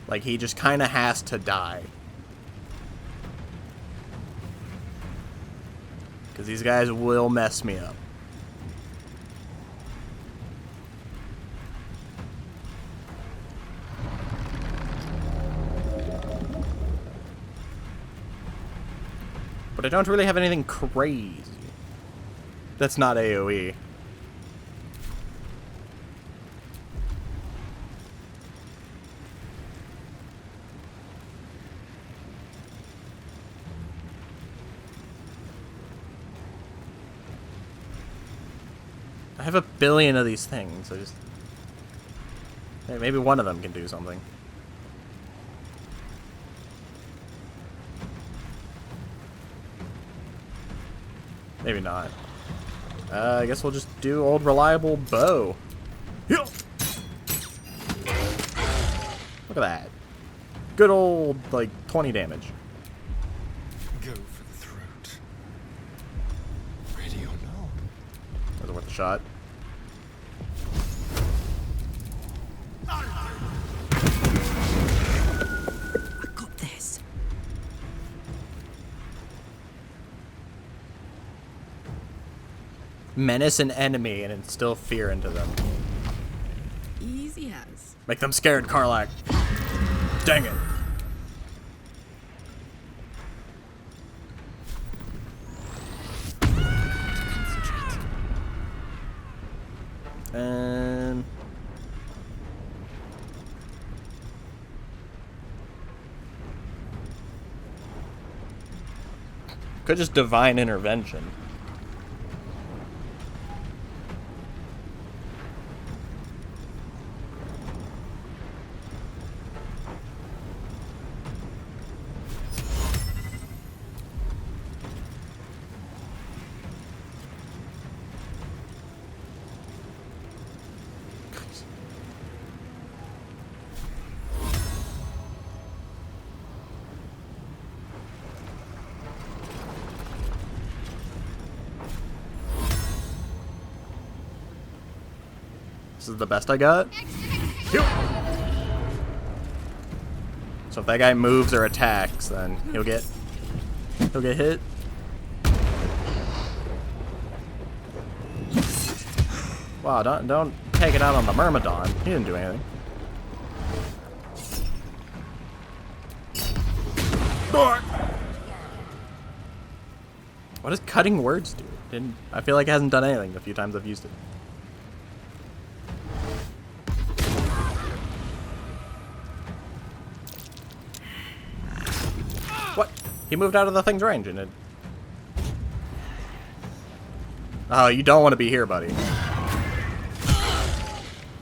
[SPEAKER 1] Like, he just kind of has to die. Because these guys will mess me up. But I don't really have anything crazy. That's not AoE. I have a billion of these things. I just... Hey, maybe one of them can do something. Maybe not. I guess we'll just do old reliable bow. Look at that. Good old, like, 20 damage.
[SPEAKER 15] Go for the throat. Ready or not?
[SPEAKER 1] Was it worth a shot?
[SPEAKER 10] I got this.
[SPEAKER 1] Menace an enemy and instill fear into them.
[SPEAKER 8] Easy as.
[SPEAKER 1] Make them scared, Karlach. Dang it. And could just divine intervention. This is the best I got. So if that guy moves or attacks, then he'll get hit. Wow, don't take it out on the Myrmidon. He didn't do anything. What does cutting words do? I feel like it hasn't done anything the few times I've used it. What? He moved out of the thing's range and it... Oh, you don't want to be here, buddy.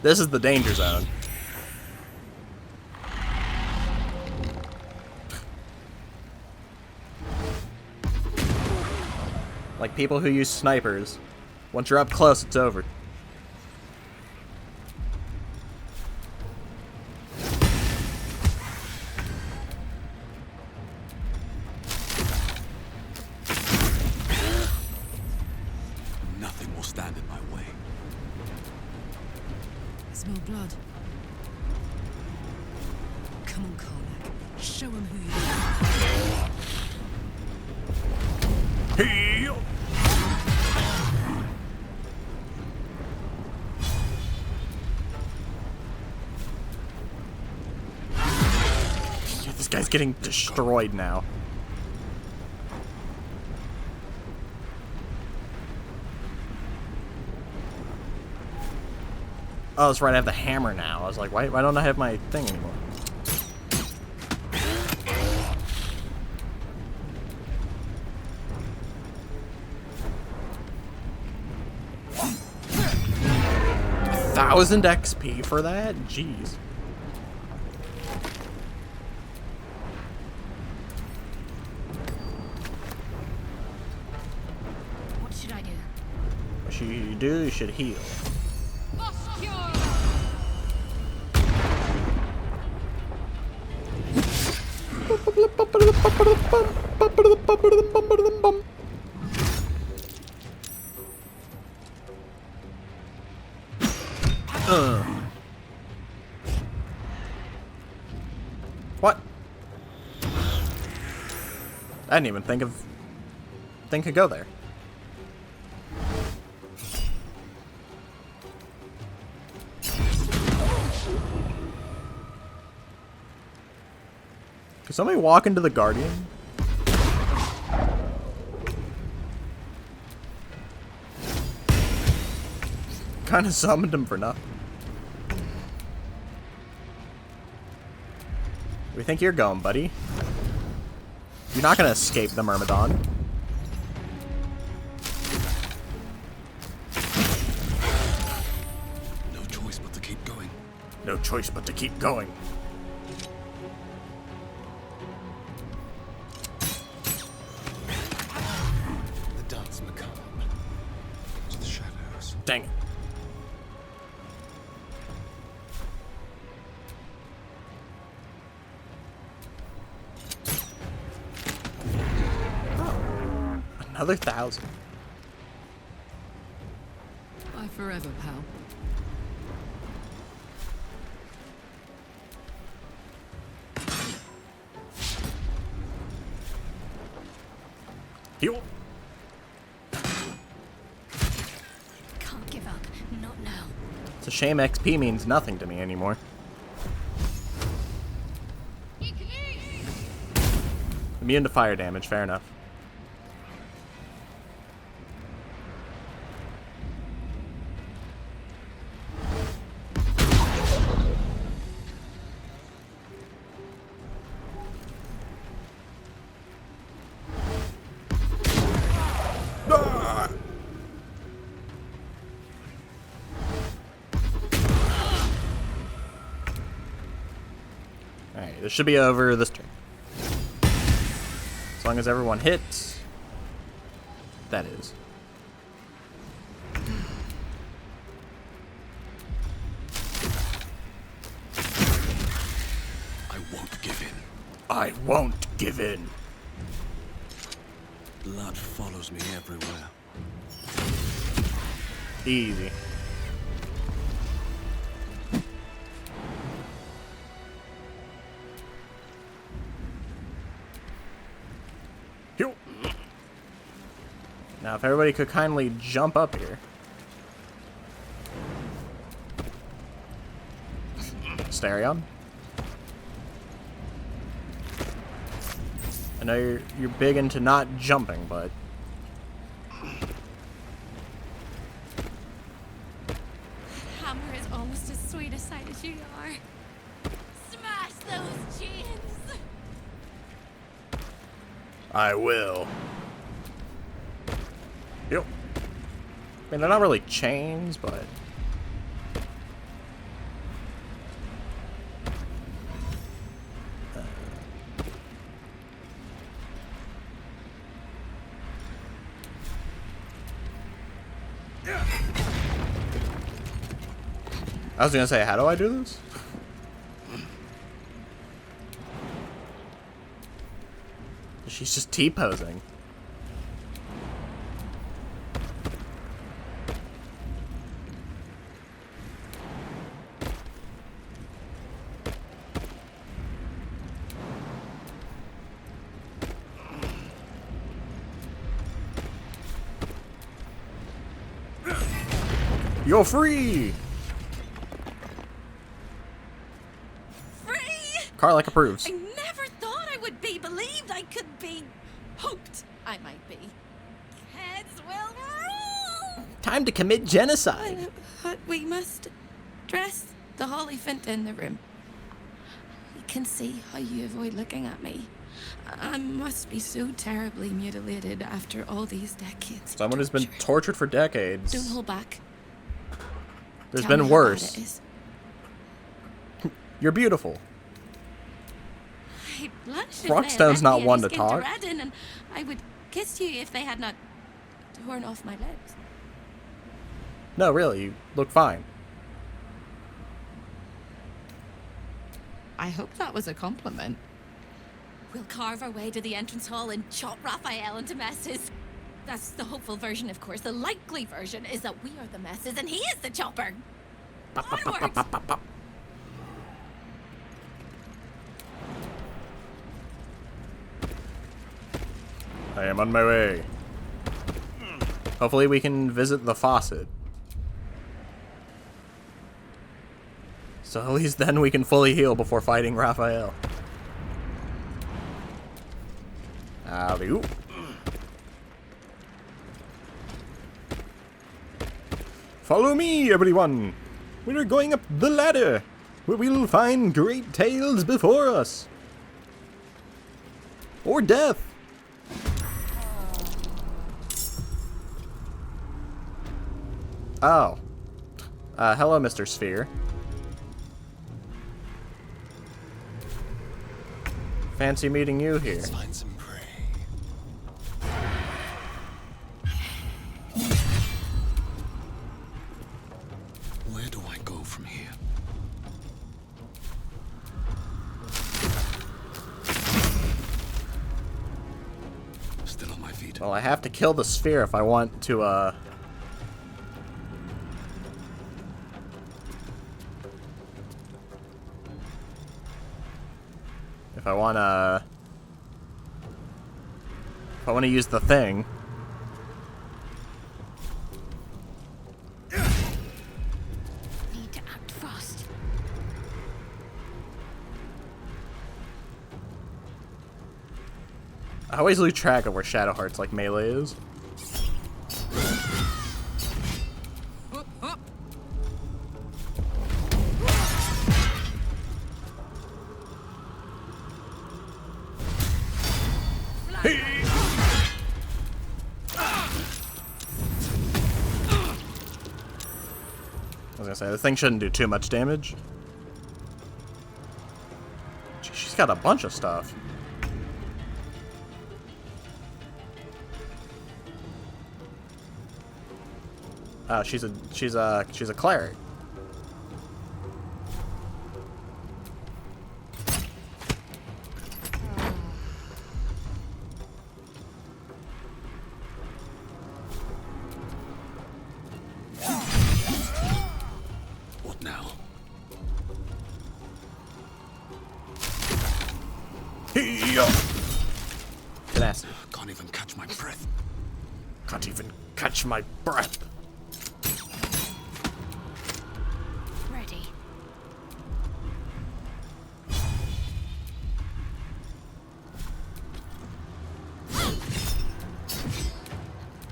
[SPEAKER 1] This is the danger zone. Like people who use snipers. Once you're up close, it's over.
[SPEAKER 15] Nothing will stand in my way.
[SPEAKER 10] I smell blood. Come on, Karlach. Show him who you are.
[SPEAKER 1] Heal! This guy's getting destroyed now. Oh, that's right, I have the hammer now. I was like, why don't I have my thing anymore? $1,000 XP for that? Jeez.
[SPEAKER 4] What should I do?
[SPEAKER 1] What should you do? You should heal. What? I didn't even think could go there. Could somebody walk into the Guardian? Kind of summoned him for nothing. Where do you think you're going, buddy? You're not gonna escape the Myrmidon.
[SPEAKER 15] No choice but to keep going.
[SPEAKER 1] No choice but to keep going.
[SPEAKER 15] The dance macabre. To the shadows.
[SPEAKER 1] Dang it. Another 1,000.
[SPEAKER 8] Bye forever, pal.
[SPEAKER 1] Heal.
[SPEAKER 4] Can't give up. Not now.
[SPEAKER 1] It's a shame XP means nothing to me anymore. Immune to fire damage, fair enough. Alright, this should be over this turn. As long as everyone hits. That is.
[SPEAKER 15] I won't give in.
[SPEAKER 1] I won't give in.
[SPEAKER 15] Blood follows me everywhere.
[SPEAKER 1] Easy. Heal. Now, if everybody could kindly jump up here. Stereon. I know you're big into not jumping, but
[SPEAKER 4] Hammer is almost as sweet a sight as you are. Smash those chains!
[SPEAKER 1] I will. Yep. I mean, they're not really chains, but I was gonna say, how do I do this? She's just T-posing. You're free! Carlick approves.
[SPEAKER 4] I never thought I would be believed. I could be hoped I might be. Heads will roll.
[SPEAKER 1] Time to commit genocide.
[SPEAKER 4] But we must dress the Hollyphant in the room. I can see how you avoid looking at me. I must be so terribly mutilated after all these decades.
[SPEAKER 1] Someone who's been tortured for decades.
[SPEAKER 4] Don't hold back.
[SPEAKER 1] There's
[SPEAKER 4] Tell me
[SPEAKER 1] been
[SPEAKER 4] how
[SPEAKER 1] worse.
[SPEAKER 4] bad it is.
[SPEAKER 1] You're beautiful.
[SPEAKER 4] I blush if
[SPEAKER 1] Rawk
[SPEAKER 4] they
[SPEAKER 1] Stown's
[SPEAKER 4] left
[SPEAKER 1] not
[SPEAKER 4] me any
[SPEAKER 1] one to
[SPEAKER 4] skin
[SPEAKER 1] talk.
[SPEAKER 4] Redden, and I would kiss you if they had not torn off my legs.
[SPEAKER 1] No, really, you look fine.
[SPEAKER 4] I hope that was a compliment. We'll carve our way to the entrance hall and chop Raphael into messes. That's the hopeful version, of course. The likely version is that we are the messes and he is the chopper. Onward!
[SPEAKER 1] I am on my way. Hopefully we can visit the faucet. So at least then we can fully heal before fighting Raphael. Alley-oop. Follow me, everyone. We're going up the ladder, where we'll find great tales before us. Or death. Oh. Hello, Mr. Sphere. Fancy meeting you here.
[SPEAKER 15] Let's find some prey. Where do I go from here? Still on my feet.
[SPEAKER 1] Well, I have to kill the sphere if I want to, If I want to use the thing.
[SPEAKER 4] Need to act fast.
[SPEAKER 1] I always lose track of where Shadowheart's like melee is. I was gonna say, this thing shouldn't do too much damage. She's got a bunch of stuff. She's a cleric.
[SPEAKER 15] What now?
[SPEAKER 1] Tenacity.
[SPEAKER 15] Can't even catch my breath.
[SPEAKER 1] Can't even catch my breath.
[SPEAKER 4] Ready.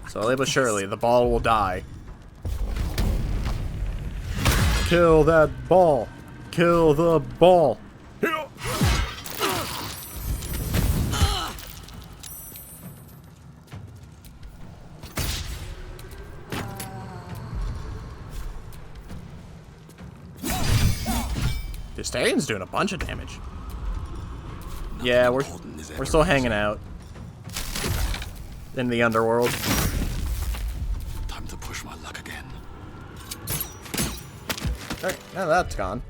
[SPEAKER 1] Slowly but surely, the ball will die. Kill that ball. Kill the ball. The Stallion's doing a bunch of damage. Yeah, we're still hanging out in the underworld.
[SPEAKER 15] Time to push my luck again.
[SPEAKER 1] Alright, now that's gone.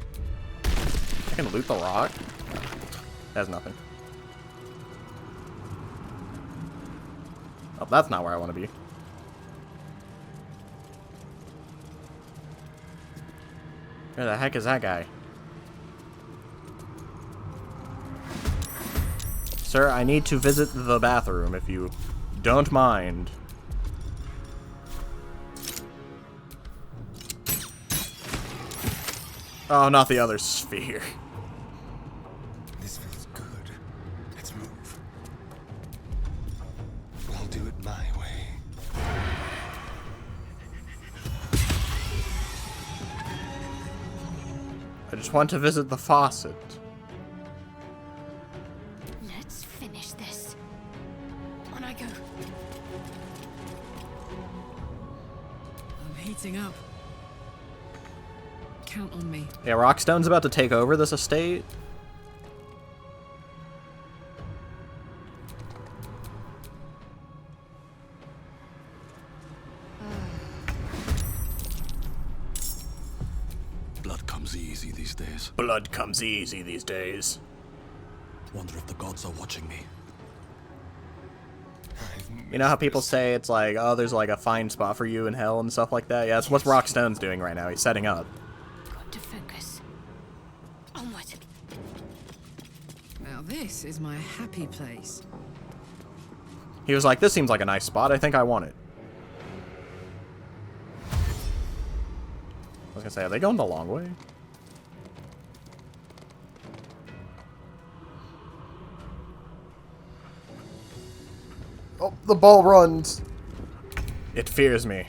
[SPEAKER 1] I can loot the rock. That's nothing. Oh, that's not where I want to be. Where the heck is that guy? Sir, I need to visit the bathroom if you don't mind. Oh, not the other sphere.
[SPEAKER 15] This feels good. Let's move. I'll do it my way.
[SPEAKER 1] I just want to visit the faucet.
[SPEAKER 4] Let's finish this. On I go.
[SPEAKER 8] I'm heating up. Count on me.
[SPEAKER 1] Yeah, Rawk Stown's about to take over this estate.
[SPEAKER 15] Blood comes easy these days.
[SPEAKER 1] Blood comes easy these days.
[SPEAKER 14] Wonder if the gods are watching me.
[SPEAKER 1] You know how people say it's like, oh, there's like a fine spot for you in hell and stuff like that? Yeah, that's what Rawk Stown's doing right now. He's setting up.
[SPEAKER 4] Got to focus. Onward.
[SPEAKER 8] Now this is my happy place.
[SPEAKER 1] He was like, this seems like a nice spot. I think I want it. I was gonna say, are they going the long way? Oh, the ball runs. It fears me.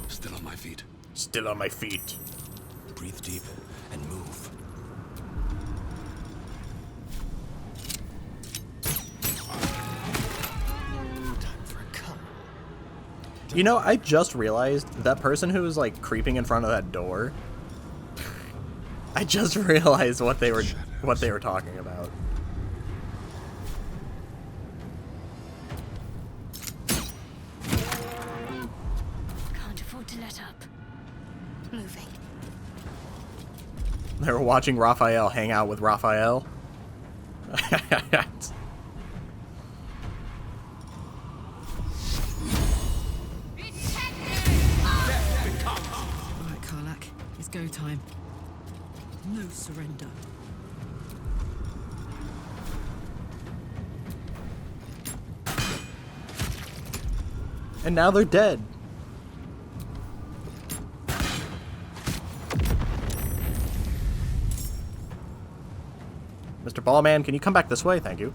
[SPEAKER 14] Still on my feet.
[SPEAKER 1] Still on my feet.
[SPEAKER 14] Breathe deep and move.
[SPEAKER 1] You know, I just realized that person who was like creeping in front of that door. I just realized what they were talking about.
[SPEAKER 4] Can't afford to let up. Moving.
[SPEAKER 1] They were watching Raphael hang out with Raphael.
[SPEAKER 8] Go time. No surrender.
[SPEAKER 1] And now they're dead. Mr. Ballman, can you come back this way? Thank you.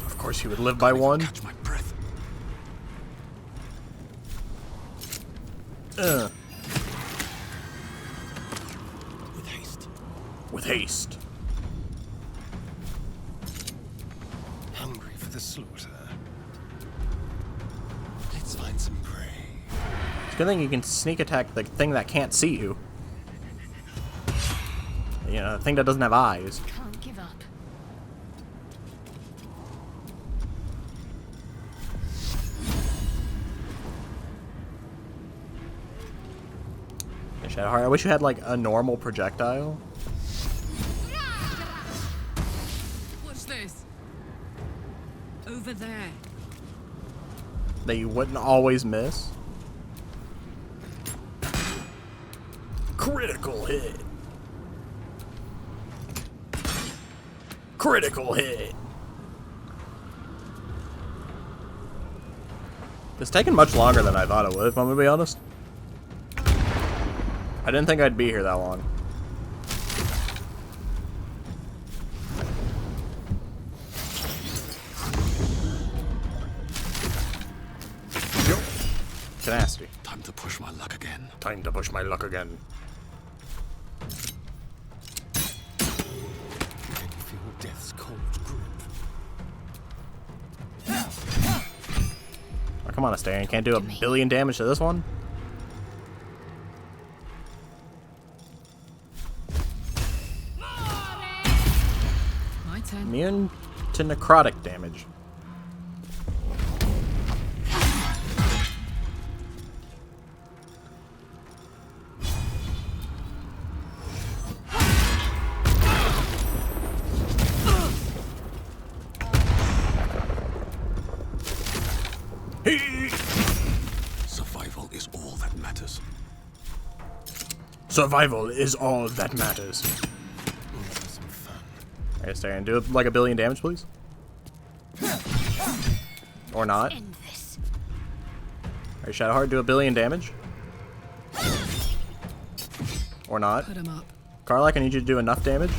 [SPEAKER 1] Of course he would live by one.
[SPEAKER 14] Catch my breath. With haste.
[SPEAKER 1] With haste.
[SPEAKER 16] Hungry for the slaughter. Let's find some prey.
[SPEAKER 1] It's a good thing you can sneak attack the thing that can't see you. You know, the thing that doesn't have eyes.
[SPEAKER 4] Can't give up.
[SPEAKER 1] Shadowheart, I wish you had like a normal projectile.
[SPEAKER 8] What's this? Over there.
[SPEAKER 1] That you wouldn't always miss. Critical hit. Critical hit. It's taken much longer than I thought it would, if I'm gonna be honest. I didn't think I'd be here that long. Yo. Tenacity.
[SPEAKER 14] Time to push my luck again.
[SPEAKER 1] Time to push my luck again.
[SPEAKER 15] Can you feel death's cold grip?
[SPEAKER 1] Oh, come on, Astarion. Can't do a billion damage to this one? Immune to necrotic damage.
[SPEAKER 14] Survival is all that matters.
[SPEAKER 1] Survival is all that matters. Alright, Astarion, do like a billion damage, please. Or not. Alright, Shadowheart, do a billion damage. Or not.
[SPEAKER 8] Put him up.
[SPEAKER 1] Karlach, I need you to do enough damage.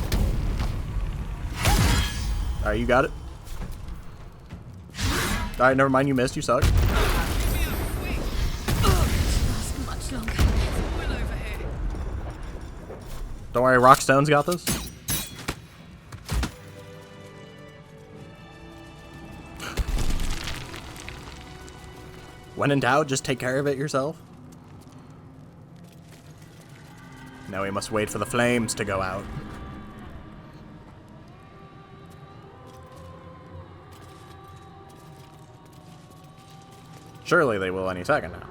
[SPEAKER 1] Alright, you got it. Alright, never mind, you missed, you suck.
[SPEAKER 4] Last much longer.
[SPEAKER 8] Oil over here.
[SPEAKER 1] Don't worry, Rawk Stown's got this. When in doubt, just take care of it yourself. Now we must wait for the flames to go out. Surely they will any second now.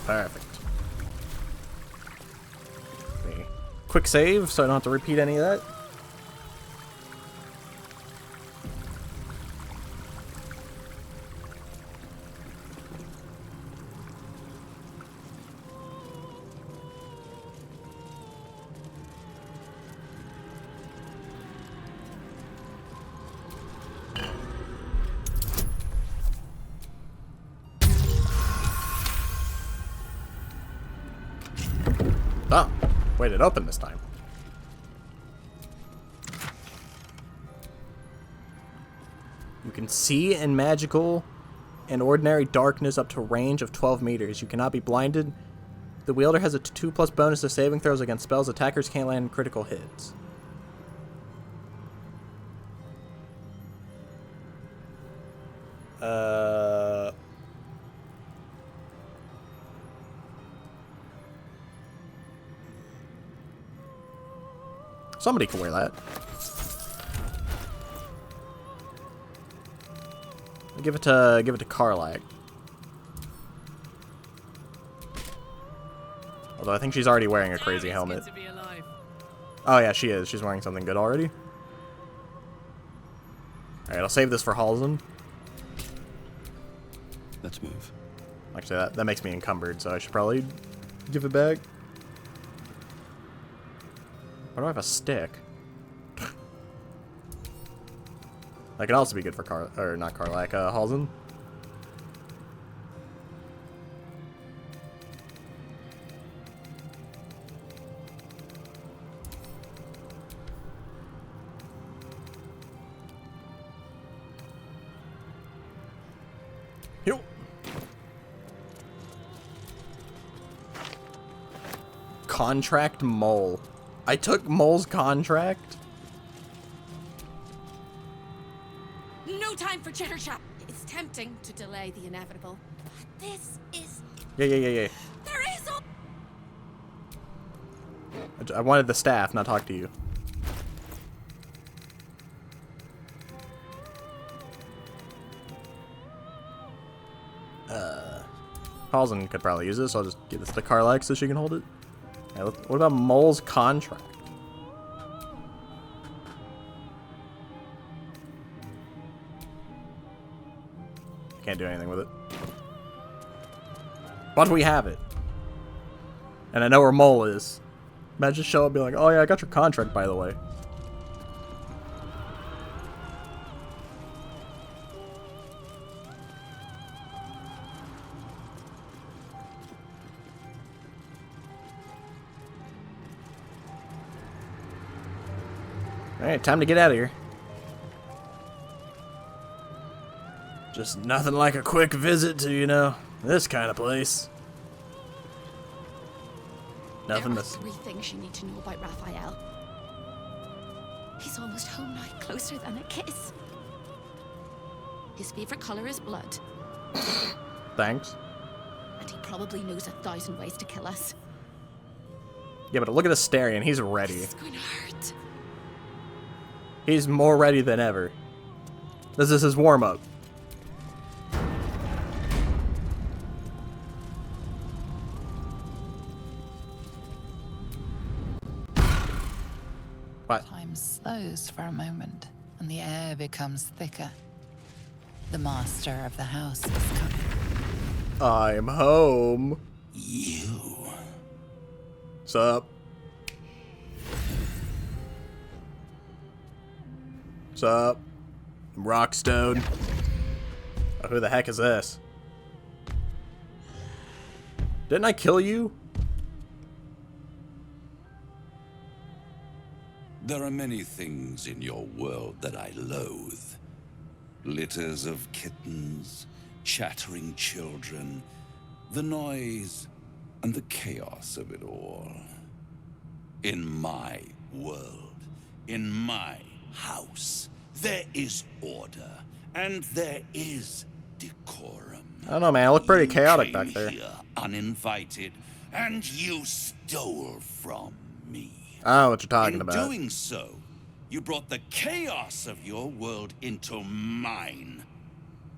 [SPEAKER 1] Perfect. Okay. Quick save so I don't have to repeat any of that. Oh, wait, it opened this time. You can see in magical and ordinary darkness up to a range of 12 meters. You cannot be blinded. The wielder has a 2+ bonus to saving throws against spells. Attackers can't land critical hits. Somebody can wear that. Give it to Karlak. Although I think she's already wearing a crazy helmet. Oh yeah, she is. She's wearing something good already. Alright, I'll save this for Halzen.
[SPEAKER 14] Let's move.
[SPEAKER 1] Actually, that makes me encumbered, so I should probably give it back. Why do I have a stick? That could also be good for not Karlak, Halzen. Yo. Contract Mole. I took Mole's contract.
[SPEAKER 4] No time for chitter chat. It's tempting to delay the inevitable. But this is.
[SPEAKER 1] Yeah.
[SPEAKER 4] There is a.
[SPEAKER 1] I wanted the staff, not talk to you. Halzen could probably use this, so I'll just give this to Karlak so she can hold it. Yeah, what about Mole's contract? Can't do anything with it. But we have it. And I know where Mole is. Imagine just show up and be like, oh yeah, I got your contract, by the way. Alright, time to get out of here. Just nothing like a quick visit to, you know, this kind of place. Nothing
[SPEAKER 4] There are
[SPEAKER 1] to...
[SPEAKER 4] 3 things you need to know about Raphael. He's almost home now, closer than a kiss. His favorite color is blood.
[SPEAKER 1] Thanks.
[SPEAKER 4] And he probably knows 1,000 ways to kill us.
[SPEAKER 1] Yeah, but look at Asterion, he's ready.
[SPEAKER 4] It's going to hurt.
[SPEAKER 1] He's more ready than ever. This is his warm-up. What?
[SPEAKER 3] Time slows for a moment, and the air becomes thicker. The master of the house is coming.
[SPEAKER 1] I'm home.
[SPEAKER 6] You.
[SPEAKER 1] What's up? What's up? I'm Rawk Stown. Oh, who the heck is this? Didn't I kill you?
[SPEAKER 7] There are many things in your world that I loathe. Litters of kittens, chattering children, the noise and the chaos of it all. In my world, in my house, there is order and there is decorum.
[SPEAKER 1] I don't know, man. I look pretty chaotic back
[SPEAKER 7] Came
[SPEAKER 1] there.
[SPEAKER 7] here uninvited, and you stole from me.
[SPEAKER 1] I don't know what you're talking about.
[SPEAKER 7] In doing so, you brought the chaos of your world into mine.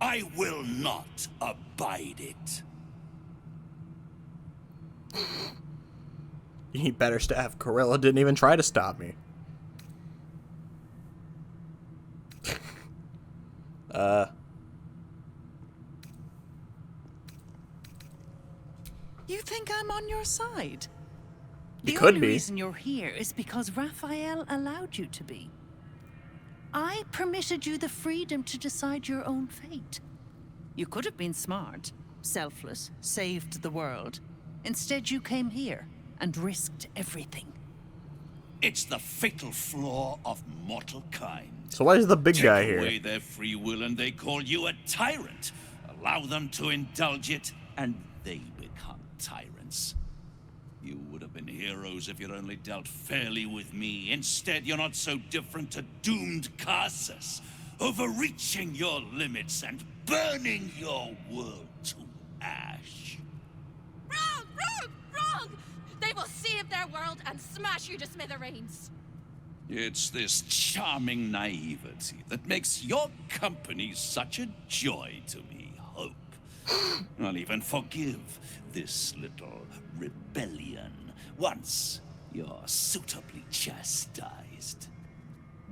[SPEAKER 7] I will not abide it.
[SPEAKER 1] You need better staff. Gorilla didn't even try to stop me.
[SPEAKER 22] You think I'm on your side?
[SPEAKER 1] You
[SPEAKER 22] The
[SPEAKER 1] could
[SPEAKER 22] only
[SPEAKER 1] be.
[SPEAKER 22] reason you're here is because Raphael allowed you to be. I permitted you the freedom to decide your own fate. You could have been smart, selfless, saved the world. Instead, you came here and risked everything.
[SPEAKER 7] It's the fatal flaw of mortal kind.
[SPEAKER 1] So why is the big guy
[SPEAKER 7] Take
[SPEAKER 1] here?
[SPEAKER 7] away their free will and they call you a tyrant. Allow them to indulge it and they become tyrants. You would have been heroes if you'd only dealt fairly with me. Instead, you're not so different to doomed Carsus, overreaching your limits and burning your world to ash.
[SPEAKER 4] Wrong! Wrong! Wrong! They will save their world and smash you to smithereens.
[SPEAKER 7] It's this charming naivety that makes your company such a joy to me, Hope. I'll even forgive this little rebellion once you're suitably chastised.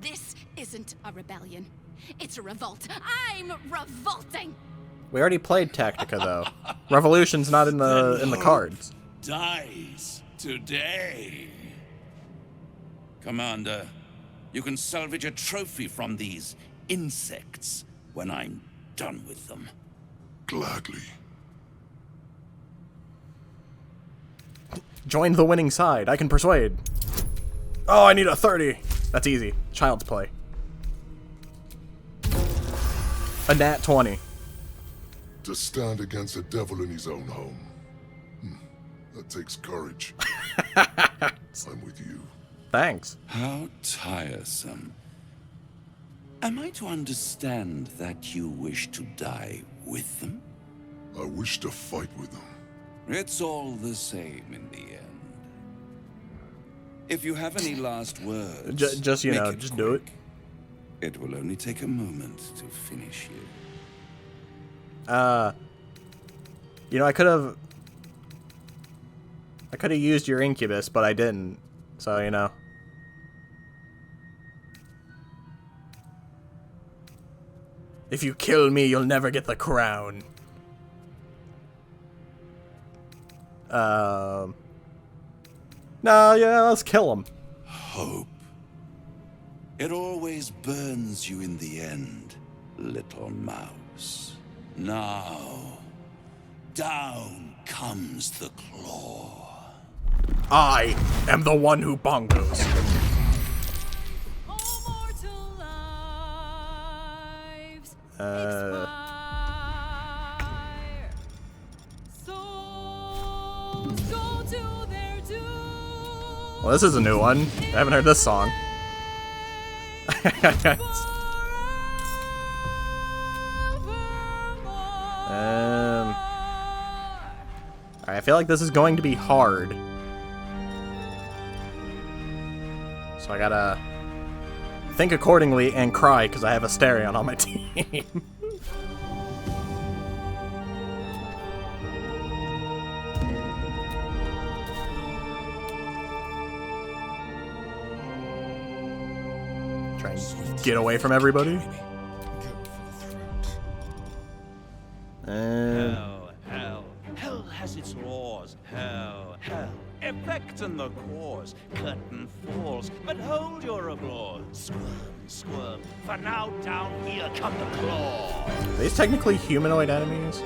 [SPEAKER 4] This isn't a rebellion. It's a revolt. I'm revolting!
[SPEAKER 1] We already played Tactica though. Revolution's not in the cards.
[SPEAKER 7] Dies today. Commander, you can salvage a trophy from these insects when I'm done with them.
[SPEAKER 21] Gladly.
[SPEAKER 1] Join the winning side. I can persuade. Oh, I need a 30. That's easy. Child's play. A nat 20.
[SPEAKER 21] To stand against a devil in his own home. That takes courage. I'm with you.
[SPEAKER 1] Thanks.
[SPEAKER 7] How tiresome. Am I to understand that you wish to die with them?
[SPEAKER 21] I wish to fight with them.
[SPEAKER 7] It's all the same in the end. If you have any last words,
[SPEAKER 1] Just you
[SPEAKER 7] make
[SPEAKER 1] know,
[SPEAKER 7] it
[SPEAKER 1] just
[SPEAKER 7] quick.
[SPEAKER 1] do it.
[SPEAKER 7] It will only take a moment to finish you.
[SPEAKER 1] You know, I could have used your incubus, but I didn't. So, you know. If you kill me, you'll never get the crown. No, yeah, let's kill him.
[SPEAKER 7] Hope. It always burns you in the end, little mouse. Now, down comes the claw.
[SPEAKER 1] I am the one who bongos. Well, this is a new one. I haven't heard this song. Alright, I feel like this is going to be hard. So I gotta think accordingly and cry because I have Asterion on my team. Try and get away from everybody.
[SPEAKER 13] Hell has its laws. Hell. Effect in the cause. Curtain falls, but hold your applause. Squirm. For now down here come the claw.
[SPEAKER 1] Are these technically humanoid enemies?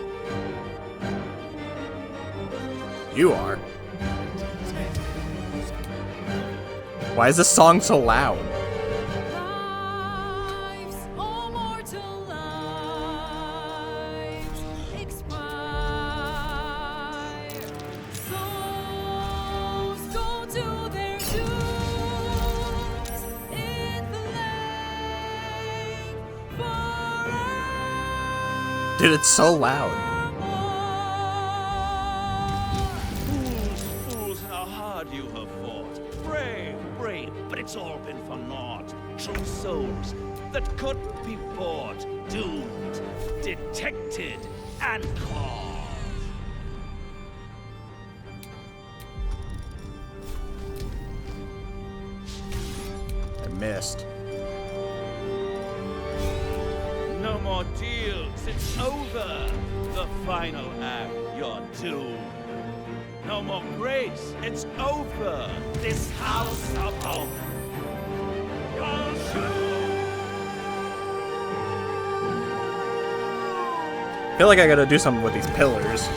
[SPEAKER 1] You are. Why is this song so loud? Dude, it's so loud.
[SPEAKER 13] Fools, how hard you have fought. Brave, but it's all been for naught. True souls that couldn't be bought. Doomed, detected, and caught.
[SPEAKER 1] I missed.
[SPEAKER 13] No more deals, it's over. The final act, you're doomed. No more grace, it's over. This house of hope.
[SPEAKER 1] I feel like I gotta do something with these pillars.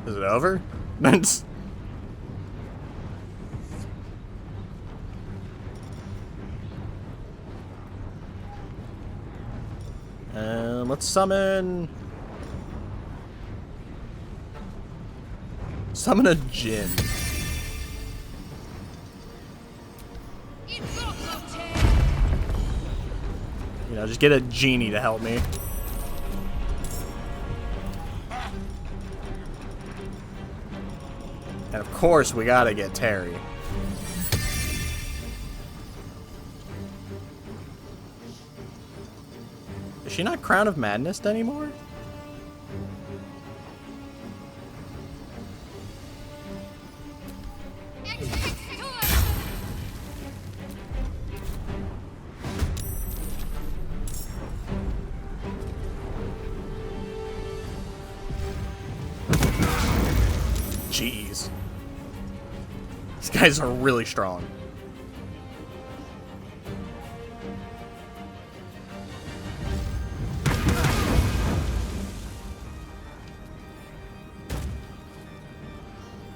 [SPEAKER 1] Is it over? Let's summon a djinn. You know, just get a genie to help me. And of course, we gotta get Terry. Is she not Crown of Madness anymore? Jeez. These guys are really strong.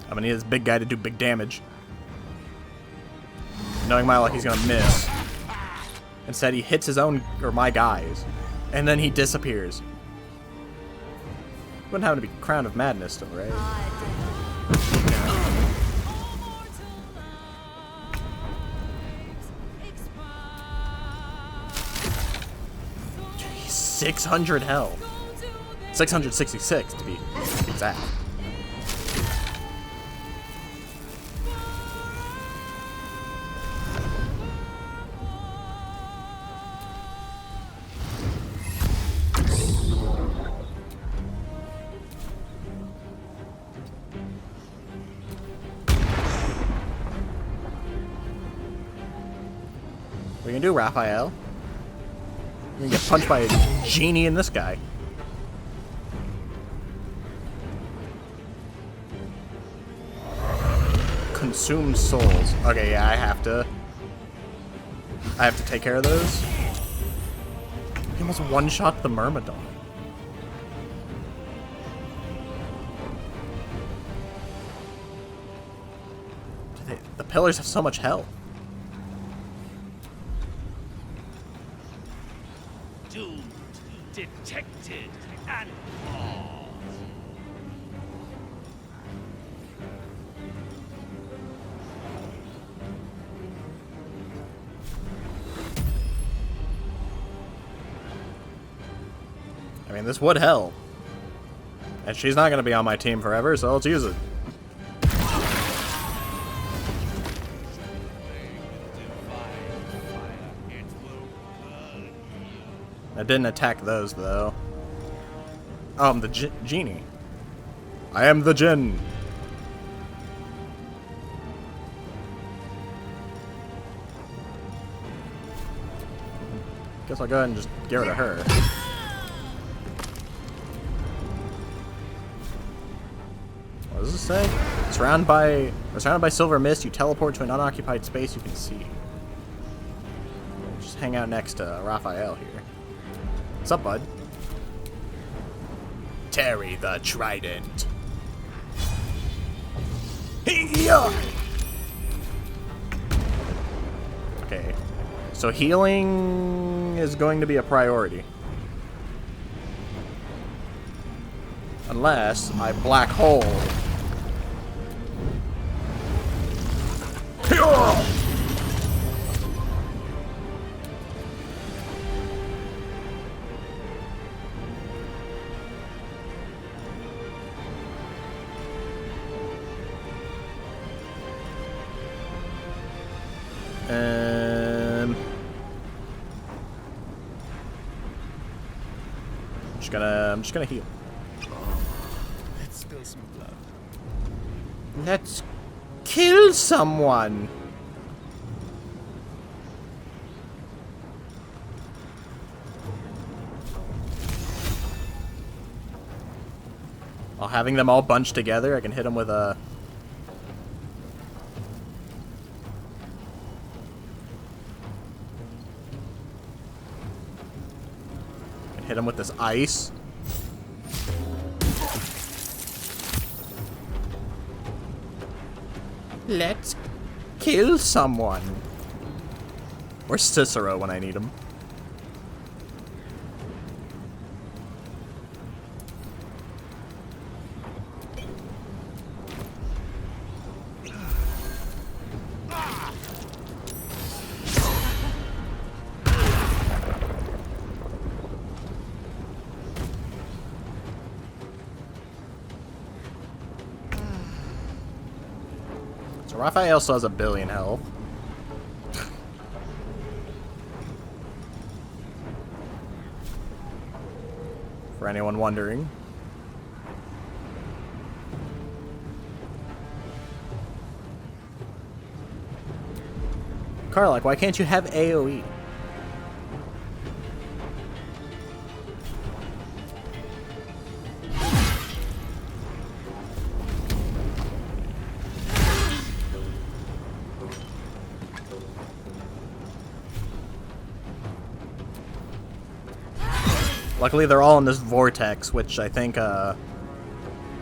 [SPEAKER 1] I'm gonna need this big guy to do big damage. Knowing my luck, he's gonna miss. Instead, he hits his own, or my guys. And then he disappears. Wouldn't happen to be Crown of Madness still, right? He's 600 health. 666 to be exact. What are you gonna do, Raphael? You're gonna get punched by a genie in this guy. Consume souls. Okay, yeah, I have to take care of those. He almost one-shot the Myrmidon. The pillars have so much health.
[SPEAKER 13] Doomed, detected, and caught.
[SPEAKER 1] I mean, this would help. And she's not going to be on my team forever, so let's use it. I didn't attack those, though. Oh, I'm the genie. I am the djinn. Guess I'll go ahead and just get rid of her. What does this say? Surrounded by silver mist, you teleport to an unoccupied space you can see. Just hang out next to Raphael here. What's up, bud? Terry the Trident. Yeah. Okay, so healing is going to be a priority. Unless I black hole. I'm just gonna heal.
[SPEAKER 15] Let's spill some blood.
[SPEAKER 1] Let's kill someone. While having them all bunched together, I can hit them with a... hit him with this ice. Let's kill someone. Or Cicero when I need him. So Raphael still has 1 billion health. For anyone wondering. Karlach, why can't you have AoE? Luckily, they're all in this vortex, which I think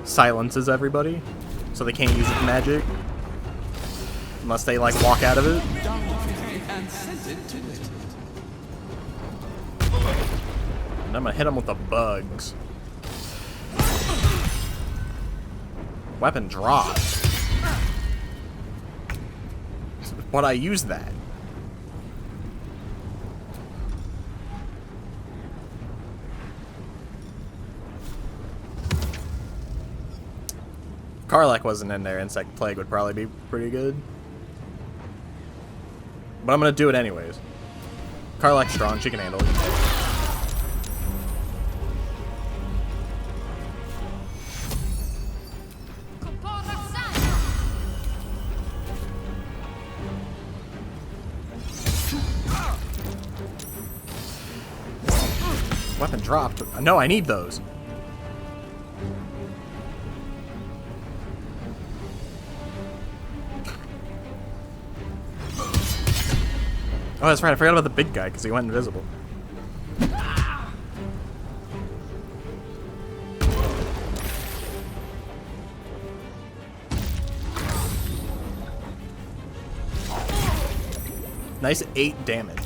[SPEAKER 1] silences everybody, so they can't use its magic unless they like walk out of it. And I'm gonna hit them with the bugs. Weapon dropped. But I use that. Karlach wasn't in there. Insect Plague would probably be pretty good. But I'm gonna do it anyways. Karlach's strong, she can handle it. Weapon dropped. No, I need those. Oh, that's right. I forgot about the big guy because he went invisible. Nice 8 damage.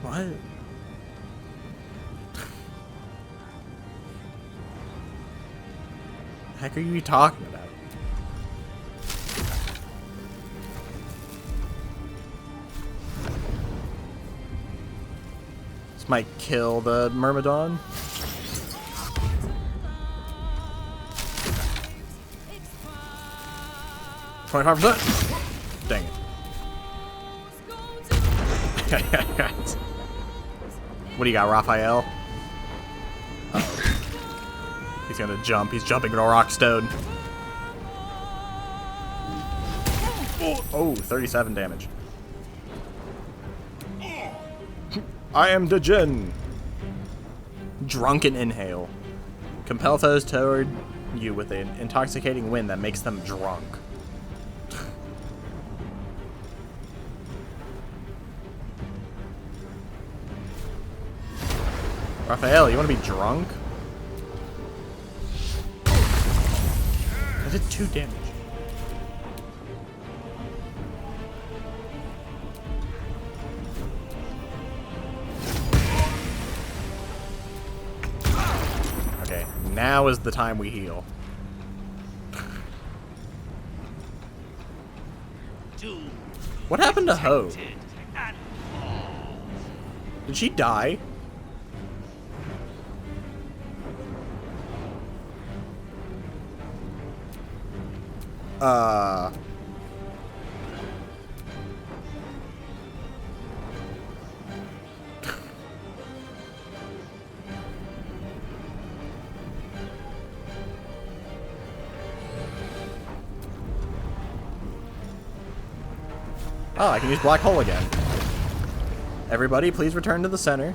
[SPEAKER 1] What? The heck are you talking about? This might kill the Myrmidon. %. Dang it. What do you got, Raphael? He's gonna jump. He's jumping to Rawk Stown. Oh, 37 damage. I am the Jinn. Drunken inhale. Compel foes toward you with an intoxicating wind that makes them drunk. Raphael, you want to be drunk? I did 2 damage. Okay, now is the time we heal. What happened to Ho? Did she die? Oh, I can use Black Hole again. Everybody, please return to the center.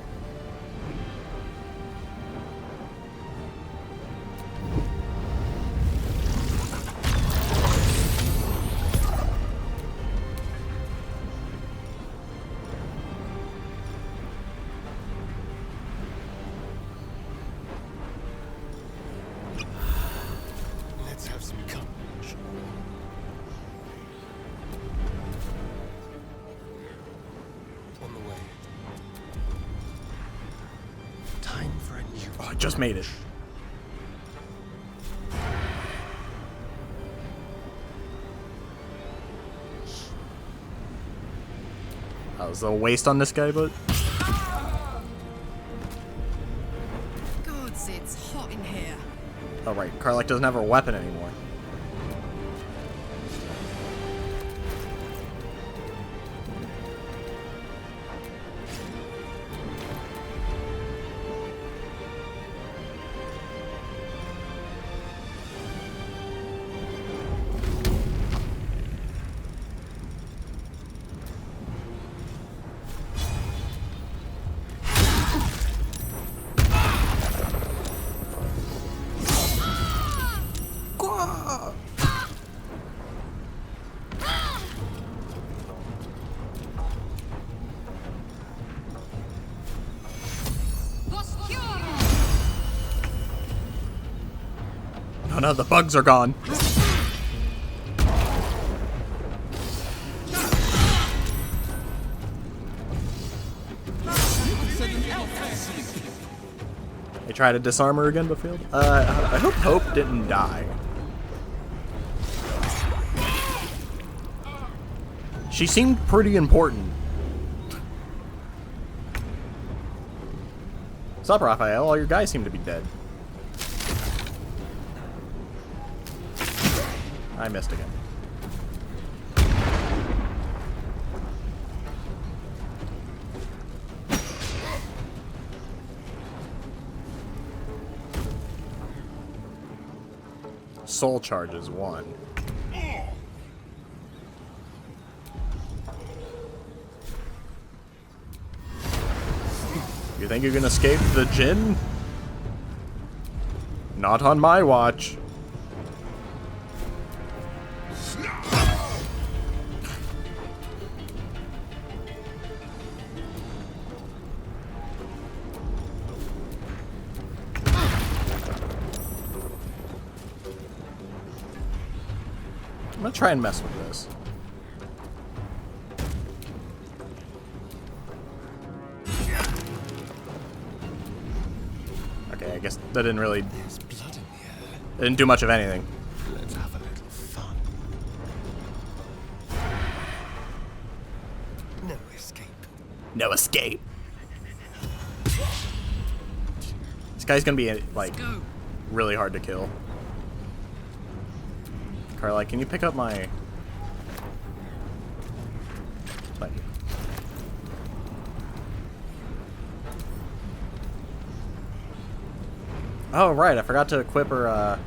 [SPEAKER 15] Let's have some courage. On the way. Time for a new.
[SPEAKER 1] Oh, I just made it. That was a waste on this guy, but
[SPEAKER 8] Gods, it's hot in here.
[SPEAKER 1] oh right, Karlach doesn't have her weapon anymore. Oh no, the bugs are gone. They try to disarm her again, but failed. I hope Hope didn't die. She seemed pretty important. What's up, Raphael? All your guys seem to be dead. I missed again. Soul charges 1. You think you can escape the Jinn? Not on my watch. I'm gonna try and mess with this. Okay, I guess that didn't really...
[SPEAKER 15] There's blood in the air.
[SPEAKER 1] It didn't do much of anything.
[SPEAKER 15] Let's have a little fun. No escape.
[SPEAKER 1] No escape. This guy's gonna be, like, really hard to kill. Karlach, can you pick up my... Thank you. Oh, right, I forgot to equip her,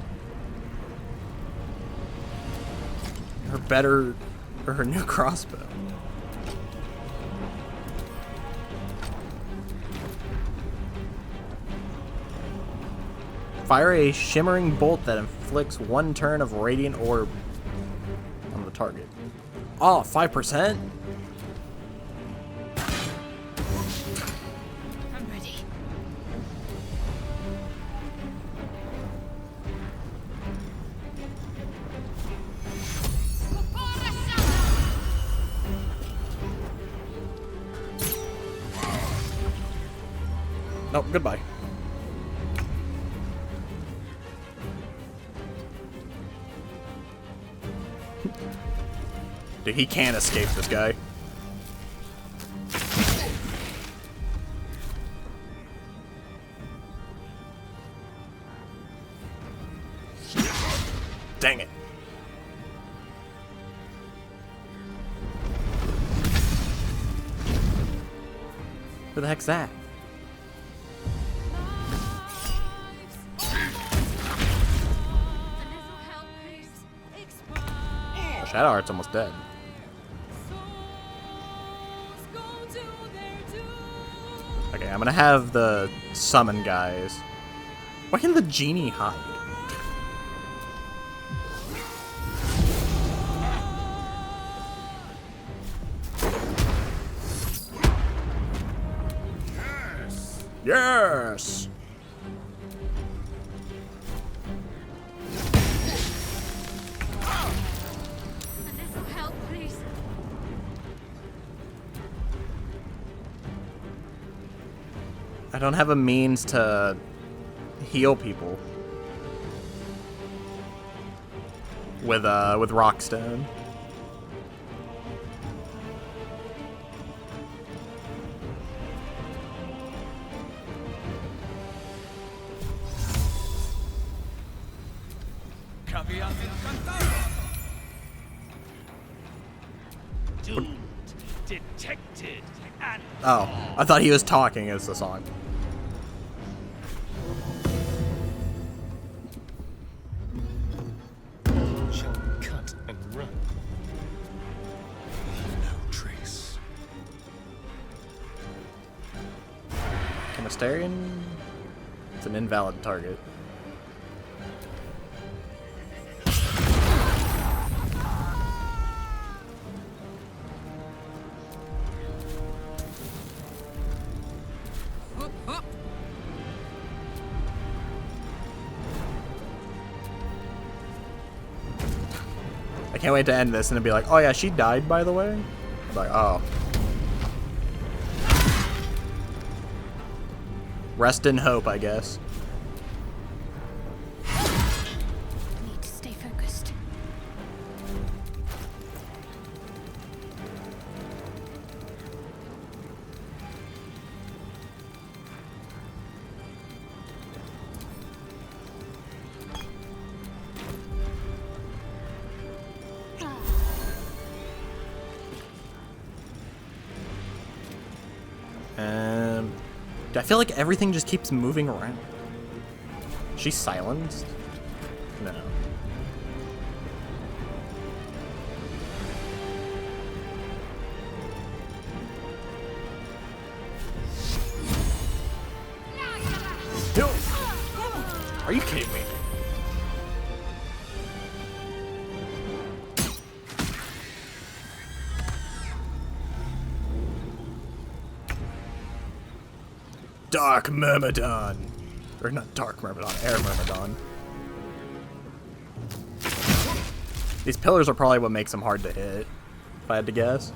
[SPEAKER 1] her new crossbow. Fire a shimmering bolt that inflicts 1 turn of radiant orb on the target. Oh, 5%?
[SPEAKER 4] I'm ready.
[SPEAKER 1] No, goodbye. Dude, he can't escape this guy. Dang it. Who the heck's that? Shadowheart's almost dead. Okay, I'm gonna have the summon guys. Why can the genie hide? Yes! I don't have a means to heal people with Rawk Stown.
[SPEAKER 13] Doomed, detected, and
[SPEAKER 1] Oh, I thought he was talking as the song.
[SPEAKER 15] Shall cut and run. Leave no trace.
[SPEAKER 1] Chemistarian? It's an invalid target. I can't wait to end this and it'd be like, oh yeah, she died, by the way. I'm like, oh. Rest in hope, I guess.
[SPEAKER 4] Need to stay focused.
[SPEAKER 1] I feel like everything just keeps moving around. She's silenced? No. Are you kidding me? Dark Myrmidon. Or not Dark Myrmidon, Air Myrmidon. These pillars are probably what makes them hard to hit, if I had to guess.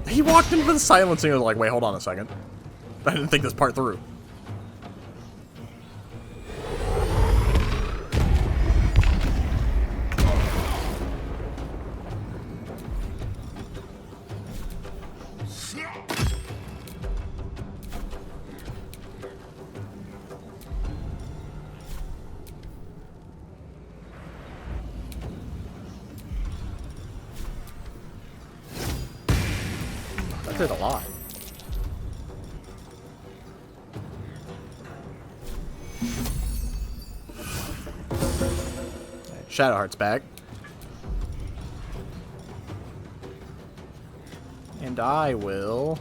[SPEAKER 1] He walked into the silencing and was like, wait, hold on a second. I didn't think this part through. That did a lot. Shadowheart's back. And I will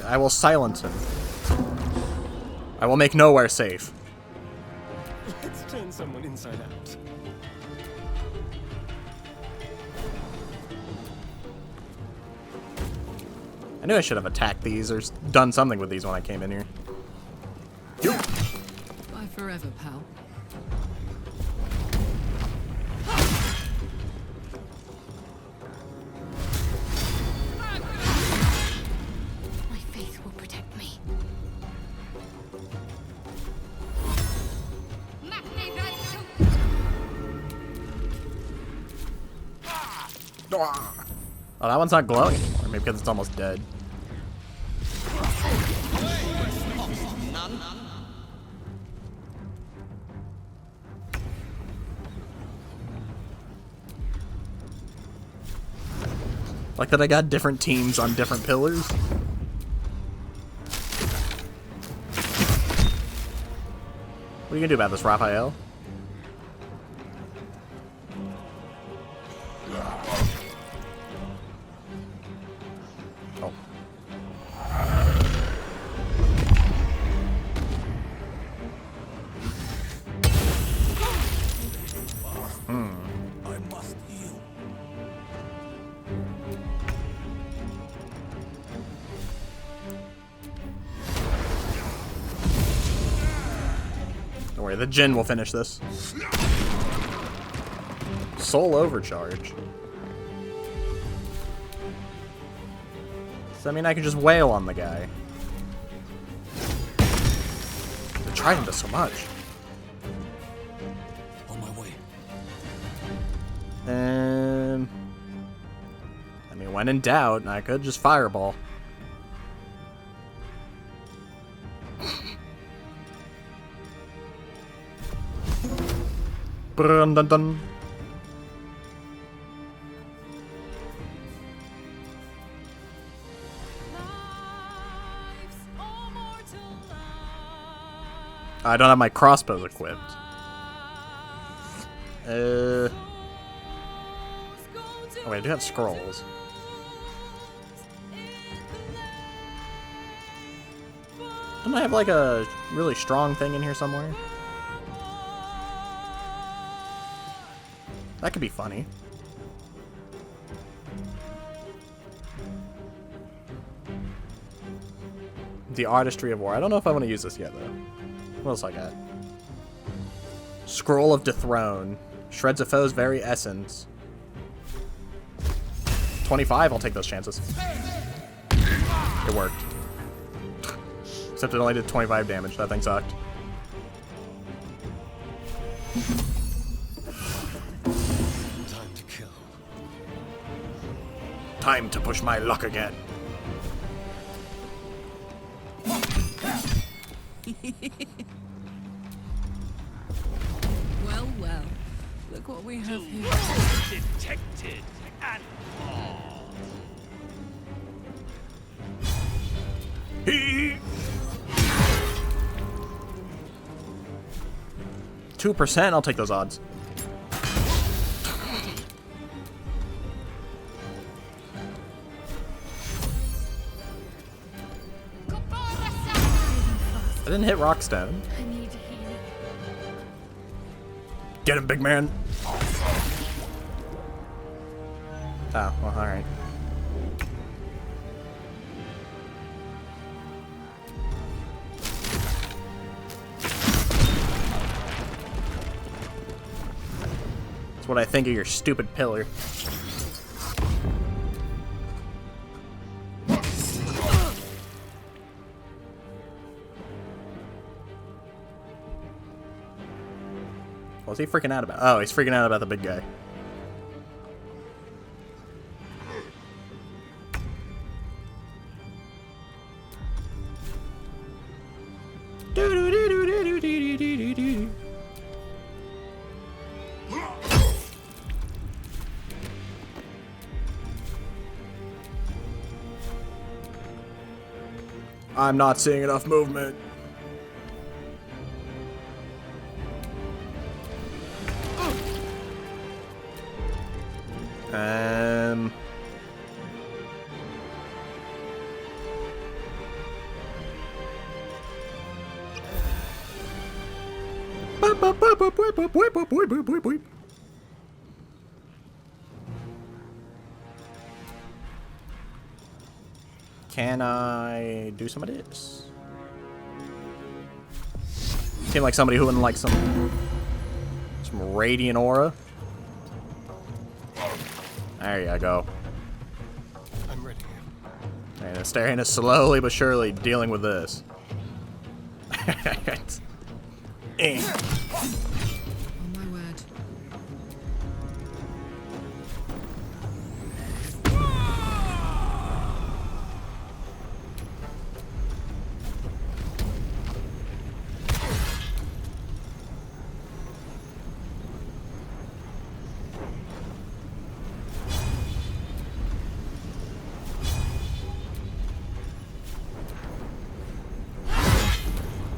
[SPEAKER 1] I will silence him. I will make nowhere safe.
[SPEAKER 15] Let's turn someone inside out.
[SPEAKER 1] I knew I should have attacked these or done something with these when I came in here.
[SPEAKER 8] Bye forever, pal.
[SPEAKER 4] My faith will protect me.
[SPEAKER 1] Oh, that one's not glowing anymore. Maybe because it's almost dead. Like that I got different teams on different pillars. What are you gonna do about this, Raphael? Oh.
[SPEAKER 19] I must heal.
[SPEAKER 1] Don't worry, the Jinn will finish this. Soul overcharge. Does that mean I can just wail on the guy? The Trident does so much.
[SPEAKER 19] On my way.
[SPEAKER 1] I mean, when in doubt, I could just fireball. Dun dun dun. I don't have my crossbows equipped. Oh wait, I do have scrolls. Don't I have like a really strong thing in here somewhere? That could be funny. The Artistry of War. I don't know if I want to use this yet, though. What else I got? Scroll of Dethrone. Shreds a foe's very essence. 25, I'll take those chances. It worked. Except it only did 25 damage. That thing sucked.
[SPEAKER 15] Time to kill.
[SPEAKER 1] Time to push my luck again.
[SPEAKER 8] Well, well. Look what we have here.
[SPEAKER 13] Detected and caught.
[SPEAKER 1] 2%, I'll take those odds. I didn't hit Rawk Stown.
[SPEAKER 12] I need healing.
[SPEAKER 1] Get him, big man. Oh, well, alright. That's what I think of your stupid pillar. What's he freaking out about? Oh, he's freaking out about the big guy. I'm not seeing enough movement. Can I do some of this? Seem like somebody who wouldn't like some radiant aura. There you go.
[SPEAKER 15] I'm ready.
[SPEAKER 1] And Astarion is slowly but surely dealing with this.
[SPEAKER 8] Oh my word.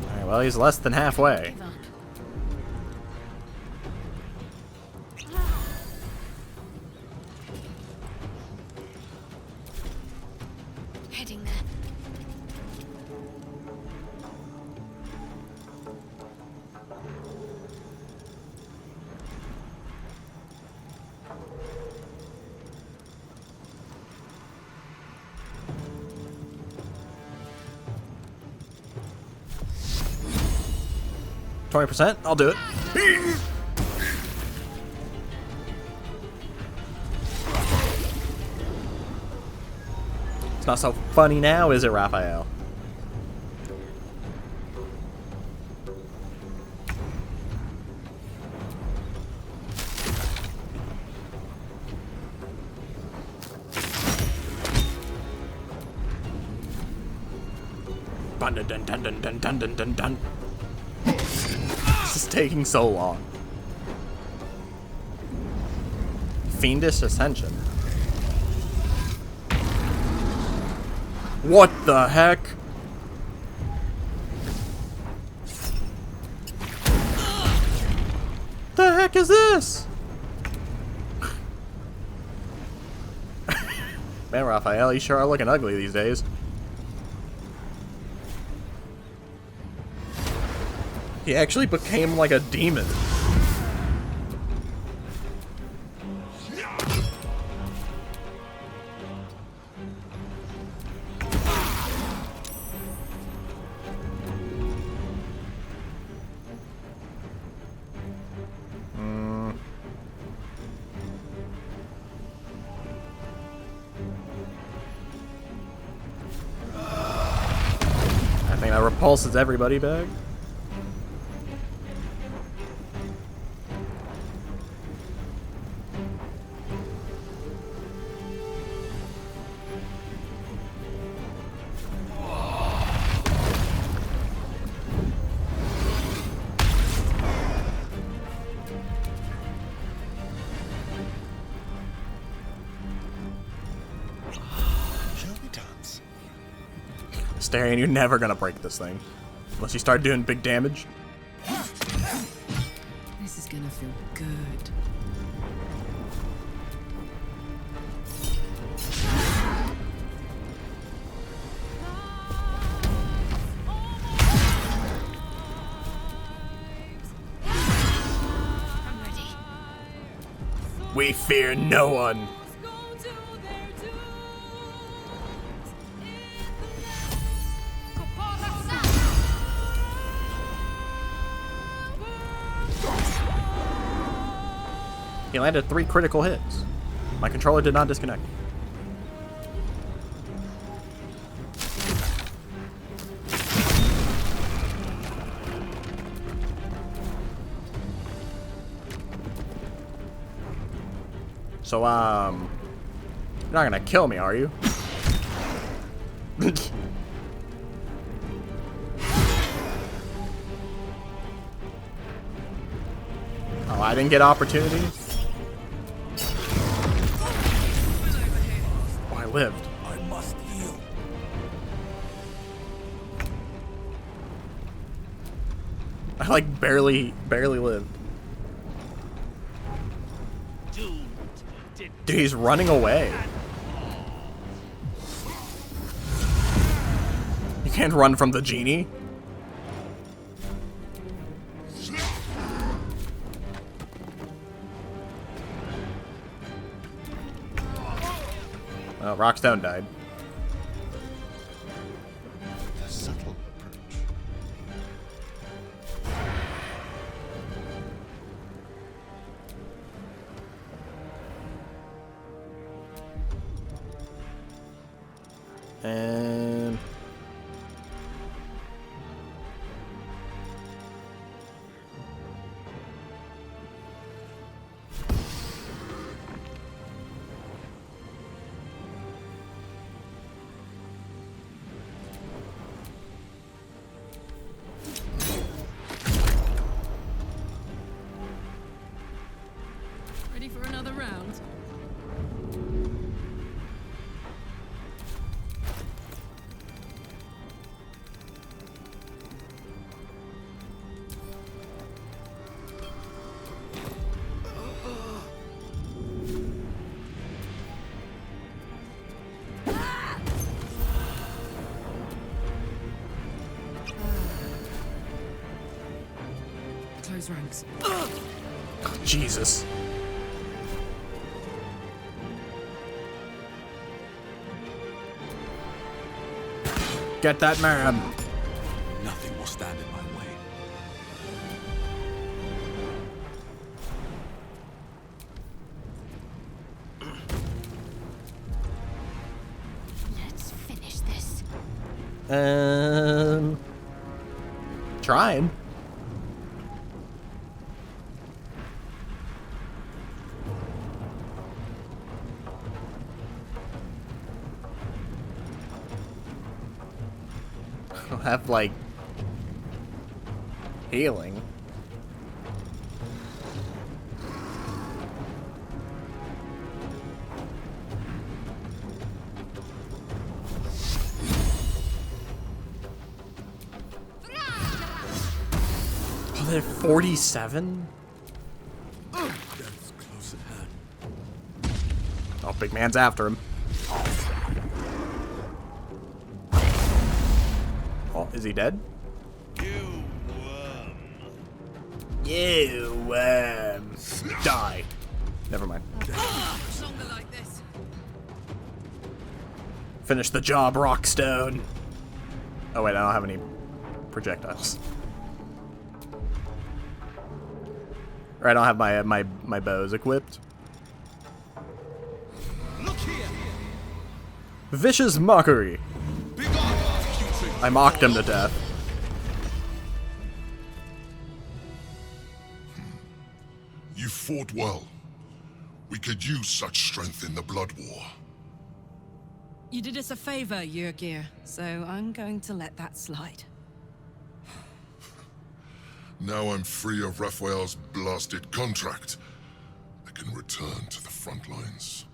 [SPEAKER 1] Alright, well, he's less than halfway.
[SPEAKER 4] Heading there.
[SPEAKER 1] %? I'll do it. It's not so funny now, is it, Raphael? Dun dun dun dun dun dun dun dun dun dun. This is taking so long. Fiendish Ascension. What the heck? The heck is this? Man, Raphael, you sure are looking ugly these days. He actually became like a demon. I think that repulses everybody back. Astarion, you're never gonna break this thing. Unless you start doing big damage.
[SPEAKER 8] This is gonna feel good.
[SPEAKER 4] I'm ready.
[SPEAKER 1] We fear no one. He landed 3 critical hits. My controller did not disconnect. So, you're not gonna kill me, are you? Oh, I didn't get opportunity? Oh, I lived.
[SPEAKER 21] I must yield.
[SPEAKER 1] I like barely lived. Dude, he's running away. You can't run from the genie. Oh, Rawk Stown died.
[SPEAKER 21] A subtle approach.
[SPEAKER 1] And
[SPEAKER 8] Ready for another round? Close ranks.
[SPEAKER 1] Jesus. Get that man.
[SPEAKER 6] Nothing will stand in my way.
[SPEAKER 4] Let's finish this.
[SPEAKER 1] Trying. I'll have like healing. Oh, they're 47?
[SPEAKER 19] That's close at hand.
[SPEAKER 1] Oh, big man's after him. Oh, is he dead? You worm. Die. Never mind.
[SPEAKER 8] Longer like this.
[SPEAKER 1] Finish the job, Rawk Stown. Oh wait, I don't have any projectiles. Or I don't have my bows equipped.
[SPEAKER 21] Look here.
[SPEAKER 1] Vicious mockery. I mocked him to death.
[SPEAKER 21] You fought well. We could use such strength in the Blood War.
[SPEAKER 10] You did us a favor, Yrgir, so I'm going to let that slide.
[SPEAKER 21] Now I'm free of Raphael's blasted contract. I can return to the front lines.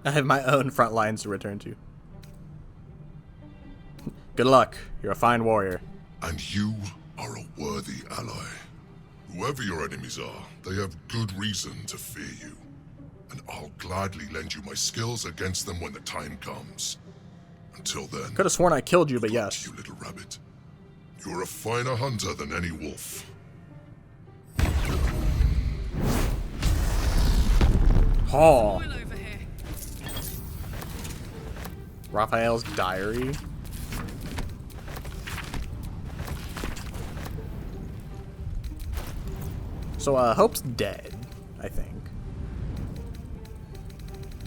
[SPEAKER 1] I have my own front lines to return to. Good luck. You're a fine warrior.
[SPEAKER 21] And you are a worthy ally. Whoever your enemies are, they have good reason to fear you. And I'll gladly lend you my skills against them when the time comes. Until then...
[SPEAKER 1] Could have sworn I killed you, but yes.
[SPEAKER 21] You little rabbit. You're a finer hunter than any wolf.
[SPEAKER 1] Oh. Raphael's diary. So, Hope's dead, I think.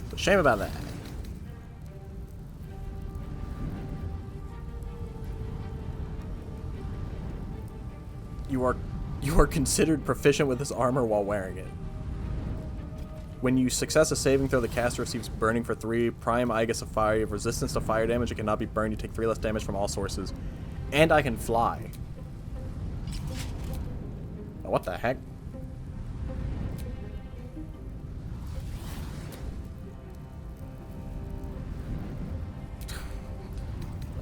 [SPEAKER 1] So, shame about that. You are considered proficient with this armor while wearing it. When you success a saving throw, the caster receives burning for 3, prime Aegis of fire, you have resistance to fire damage, it cannot be burned, you take 3 less damage from all sources. And I can fly. Oh, what the heck?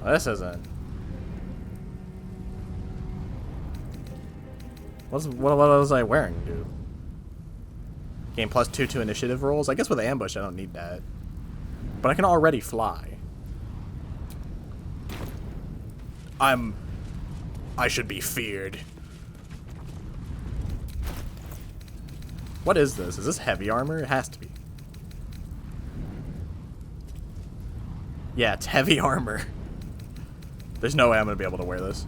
[SPEAKER 1] Oh, this isn't. What was I wearing, dude? Gain +2 to initiative rolls? I guess with ambush I don't need that. But I can already fly. I should be feared. What is this? Is this heavy armor? It has to be. Yeah, it's heavy armor. There's no way I'm gonna be able to wear this.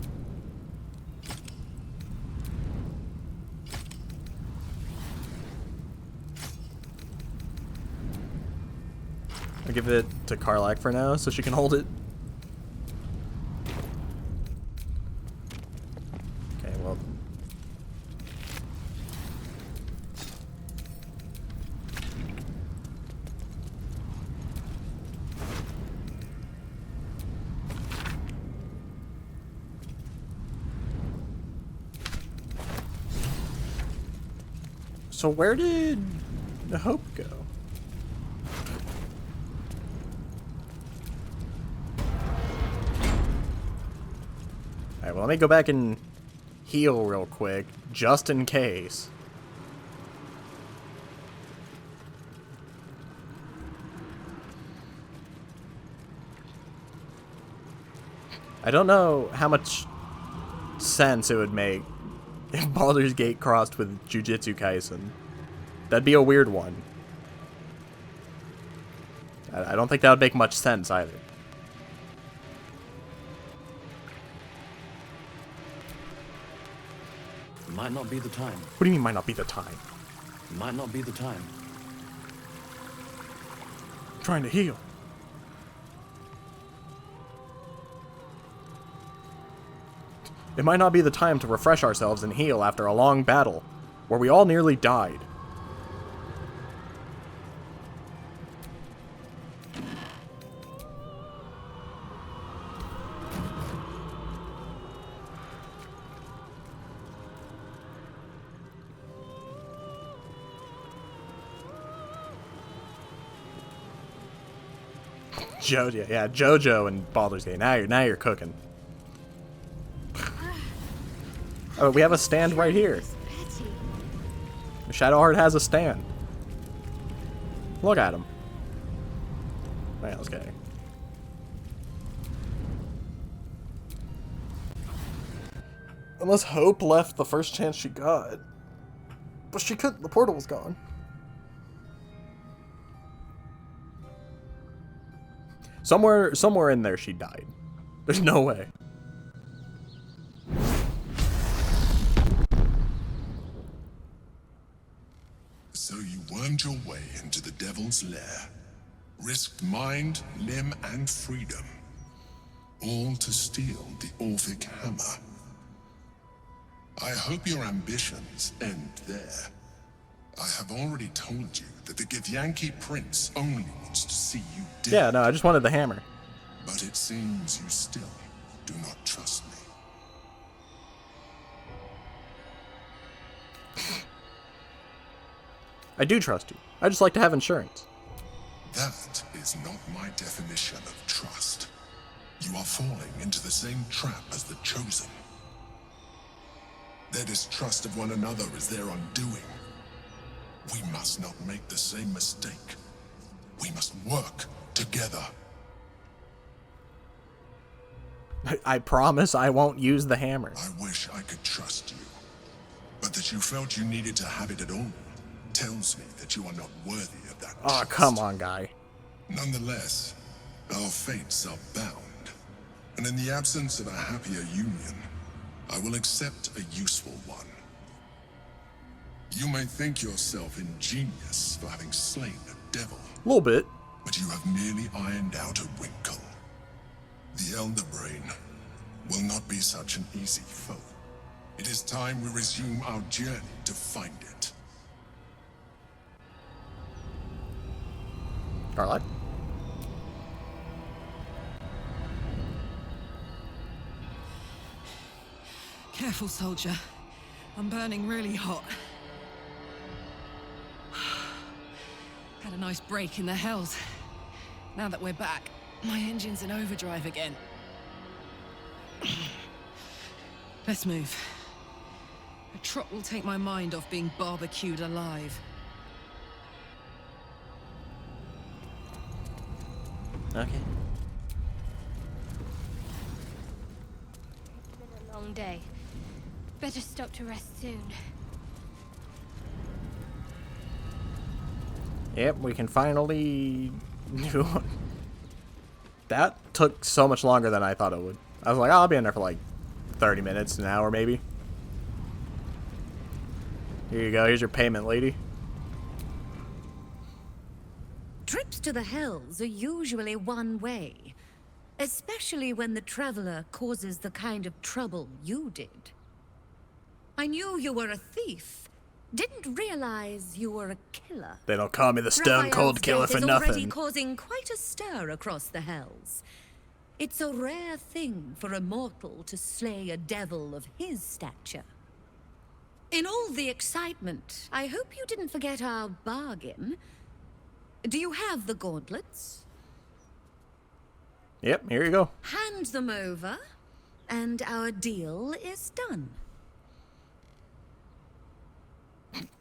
[SPEAKER 1] I'll give it to Karlach for now so she can hold it. Okay, well. So where did the Hope go? Alright, well, let me go back and heal real quick, just in case. I don't know how much sense it would make if Baldur's Gate crossed with Jujutsu Kaisen. That'd be a weird one. I don't think that would make much sense either.
[SPEAKER 14] Might not be the time.
[SPEAKER 1] What do you mean might not be the time?
[SPEAKER 14] Might not be the time.
[SPEAKER 1] I'm trying to heal. It might not be the time to refresh ourselves and heal after a long battle, where we all nearly died. Jojo, yeah, Jojo and Baldur's Gate. Now you're cooking. Oh, we have a stand right here. Shadowheart has a stand. Look at him. Right, let's get it. Unless Hope left the first chance she got. But she couldn't. The portal was gone. Somewhere in there she died. There's no way.
[SPEAKER 21] So you wormed your way into the Devil's Lair, risked mind, limb, and freedom, all to steal the Orphic Hammer. I hope your ambitions end there. I have already told you that the Githyanki Prince only wants to see you dead.
[SPEAKER 1] Yeah, no, I just wanted the hammer.
[SPEAKER 21] But it seems you still do not trust me.
[SPEAKER 1] I do trust you. I just like to have insurance.
[SPEAKER 21] That is not my definition of trust. You are falling into the same trap as the Chosen. Their distrust of one another is their undoing. We must not make the same mistake. We must work together.
[SPEAKER 1] I promise I won't use the hammer.
[SPEAKER 21] I wish I could trust you. But that you felt you needed to have it at all tells me that you are not worthy of that
[SPEAKER 1] Oh,
[SPEAKER 21] trust.
[SPEAKER 1] come on, guy.
[SPEAKER 21] Nonetheless, our fates are bound. And in the absence of a happier union, I will accept a useful one. You may think yourself ingenious for having slain a devil.
[SPEAKER 1] A little bit.
[SPEAKER 21] But you have merely ironed out a wrinkle. The Elder Brain will not be such an easy foe. It is time we resume our journey to find it.
[SPEAKER 1] Karlach?
[SPEAKER 8] Careful, soldier. I'm burning really hot. Had a nice break in the hells. Now that we're back, my engine's in overdrive again. Let's move. A trot will take my mind off being barbecued alive.
[SPEAKER 1] Okay.
[SPEAKER 12] It's been a long day. Better stop to rest soon.
[SPEAKER 1] Yep, we can finally do That took so much longer than I thought it would. I was like, oh, I'll be in there for like 30 minutes, an hour maybe. Here you go. Here's your payment, lady.
[SPEAKER 18] Trips to the Hells are usually one way, especially when the traveler causes the kind of trouble you did. I knew you were a thief, didn't realize you were a killer.
[SPEAKER 1] They don't call me the Stone Cold Killer for
[SPEAKER 18] Raphael's death is already
[SPEAKER 1] nothing.
[SPEAKER 18] causing quite a stir across the Hells. It's a rare thing for a mortal to slay a devil of his stature. In all the excitement, I hope you didn't forget our bargain. Do you have the gauntlets?
[SPEAKER 1] Yep, here you go.
[SPEAKER 18] Hand them over, and our deal is done.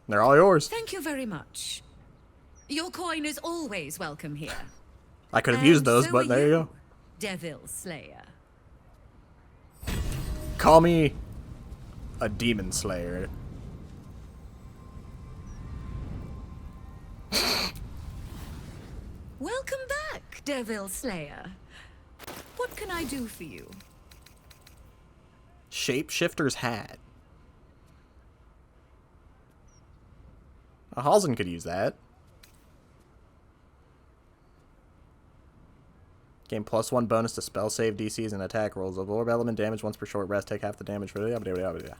[SPEAKER 1] They're all yours.
[SPEAKER 18] Thank you very much. Your coin is always welcome here.
[SPEAKER 1] I could have used those,
[SPEAKER 18] so
[SPEAKER 1] but
[SPEAKER 18] are
[SPEAKER 1] there you go.
[SPEAKER 18] Devil Slayer.
[SPEAKER 1] Call me a demon slayer.
[SPEAKER 18] Welcome back, Devil Slayer. What can I do for you?
[SPEAKER 1] Shapeshifter's hat. A Halsin could use that. Gain +1 bonus to spell save DCs and attack rolls. Absorb element damage once per short rest. Take half the damage for the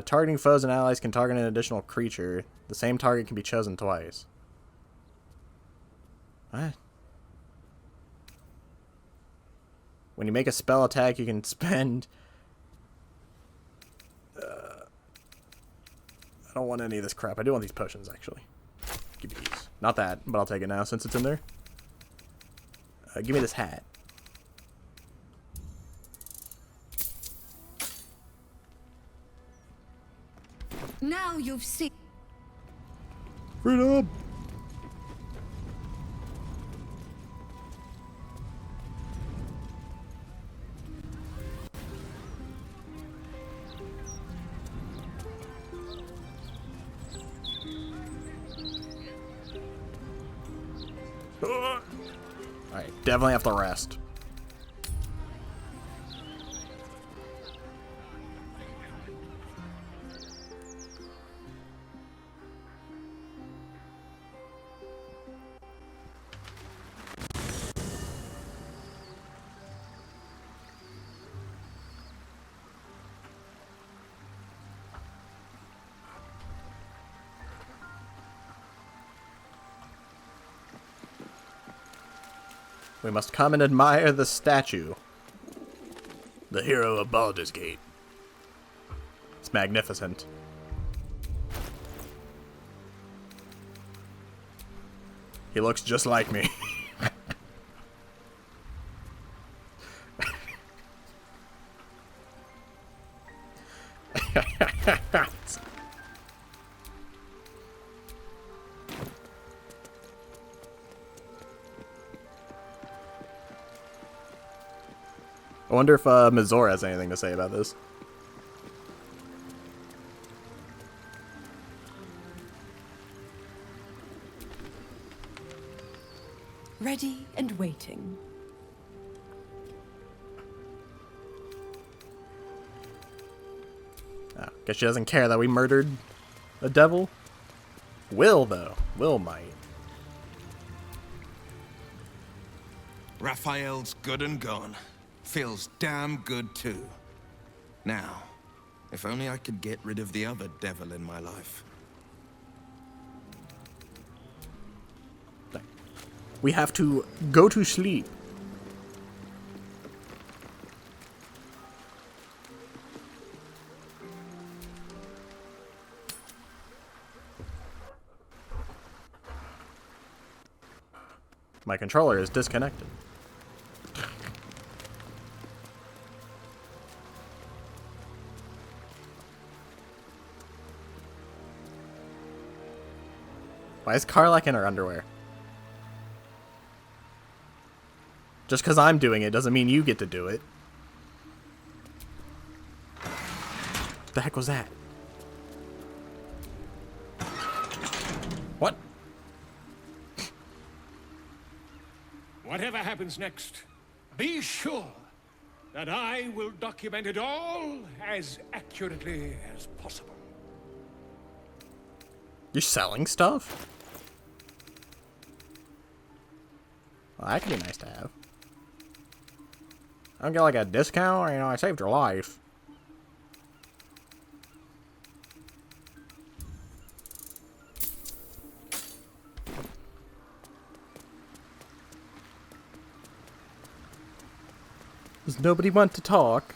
[SPEAKER 1] targeting foes and allies can target an additional creature. The same target can be chosen twice. What? When you make a spell attack, you can spend... I don't want any of this crap. I do want these potions, actually. Give me these. Not that, but I'll take it now since it's in there. Give me this hat.
[SPEAKER 18] Now you've seen...
[SPEAKER 1] Freedom! Alright, definitely have to rest. We must come and admire the statue. The hero of Baldur's Gate. It's magnificent. He looks just like me. I wonder if Mazor has anything to say about this.
[SPEAKER 2] Ready and waiting.
[SPEAKER 1] Oh, guess she doesn't care that we murdered a devil. Will, though. Will might.
[SPEAKER 15] Raphael's good and gone. Feels damn good too. Now, if only I could get rid of the other devil in my life.
[SPEAKER 1] We have to go to sleep. My controller is disconnected. Why is Karlak in her underwear? Just because I'm doing it doesn't mean you get to do it. What the heck was that? What?
[SPEAKER 17] Whatever happens next, be sure that I will document it all as accurately as possible.
[SPEAKER 1] You're selling stuff? Well, that could be nice to have. I don't get like a discount, or, you know, I saved your life. Does nobody want to talk?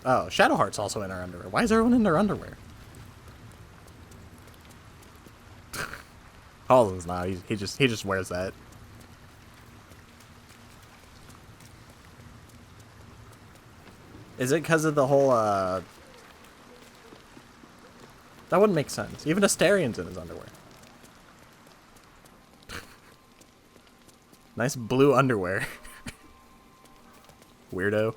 [SPEAKER 1] Oh, Shadowheart's also in her underwear. Why is everyone in their underwear? Holland's not. He just wears that. Is it because of the whole that wouldn't make sense. Even Astarion's in his underwear. Nice blue underwear. Weirdo.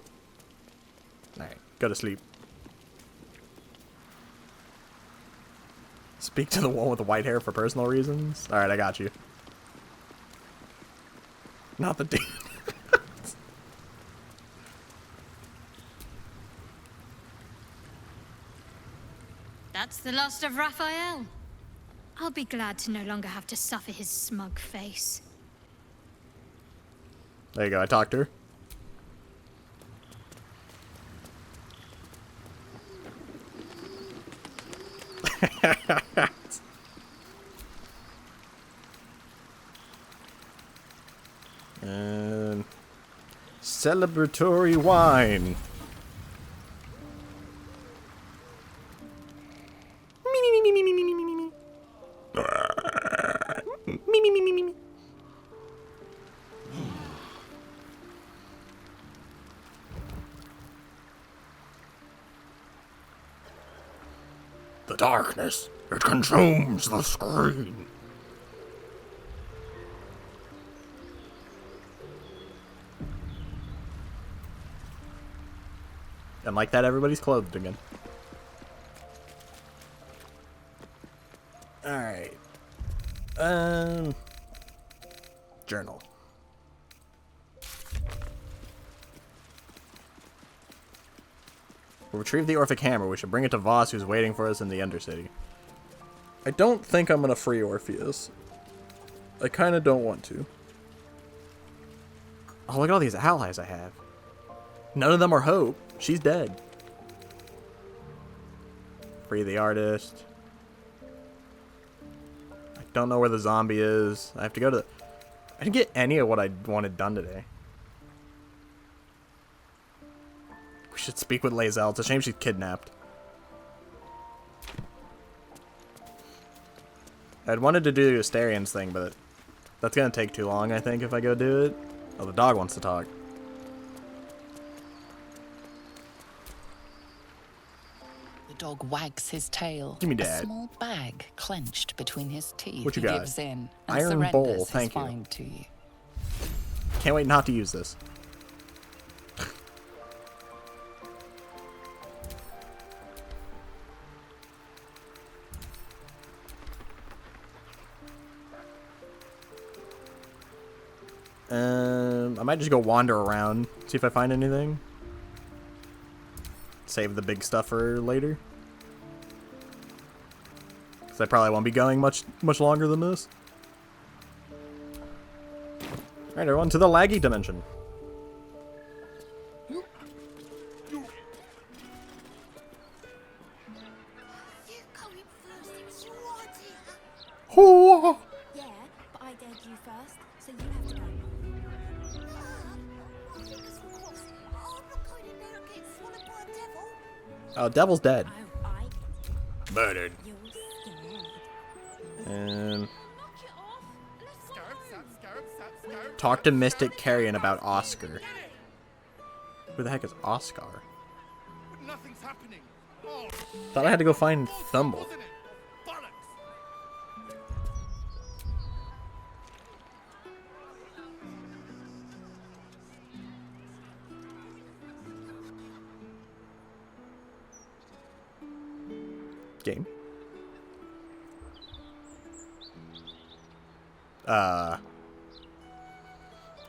[SPEAKER 1] Alright, go to sleep. Speak to the one with the white hair for personal reasons? Alright, I got you. Not the dude.
[SPEAKER 12] That's the last of Raphael. I'll be glad to no longer have to suffer his smug face.
[SPEAKER 1] There you go, I talked to her. And celebratory wine. The darkness, it consumes the screen. And like that, everybody's clothed again. Alright. Journal. We'll retrieve the Orphic Hammer. We should bring it to Voss, who's waiting for us in the Undercity. I don't think I'm gonna free Orpheus. I kinda don't want to. Oh, look at all these allies I have. None of them are Hope. She's dead. Free the artist. I don't know where the zombie is. I have to go to the... I didn't get any of what I wanted done today. We should speak with Lae'zel. It's a shame she's kidnapped. I'd wanted to do the Astarion's thing, but that's gonna take too long, I think, if I go do it. Oh, the dog wants to talk.
[SPEAKER 3] The dog wags his tail.
[SPEAKER 1] Give me
[SPEAKER 3] A
[SPEAKER 1] that.
[SPEAKER 3] small bag clenched between his teeth.
[SPEAKER 1] What you
[SPEAKER 3] he
[SPEAKER 1] got?
[SPEAKER 3] gives in and
[SPEAKER 1] Iron
[SPEAKER 3] surrenders
[SPEAKER 1] bowl,
[SPEAKER 3] his
[SPEAKER 1] thank you.
[SPEAKER 3] find to you.
[SPEAKER 1] Can't wait not to use this. I might just go wander around, see if I find anything. Save the big stuff for later. Because I probably won't be going much longer than this. Alright, everyone, to the laggy dimension. Oh!
[SPEAKER 20] Yeah, but I dared you first, so you have to go.
[SPEAKER 1] Oh, Devil's dead. Murdered. And talk to Mystic Carrion about Oscar. Who the heck is Oscar?
[SPEAKER 17] Nothing's happening.
[SPEAKER 1] Thought I had to go find Thumble. Game.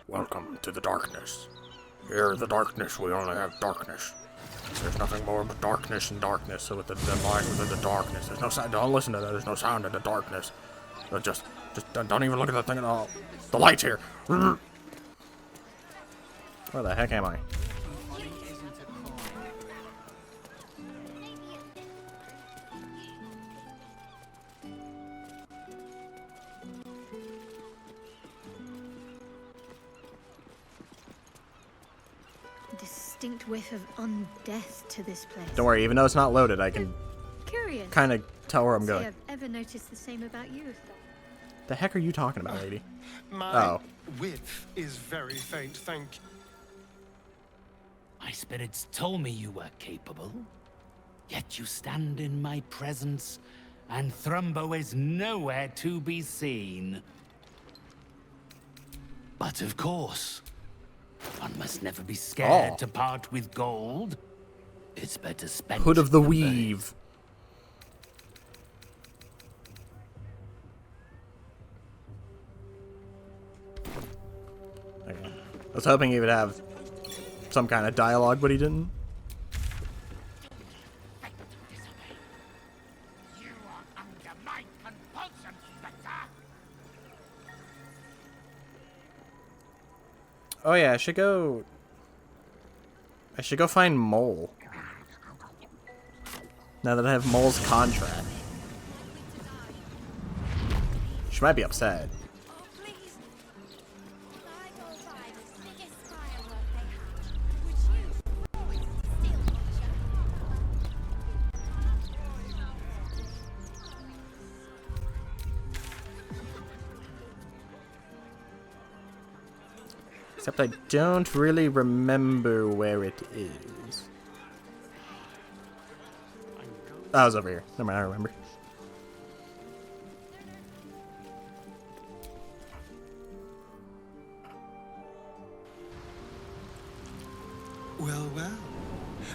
[SPEAKER 1] Welcome to the darkness. Here in the darkness, we only have darkness. There's nothing more but darkness and darkness. So with the light within the darkness, there's no sound. Don't listen to that. There's no sound in the darkness. But just don't even look at that thing at all. The light's here. Where the heck am I?
[SPEAKER 12] Distinct whiff of undeath to this place.
[SPEAKER 1] Don't worry, even though it's not loaded, I can
[SPEAKER 12] Curious.
[SPEAKER 1] kind of tell where I'm going.
[SPEAKER 12] I've ever noticed the same about you.
[SPEAKER 1] The heck are you talking about, lady?
[SPEAKER 16] My whiff is very faint, thank you.
[SPEAKER 5] My spirits told me you were capable. Yet you stand in my presence, and Thrumbo is nowhere to be seen. But of course, one must never be scared to part with gold. It's better spent.
[SPEAKER 1] Hood of the Weave. Okay. I was hoping he would have some kind of dialogue, but he didn't. Oh yeah, I should go find Mole. Now that I have Mole's contract. She might be upset. Except I don't really remember where it is. Oh, it was over here. Never mind, I remember.
[SPEAKER 16] Well, well.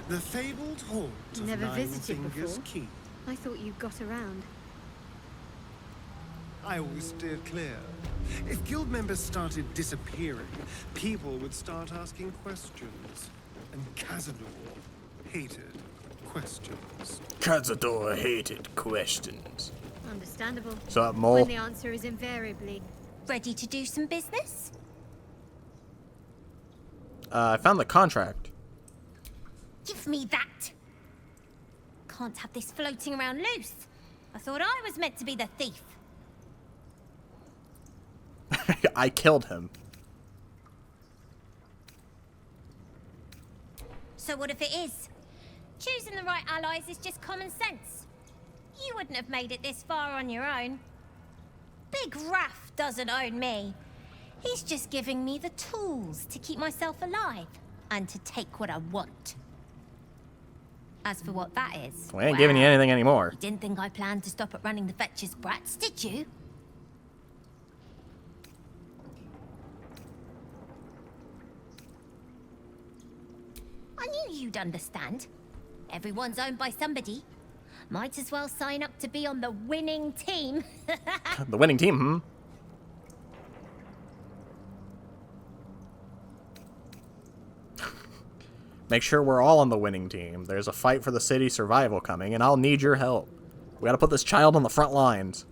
[SPEAKER 16] The fabled haunt of
[SPEAKER 12] Never
[SPEAKER 16] Nine
[SPEAKER 12] visited
[SPEAKER 16] Fingers
[SPEAKER 12] before.
[SPEAKER 16] Keep.
[SPEAKER 12] I thought you got around.
[SPEAKER 16] I always steered clear. If guild members started disappearing, people would start asking questions. And Cazador hated questions.
[SPEAKER 1] Cazador hated questions.
[SPEAKER 12] Understandable.
[SPEAKER 1] What's up, Mole?
[SPEAKER 12] When the answer is invariably
[SPEAKER 4] Ready to do some business?
[SPEAKER 1] I found the contract.
[SPEAKER 4] Give me that! Can't have this floating around loose. I thought I was meant to be the thief.
[SPEAKER 1] I killed him.
[SPEAKER 4] So what if it is? Choosing the right allies is just common sense. You wouldn't have made it this far on your own. Big Raph doesn't own me. He's just giving me the tools to keep myself alive and to take what I want. As for what that is...
[SPEAKER 1] We ain't giving you anything anymore.
[SPEAKER 4] You didn't think I planned to stop at running the Fetcher's brats, did you? I knew you'd understand. Everyone's owned by somebody. Might as well sign up to be on the winning team.
[SPEAKER 1] The winning team, hmm? Make sure we're all on the winning team. There's a fight for the city survival coming, and I'll need your help. We gotta put this child on the front lines.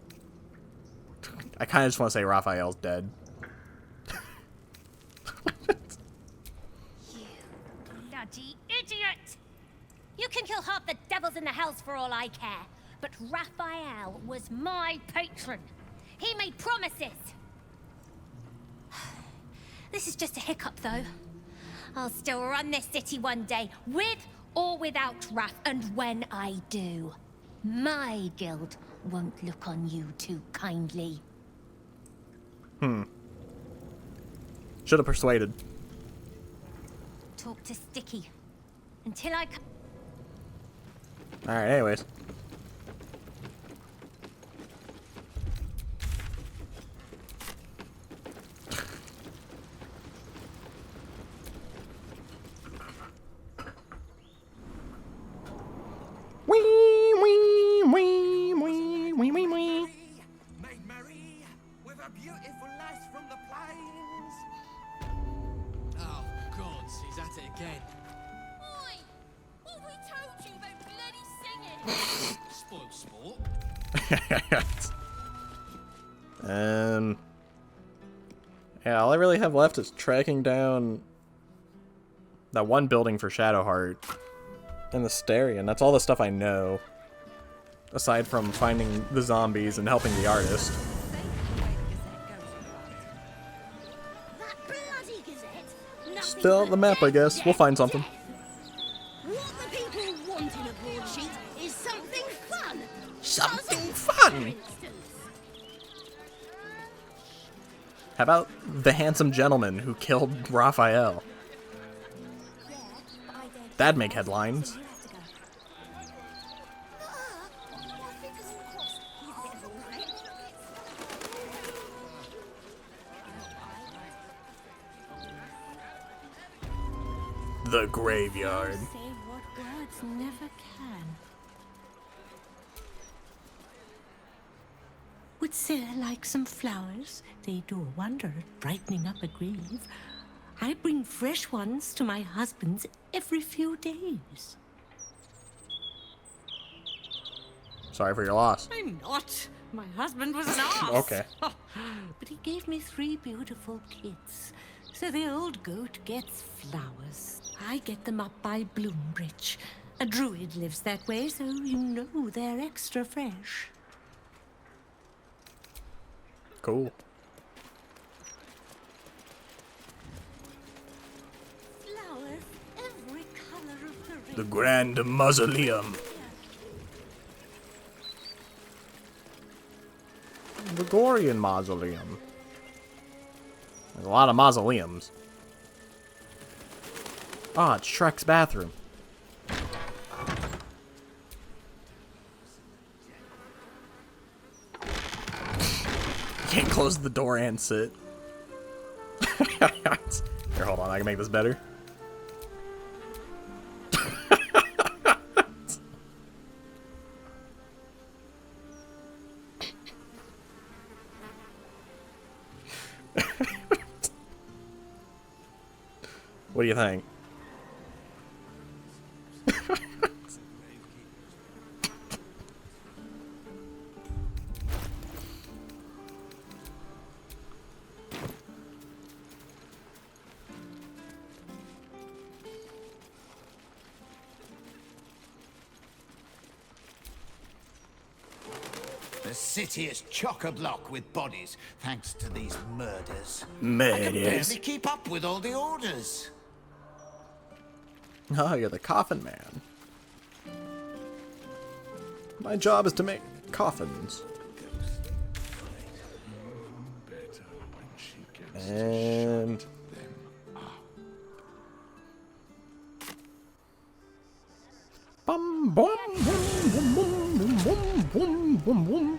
[SPEAKER 1] I kinda just wanna say Raphael's dead.
[SPEAKER 4] Bloody idiot! You can kill half the devils in the hells for all I care. But Raphael was my patron. He made promises. This is just a hiccup, though. I'll still run this city one day, with or without Raph, and when I do, my guild won't look on you too kindly.
[SPEAKER 1] Should have persuaded.
[SPEAKER 4] Talk to Sticky. Until I come...
[SPEAKER 1] Alright, anyways. Wee, wee, wee, wee, wee, wee, wee.
[SPEAKER 15] Made merry with a beautiful
[SPEAKER 9] again.
[SPEAKER 4] Oi! What we told you about bloody singing?
[SPEAKER 9] Spoiled sport.
[SPEAKER 1] Yeah, all I really have left is tracking down that one building for Shadowheart and the Starion. That's all the stuff I know. Aside from finding the zombies and helping the artist. Still the map, I guess. We'll find something.
[SPEAKER 4] What the people want in a broadsheet is something fun.
[SPEAKER 1] Something fun! How about the handsome gentleman who killed Raphael? That'd make headlines. The graveyard.
[SPEAKER 12] Say what words never can.
[SPEAKER 11] Would Sarah like some flowers? They do a wonder at brightening up a grave. I bring fresh ones to my husband's every few days.
[SPEAKER 1] Sorry for your loss.
[SPEAKER 11] I'm not. My husband was an ass.
[SPEAKER 1] Okay.
[SPEAKER 11] But he gave me 3 beautiful kids. So the old goat gets flowers. I get them up by Bloombridge. A druid lives that way, so you know they're extra fresh.
[SPEAKER 1] Cool.
[SPEAKER 11] Flowers, every color of the rainbow.
[SPEAKER 1] The Grand Mausoleum. Gregorian Mausoleum. There's a lot of mausoleums. Ah, it's Shrek's bathroom. Can't close the door and sit. Here, hold on, I can make this better. What do you think?
[SPEAKER 5] The city is chock-a-block with bodies, thanks to these murders. I
[SPEAKER 1] Murders.
[SPEAKER 5] can barely keep up with all the orders.
[SPEAKER 1] Oh, you're the coffin man. My job is to make coffins. And... Bum bum bum bum bum bum bum bum bum.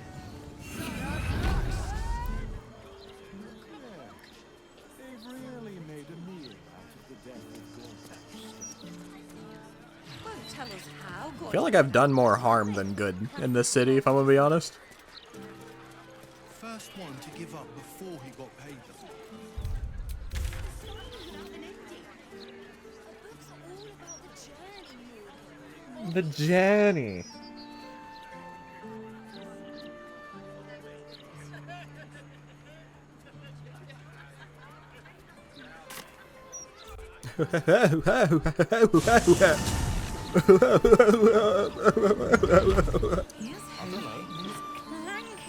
[SPEAKER 13] They've really made a meal out of the death of
[SPEAKER 4] Won't tell us how.
[SPEAKER 1] I feel like I've done more harm than good in this city, if I'm gonna be honest.
[SPEAKER 14] First one to give up before he got paid.
[SPEAKER 1] The journey.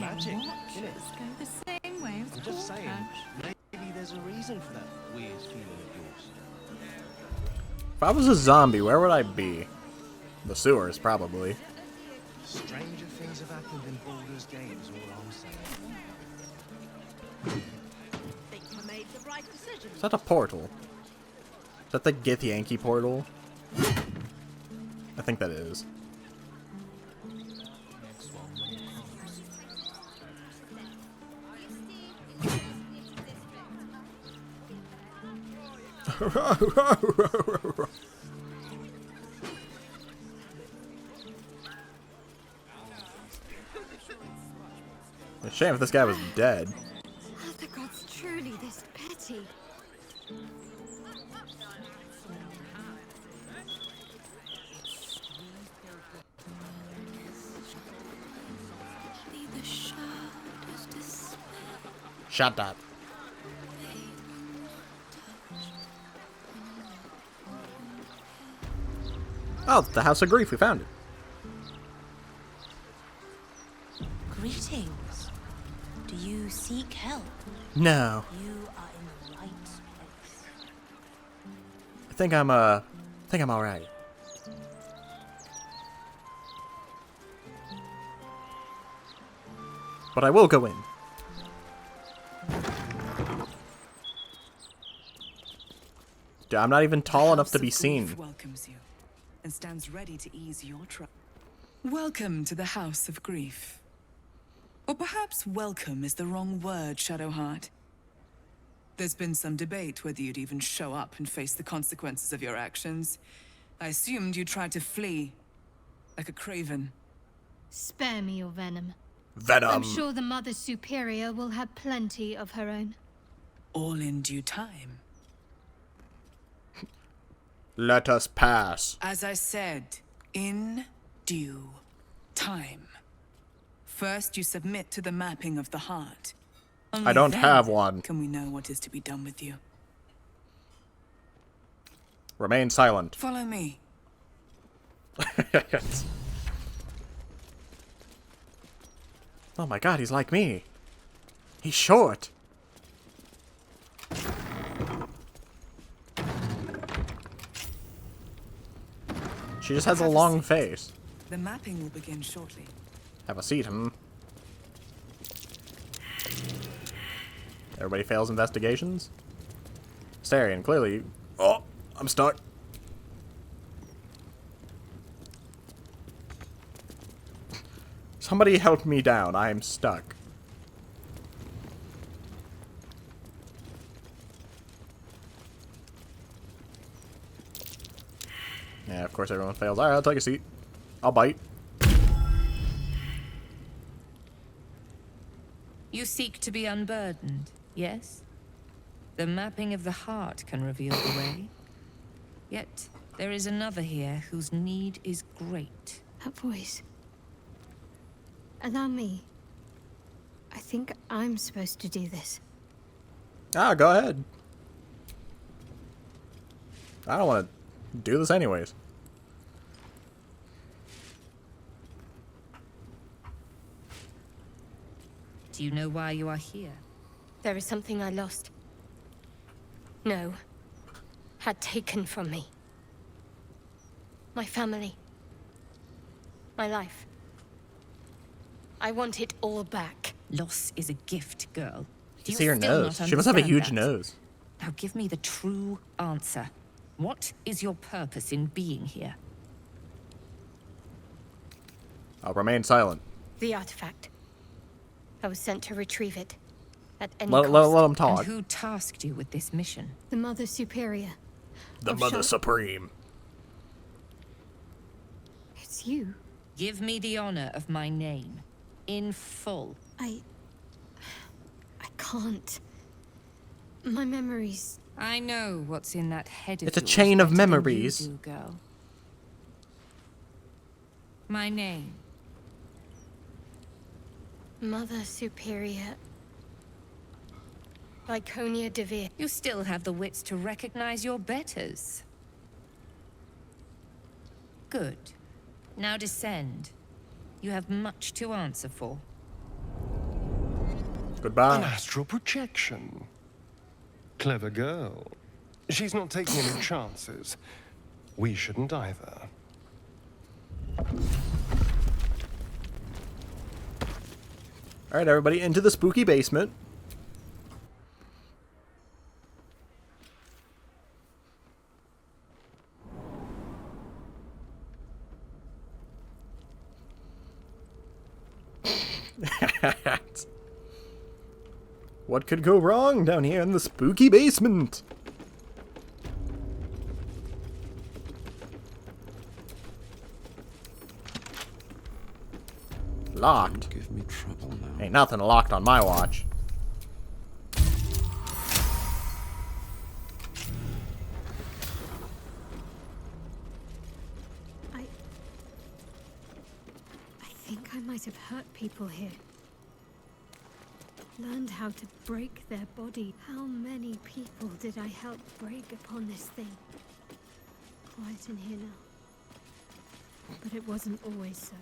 [SPEAKER 9] Magic, innit?
[SPEAKER 3] Go the same way as
[SPEAKER 9] I'm just saying,
[SPEAKER 3] Porter.
[SPEAKER 9] maybe there's a reason for that weird feeling of yours.
[SPEAKER 1] If I was a zombie, where would I be? The sewers, probably.
[SPEAKER 9] Stranger things have happened in Baldur's Gate is all I'm saying.
[SPEAKER 11] Think I made the right decision.
[SPEAKER 1] Is that a portal? Is that the Githyanki portal? I think that is. A shame if this guy was dead.
[SPEAKER 12] Are the gods truly this petty?
[SPEAKER 1] Shut up. Oh, the House of Grief. We found it.
[SPEAKER 11] Greetings. Do you seek help?
[SPEAKER 1] No.
[SPEAKER 11] You are in the right place.
[SPEAKER 1] I think I'm alright. But I will go in. Dude, I'm not even tall enough to be seen.
[SPEAKER 7] Welcomes you and stands ready to ease your trouble. Welcome to the House of Grief. Or perhaps welcome is the wrong word, Shadowheart. There's been some debate whether you'd even show up and face the consequences of your actions. I assumed you tried to flee, like a craven.
[SPEAKER 12] Spare me your venom.
[SPEAKER 1] Venom.
[SPEAKER 12] I'm sure the Mother Superior will have plenty of her own.
[SPEAKER 7] All in due time.
[SPEAKER 1] Let us pass.
[SPEAKER 7] As I said, in due time. First, you submit to the mapping of the heart. Only
[SPEAKER 1] I don't
[SPEAKER 7] then
[SPEAKER 1] have one.
[SPEAKER 7] Can we know what is to be done with you?
[SPEAKER 1] Remain silent.
[SPEAKER 7] Follow me.
[SPEAKER 1] Oh my god, he's like me. He's short. She just has a long face.
[SPEAKER 7] The mapping will begin shortly.
[SPEAKER 1] Have a seat, Everybody fails investigations? Starion, clearly. Oh, I'm stuck. Somebody help me down. I am stuck. Yeah, of course everyone fails. Alright, I'll take a seat. I'll bite.
[SPEAKER 18] You seek to be unburdened, yes? The mapping of the heart can reveal the way. Yet, there is another here whose need is great.
[SPEAKER 12] That voice. Allow me. I think I'm supposed to do this.
[SPEAKER 1] Ah, go ahead. I don't want to do this anyways.
[SPEAKER 18] Do you know why you are here?
[SPEAKER 22] There is something I lost. No. Had taken from me. My family. My life. I want it all back.
[SPEAKER 18] Loss is a gift, girl.
[SPEAKER 1] You see her nose. She must have a huge nose.
[SPEAKER 18] Now give me the true answer. What is your purpose in being here?
[SPEAKER 1] I'll remain silent.
[SPEAKER 22] The artifact. I was sent to retrieve it. At any
[SPEAKER 1] Let
[SPEAKER 22] cost.
[SPEAKER 1] him talk.
[SPEAKER 18] And who tasked you with this mission?
[SPEAKER 12] The Mother Superior.
[SPEAKER 1] The Mother Supreme.
[SPEAKER 12] It's you.
[SPEAKER 18] Give me the honor of my name. In full.
[SPEAKER 12] I can't. My memories.
[SPEAKER 18] I know what's in that head of
[SPEAKER 1] It's a
[SPEAKER 18] yours
[SPEAKER 1] chain of
[SPEAKER 18] better than
[SPEAKER 1] memories.
[SPEAKER 18] you do, girl. My name.
[SPEAKER 22] Mother Superior. Lyconia Devere.
[SPEAKER 18] You still have the wits to recognize your betters. Good. Now descend. You have much to answer for.
[SPEAKER 1] Goodbye.
[SPEAKER 16] An astral projection. Clever girl. She's not taking any chances. We shouldn't either.
[SPEAKER 1] Alright, everybody, into the spooky basement. What could go wrong down here in the spooky basement? Locked.
[SPEAKER 19] Give me trouble now.
[SPEAKER 1] Ain't nothing locked on my watch.
[SPEAKER 12] I think I might have hurt people here. Learned how to break their body. How many people did I help break upon this thing? Quiet in here now. But it wasn't always so.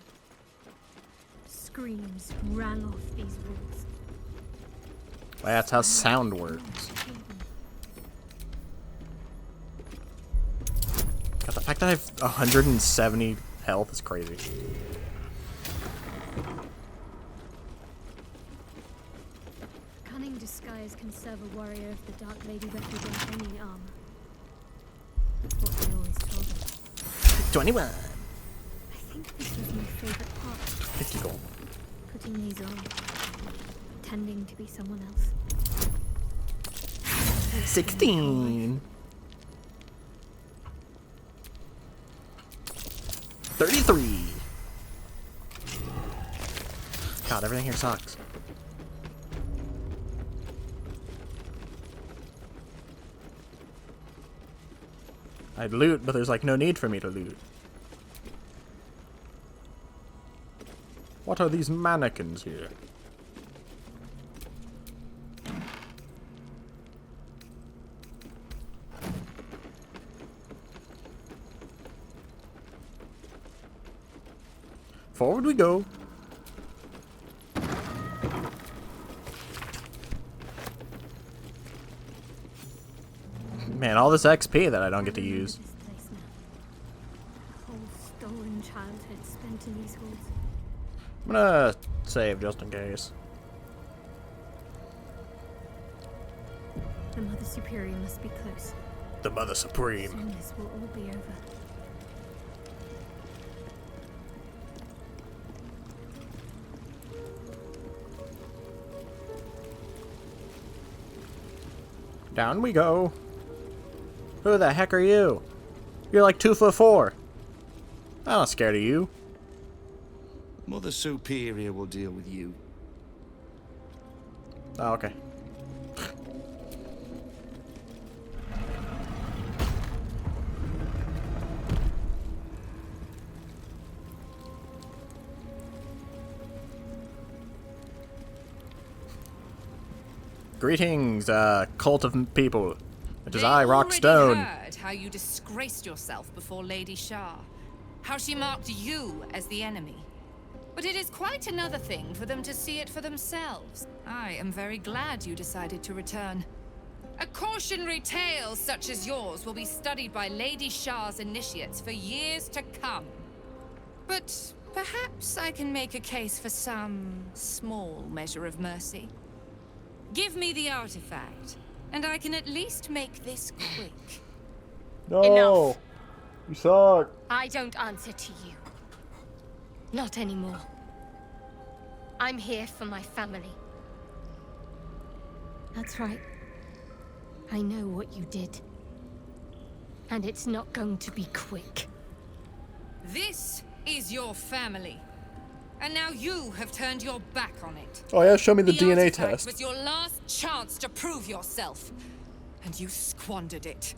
[SPEAKER 12] Screams rang off these walls.
[SPEAKER 1] That's how sound works. God, the fact that I have 170 health is crazy.
[SPEAKER 12] Cunning disguise can serve a warrior of the Dark Lady better than any armor. That's what they always told us.
[SPEAKER 1] 21.
[SPEAKER 12] I think this was my favorite part.
[SPEAKER 1] 50 gold.
[SPEAKER 12] Putting these on. Pretending to be someone else.
[SPEAKER 1] 16. 33. God, everything here sucks. I'd loot, but there's like no need for me to loot. What are these mannequins here? Forward we go. Man, all this XP that I don't get to use.
[SPEAKER 12] A whole stolen childhood spent in these halls.
[SPEAKER 1] I'm gonna save just in case.
[SPEAKER 12] The Mother Superior must be close.
[SPEAKER 1] The Mother Supreme.
[SPEAKER 12] Soon this will all be over.
[SPEAKER 1] Down we go. Who the heck are you? You're like 2'4". I'm not scared of you.
[SPEAKER 13] Mother Superior will deal with you.
[SPEAKER 1] Oh, okay. Greetings, cult of people. It is I, Rawk Stown.
[SPEAKER 6] Heard how you disgraced yourself before Lady Shah. How she marked you as the enemy. But it is quite another thing for them to see it for themselves. I am very glad you decided to return. A cautionary tale such as yours will be studied by Lady Shah's initiates for years to come. But perhaps I can make a case for some small measure of mercy. Give me the artifact, and I can at least make this quick.
[SPEAKER 1] No,
[SPEAKER 22] Enough.
[SPEAKER 1] You suck.
[SPEAKER 22] I don't answer to you. Not anymore. I'm here for my family. That's right. I know what you did. And it's not going to be quick.
[SPEAKER 6] This is your family. And now you have turned your back on it.
[SPEAKER 1] Oh yeah, show me the DNA
[SPEAKER 6] artifact
[SPEAKER 1] test.
[SPEAKER 6] was your last chance to prove yourself. And you squandered it.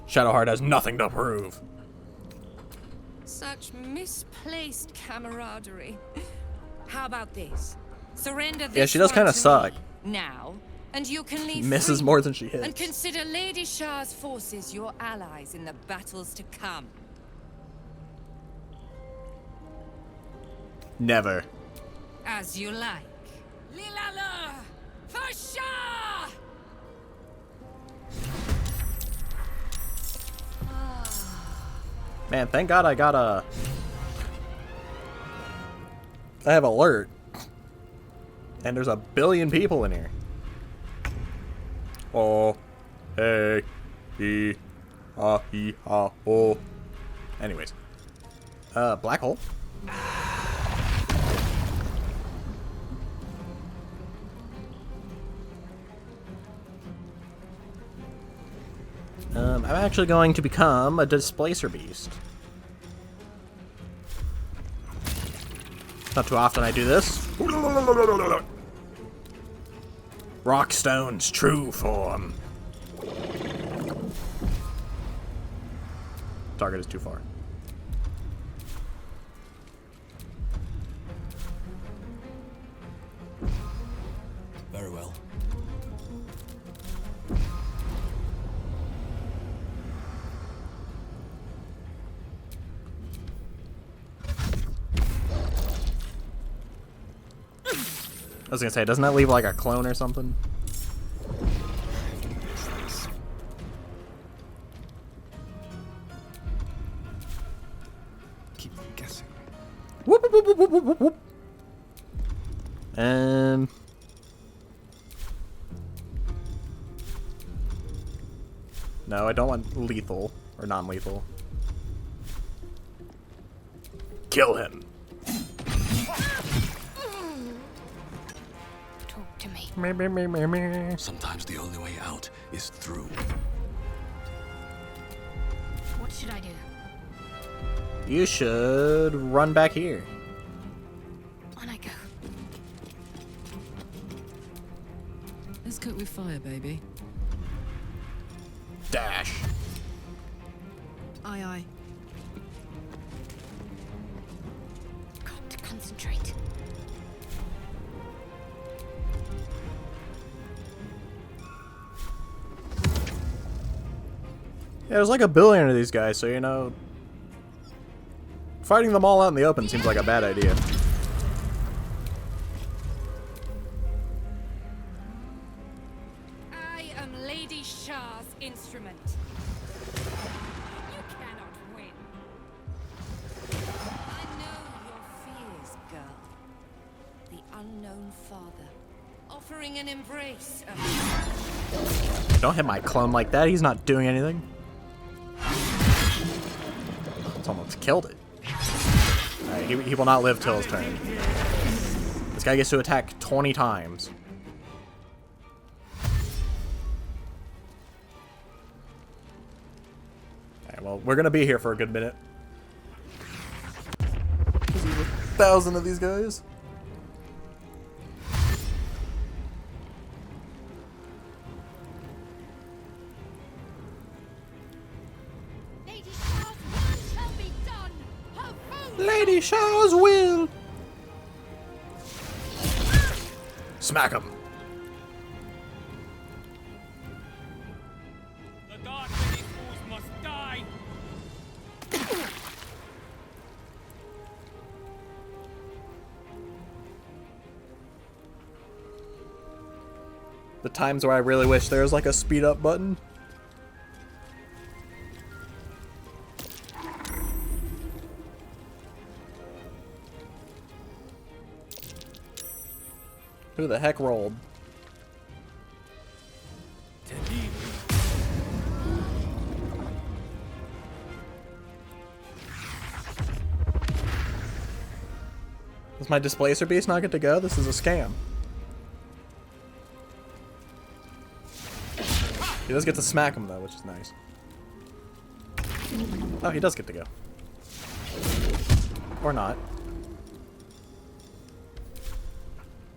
[SPEAKER 1] Shadowheart has nothing to prove.
[SPEAKER 6] Such misplaced camaraderie. How about this? Surrender this
[SPEAKER 1] Yeah, she does
[SPEAKER 6] one
[SPEAKER 1] kind of
[SPEAKER 6] to
[SPEAKER 1] suck.
[SPEAKER 6] me now, and you can leave
[SPEAKER 1] Misses
[SPEAKER 6] free
[SPEAKER 1] more than she hits.
[SPEAKER 6] And consider Lady Shah's forces your allies in the battles to come.
[SPEAKER 1] Never.
[SPEAKER 6] As you like. Lilala! For Shah!
[SPEAKER 1] Man, thank God I got a... I have alert. And there's a billion people in here. Oh. Hey. He. Ha. He. Ha. Oh. Anyways. Black hole. I'm actually going to become a displacer beast. Not too often I do this. Rawk Stown's true form. Target is too far. I was gonna say, doesn't that leave like a clone or something?
[SPEAKER 15] Keep guessing.
[SPEAKER 1] Whoop, whoop, whoop, whoop, whoop, whoop, whoop. No, I don't want lethal or non-lethal. Kill him.
[SPEAKER 11] Talk to me.
[SPEAKER 14] Sometimes the only way out is through.
[SPEAKER 11] What should I do?
[SPEAKER 1] You should run back here.
[SPEAKER 11] On I go.
[SPEAKER 8] Let's cook with fire, baby.
[SPEAKER 1] Dash.
[SPEAKER 8] Aye, aye.
[SPEAKER 11] Got to concentrate.
[SPEAKER 1] Yeah, there's like a billion of these guys, so you know, fighting them all out in the open seems like a bad idea.
[SPEAKER 6] I am Lady Shah's instrument. You cannot win. I know your fears, girl. The unknown father, offering an embrace of...
[SPEAKER 1] Don't hit my clone like that, he's not doing anything. It's almost killed it. Alright, he will not live till his turn. This guy gets to attack 20 times. Alright, well, we're gonna be here for a good minute. There's 1,000 of these guys. Lady Shaw's will. Smack him.
[SPEAKER 17] The dark many fools must die.
[SPEAKER 1] The times where I really wish there was like a speed up button. Who the heck rolled? Does my displacer beast not get to go? This is a scam. He does get to smack him though, which is nice. Oh, he does get to go. Or not.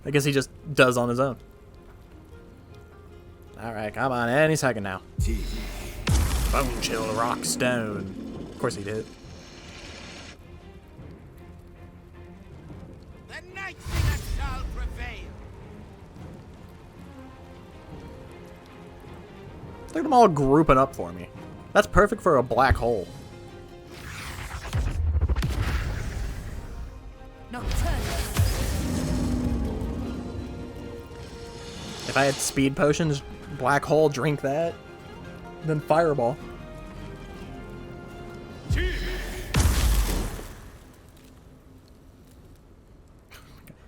[SPEAKER 1] I guess he just does on his own. Alright, come on, any second now. Bone chill Rawk Stown. Of course he did.
[SPEAKER 17] The night singer shall prevail.
[SPEAKER 1] Look at them all grouping up for me. That's perfect for a black hole. If I had speed potions, black hole, drink that, then fireball.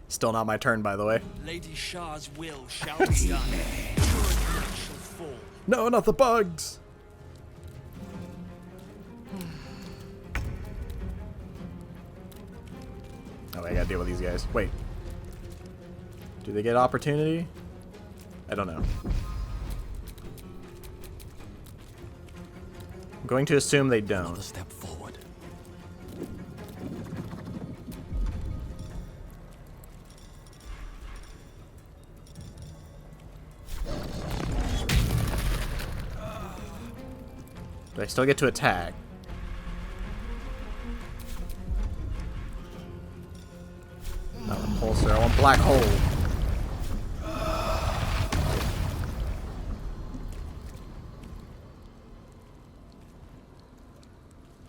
[SPEAKER 1] Still not my turn, by the way.
[SPEAKER 17] Lady Shah's will shall be done. Shall fall.
[SPEAKER 1] No, not the bugs. Oh, I gotta deal with these guys. Wait. Do they get opportunity? I don't know. I'm going to assume they don't.
[SPEAKER 14] Another step forward.
[SPEAKER 1] Do I still get to attack? Not a pulsar. I want black hole.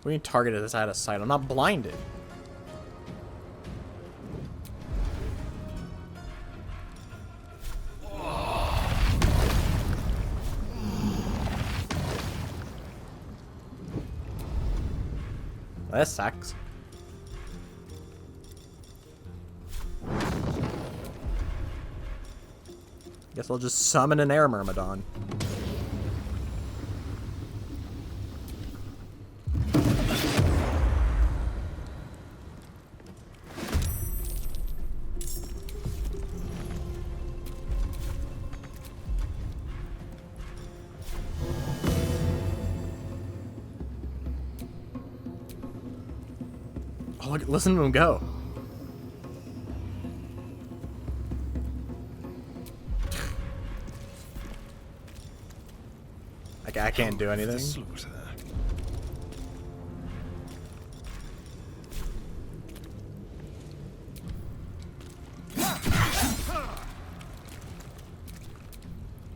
[SPEAKER 1] What do you mean targeted this out of sight? I'm not blinded. this sucks. Guess I'll just summon an air myrmidon. Oh, look, listen to him go. I can't do anything.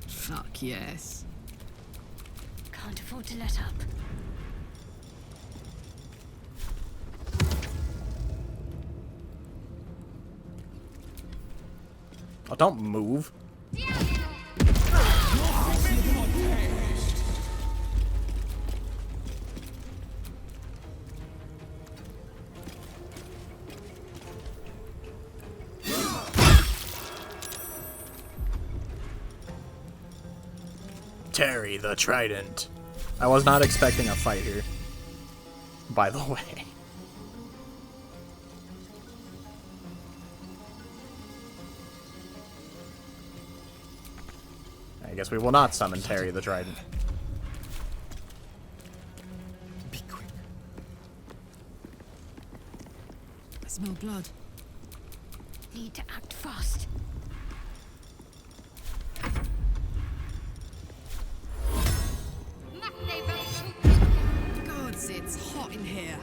[SPEAKER 8] Fuck yes.
[SPEAKER 11] Can't afford to let up.
[SPEAKER 1] Oh, don't move. Terry the Trident. I was not expecting a fight here, by the way. I guess we will not summon Terry the Trident.
[SPEAKER 14] Be quick.
[SPEAKER 8] I smell blood.
[SPEAKER 11] Need to act fast.
[SPEAKER 8] Gods, it's hot in here.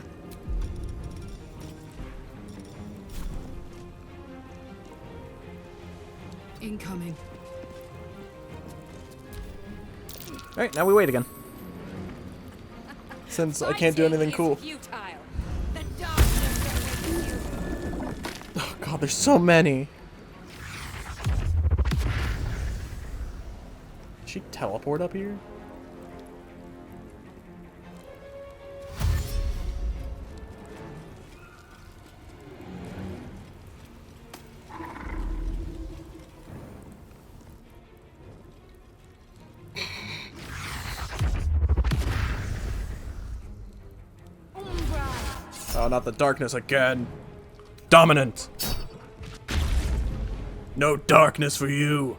[SPEAKER 8] Incoming.
[SPEAKER 1] Alright, now we wait again. Since I can't do anything cool. Oh god, there's so many. Did she teleport up here? Oh, not the darkness again. Dominant. No darkness for you.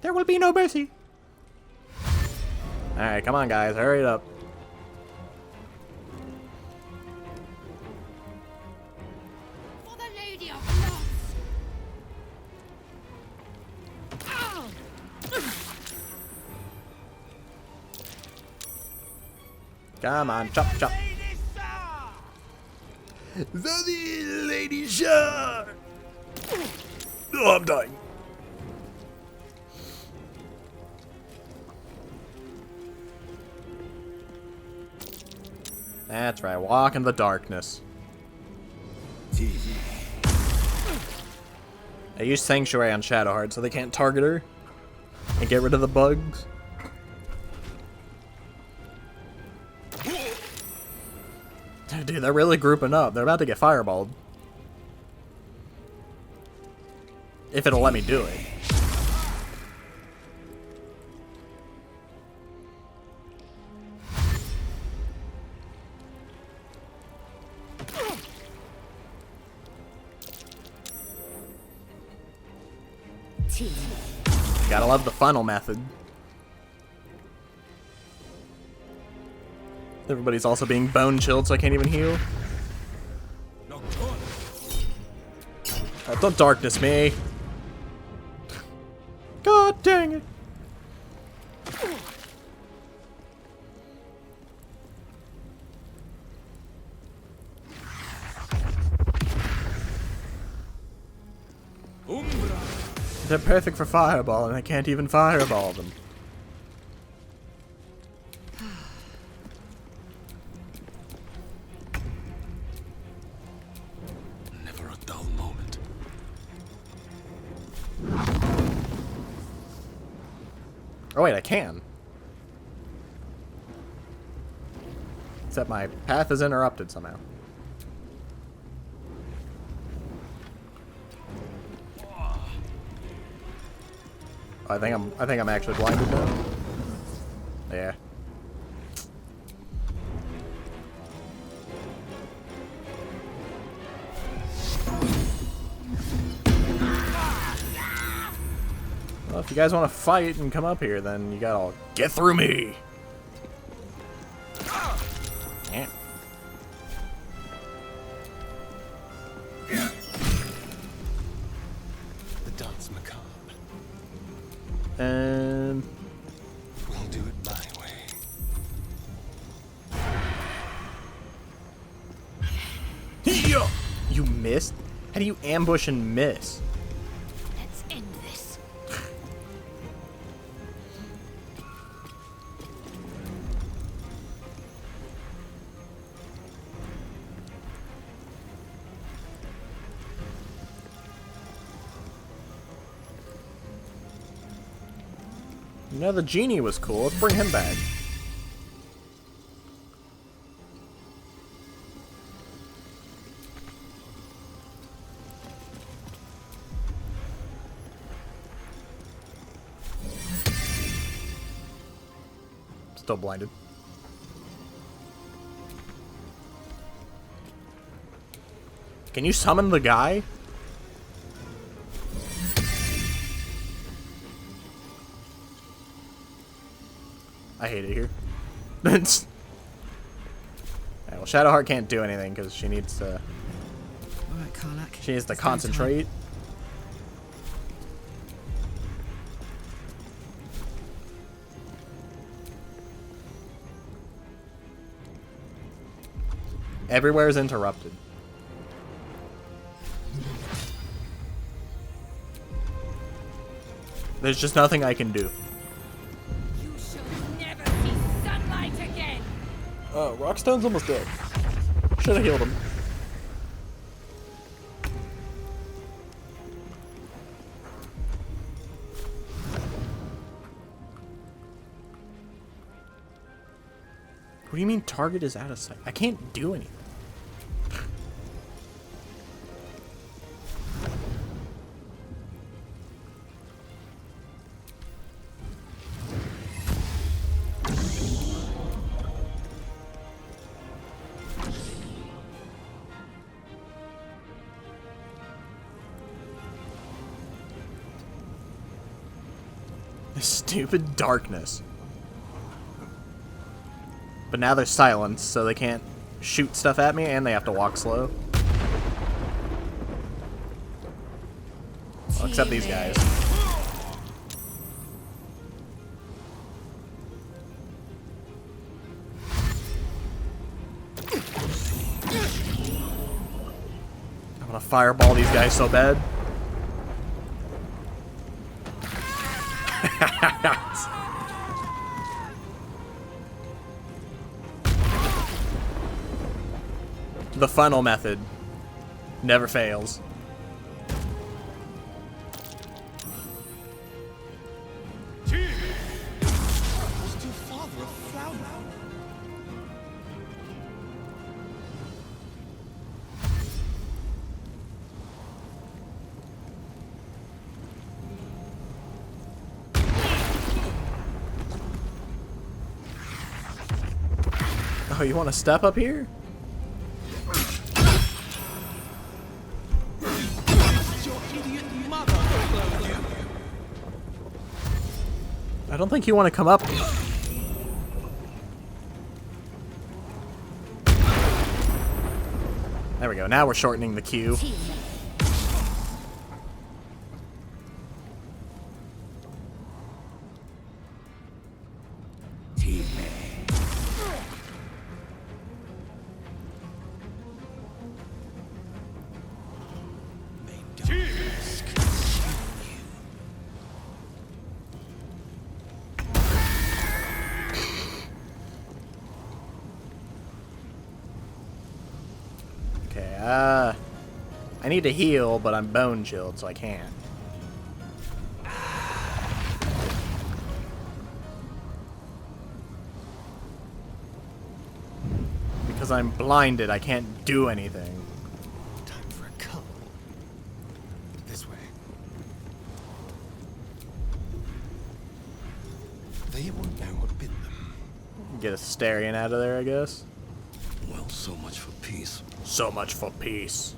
[SPEAKER 1] There will be no mercy. Alright, come on guys, hurry it up.
[SPEAKER 11] For the Lady of Loss.
[SPEAKER 1] Come on, chop, chop. The Lady Shah. Oh, I'm dying. That's right, walk in the darkness. I use Sanctuary on Shadowheart so they can't target her and get rid of the bugs. Dude, they're really grouping up. They're about to get fireballed. If it'll let me do it. Gotta love the funnel method. Everybody's also being bone chilled, so I can't even heal. Oh, don't darkness me. God dang it. They're perfect for fireball, and I can't even fireball them.
[SPEAKER 14] Never a dull moment.
[SPEAKER 1] Oh wait, I can. Except my path is interrupted somehow. I think I'm actually blinded now. Yeah. Well, if you guys want to fight and come up here, then you gotta get through me. Yeah.
[SPEAKER 14] The dance macabre.
[SPEAKER 1] We'll
[SPEAKER 14] do it my way.
[SPEAKER 1] Yo! You missed? How do you ambush and miss?
[SPEAKER 11] Let's end this.
[SPEAKER 1] You know, the genie was cool. Let's bring him back. Still blinded. Can you summon the guy? I hate it here. Alright, well, Shadowheart can't do anything because she needs to.
[SPEAKER 8] Alright, Karlach.
[SPEAKER 1] She needs to concentrate. Everywhere is interrupted. There's just nothing I can do.
[SPEAKER 20] You shall never see sunlight again.
[SPEAKER 1] Oh, Rawk Stown's almost dead. Should have healed him. What do you mean target is out of sight? I can't do anything. This stupid darkness. But now they're silenced, so they can't shoot stuff at me, and they have to walk slow. Well, except these guys. I want to fireball these guys so bad. The funnel method never fails.
[SPEAKER 15] Was your father a flower?
[SPEAKER 1] Oh, you want to step up here? I don't think you want to come up. There we go. Now we're shortening the queue. I need to heal, but I'm bone chilled, so I can't. Because I'm blinded, I can't do anything.
[SPEAKER 14] Time for a cull. This way. They won't know what bit them.
[SPEAKER 1] Get a Starion out of there, I guess.
[SPEAKER 14] Well, so much for peace.
[SPEAKER 1] So much for peace.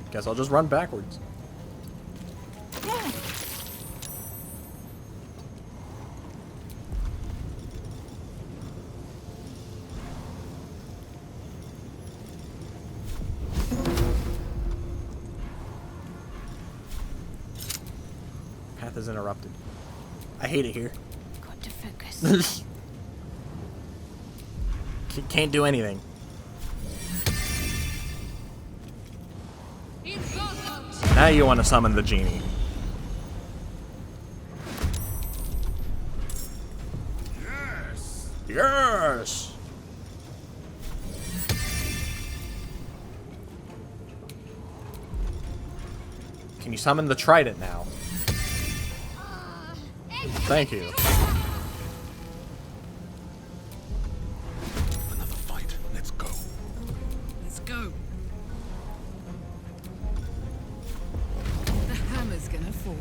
[SPEAKER 1] Guess I'll just run backwards. Path is interrupted. I hate it here.
[SPEAKER 11] Got to focus.
[SPEAKER 1] Can't do anything. Now you want to summon the genie.
[SPEAKER 17] Yes!
[SPEAKER 1] Yes! Can you summon the trident now? Thank you.
[SPEAKER 14] Another fight. Let's go.
[SPEAKER 8] Let's go. The hammer's gonna fall.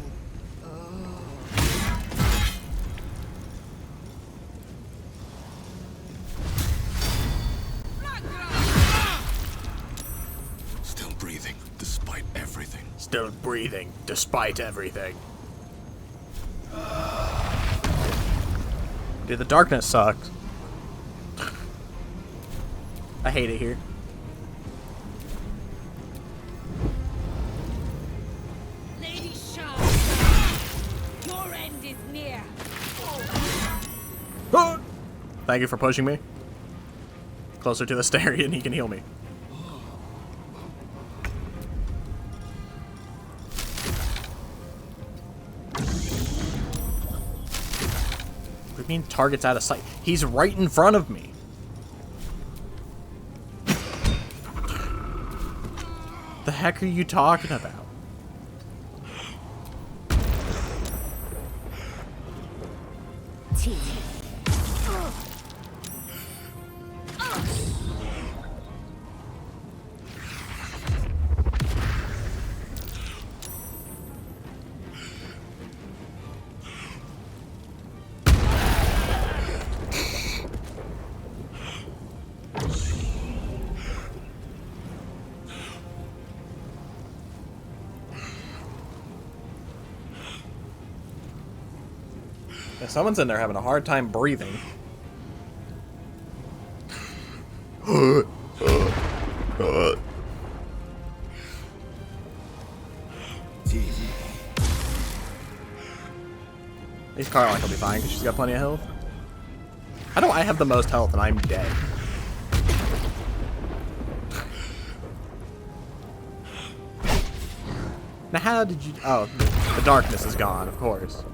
[SPEAKER 14] Still breathing, despite everything.
[SPEAKER 1] Still breathing, despite everything. Dude, the darkness sucks. I hate it here.
[SPEAKER 11] Lady Shah, your end is near.
[SPEAKER 1] Ah! Thank you for pushing me. Closer to the Starion, he can heal me. What do you mean target's out of sight? He's right in front of me. The heck are you talking about? Yeah, someone's in there having a hard time breathing. At least Caroline will be fine because she's got plenty of health. How do I have the most health and I'm dead? Now how did you... Oh, the darkness is gone, of course.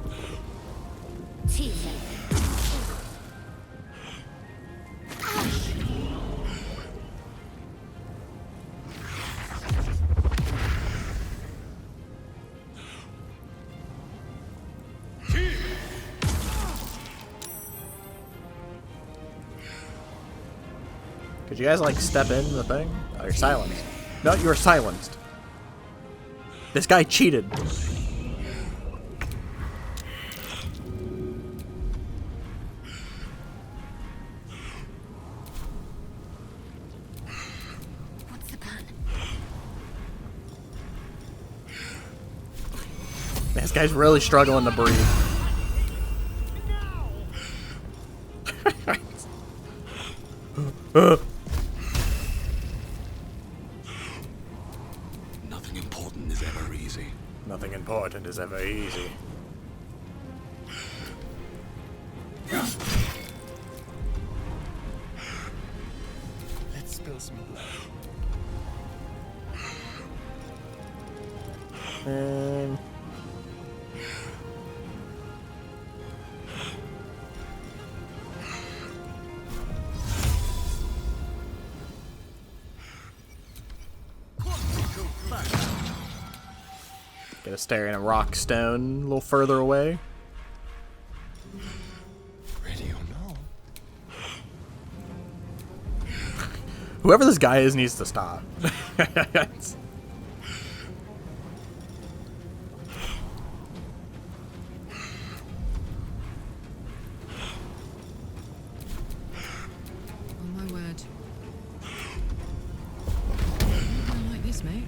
[SPEAKER 1] Could you guys, like, step in the thing? Oh, you're silenced. No, you're silenced. This guy cheated.
[SPEAKER 11] What's the plan?
[SPEAKER 1] This guy's really struggling to breathe.
[SPEAKER 14] Nothing important is ever easy.
[SPEAKER 1] Nothing important is ever easy.
[SPEAKER 9] Let's spill some blood.
[SPEAKER 1] Gonna stare at a Rawk Stown a little further away.
[SPEAKER 16] Ready or not?
[SPEAKER 1] Whoever this guy is needs to stop.
[SPEAKER 8] Oh my word. I don't like this, mate.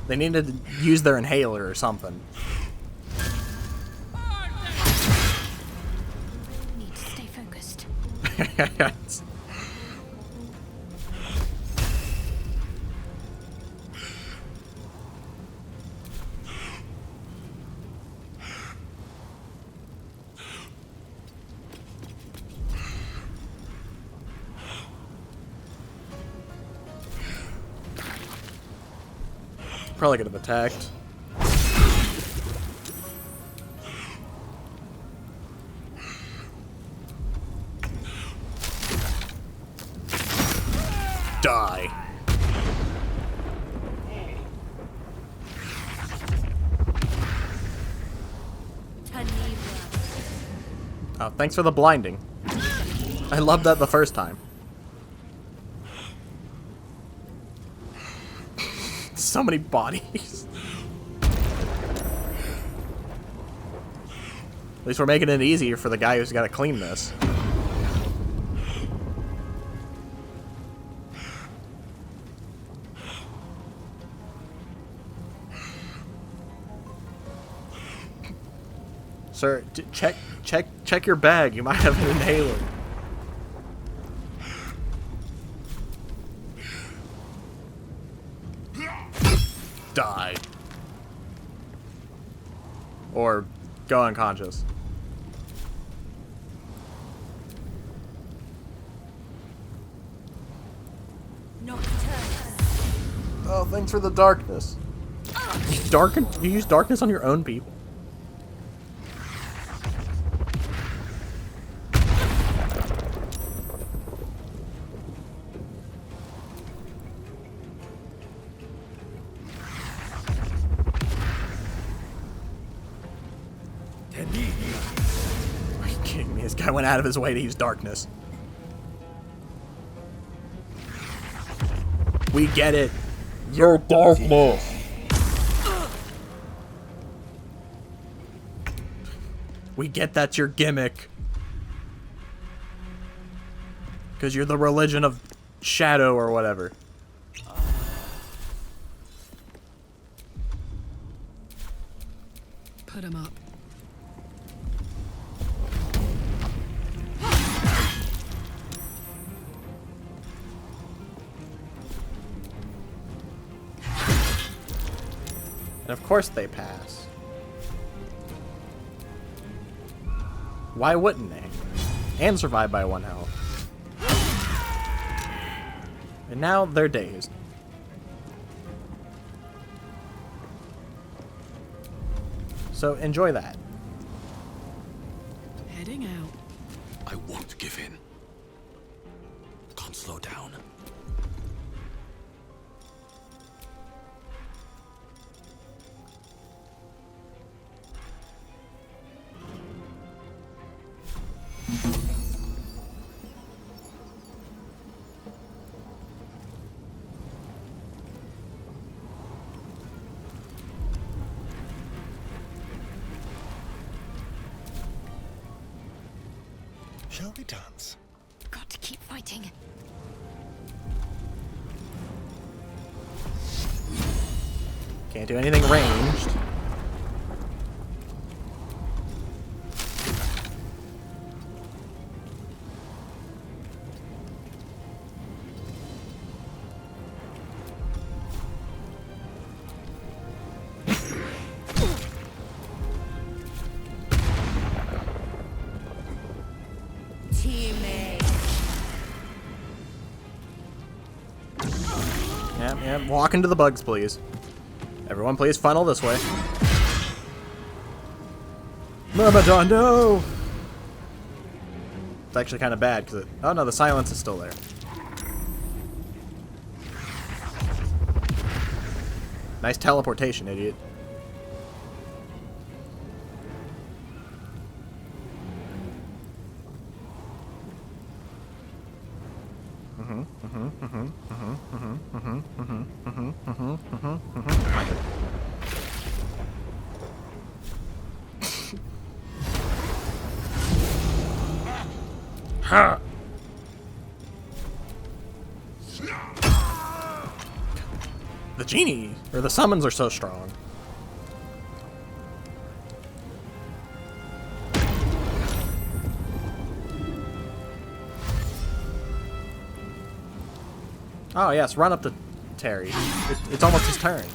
[SPEAKER 1] They need to use their inhaler or something.
[SPEAKER 22] Need to stay focused.
[SPEAKER 1] Probably could have attacked. Die. Oh, thanks for the blinding. I loved that the first time. So many bodies. At least we're making it easier for the guy who's got to clean this. Sir, check your bag. You might have an inhaler. Die. Or go unconscious. Oh, thanks for the darkness. You use darkness on your own people. Are you kidding me? This guy went out of his way to use darkness. We get it. You're darkness. We get that's your gimmick. Because you're the religion of shadow or whatever.
[SPEAKER 8] Put him up.
[SPEAKER 1] And of course they pass. Why wouldn't they? And survive by 1 health. And now they're dazed. So enjoy that.
[SPEAKER 8] Heading out.
[SPEAKER 14] I won't give in. Can't slow down.
[SPEAKER 16] Shall we dance?
[SPEAKER 22] Got to keep fighting.
[SPEAKER 1] Can't do anything ranged. Yep, walk into the bugs, please. Everyone, please funnel this way. Myrmidon, no! It's actually kind of bad, because it... Oh no, the silence is still there. Nice teleportation, idiot. Ha! The genie, or the summons are so strong. Oh yes, run up to Terry. It's almost his turn.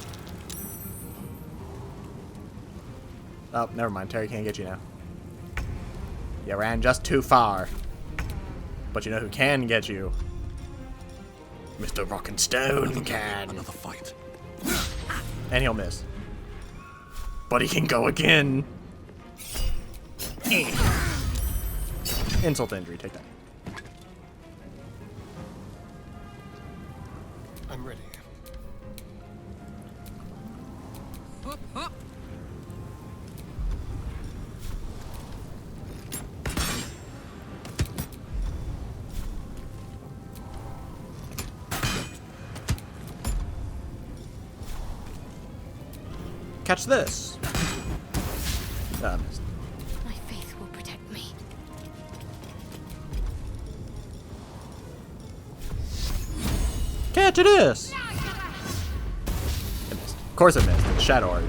[SPEAKER 1] Oh, never mind. Terry can't get you now. You ran just too far. But you know who can get you? Mr. Rawk Stown can.
[SPEAKER 14] Another fight.
[SPEAKER 1] And he'll miss. But he can go again. Insult to injury, take that.
[SPEAKER 16] I'm ready.
[SPEAKER 1] Catch this. Ah, missed.
[SPEAKER 11] My faith will protect me.
[SPEAKER 1] Catch this. It missed. Of course it missed. It's Shadow Art.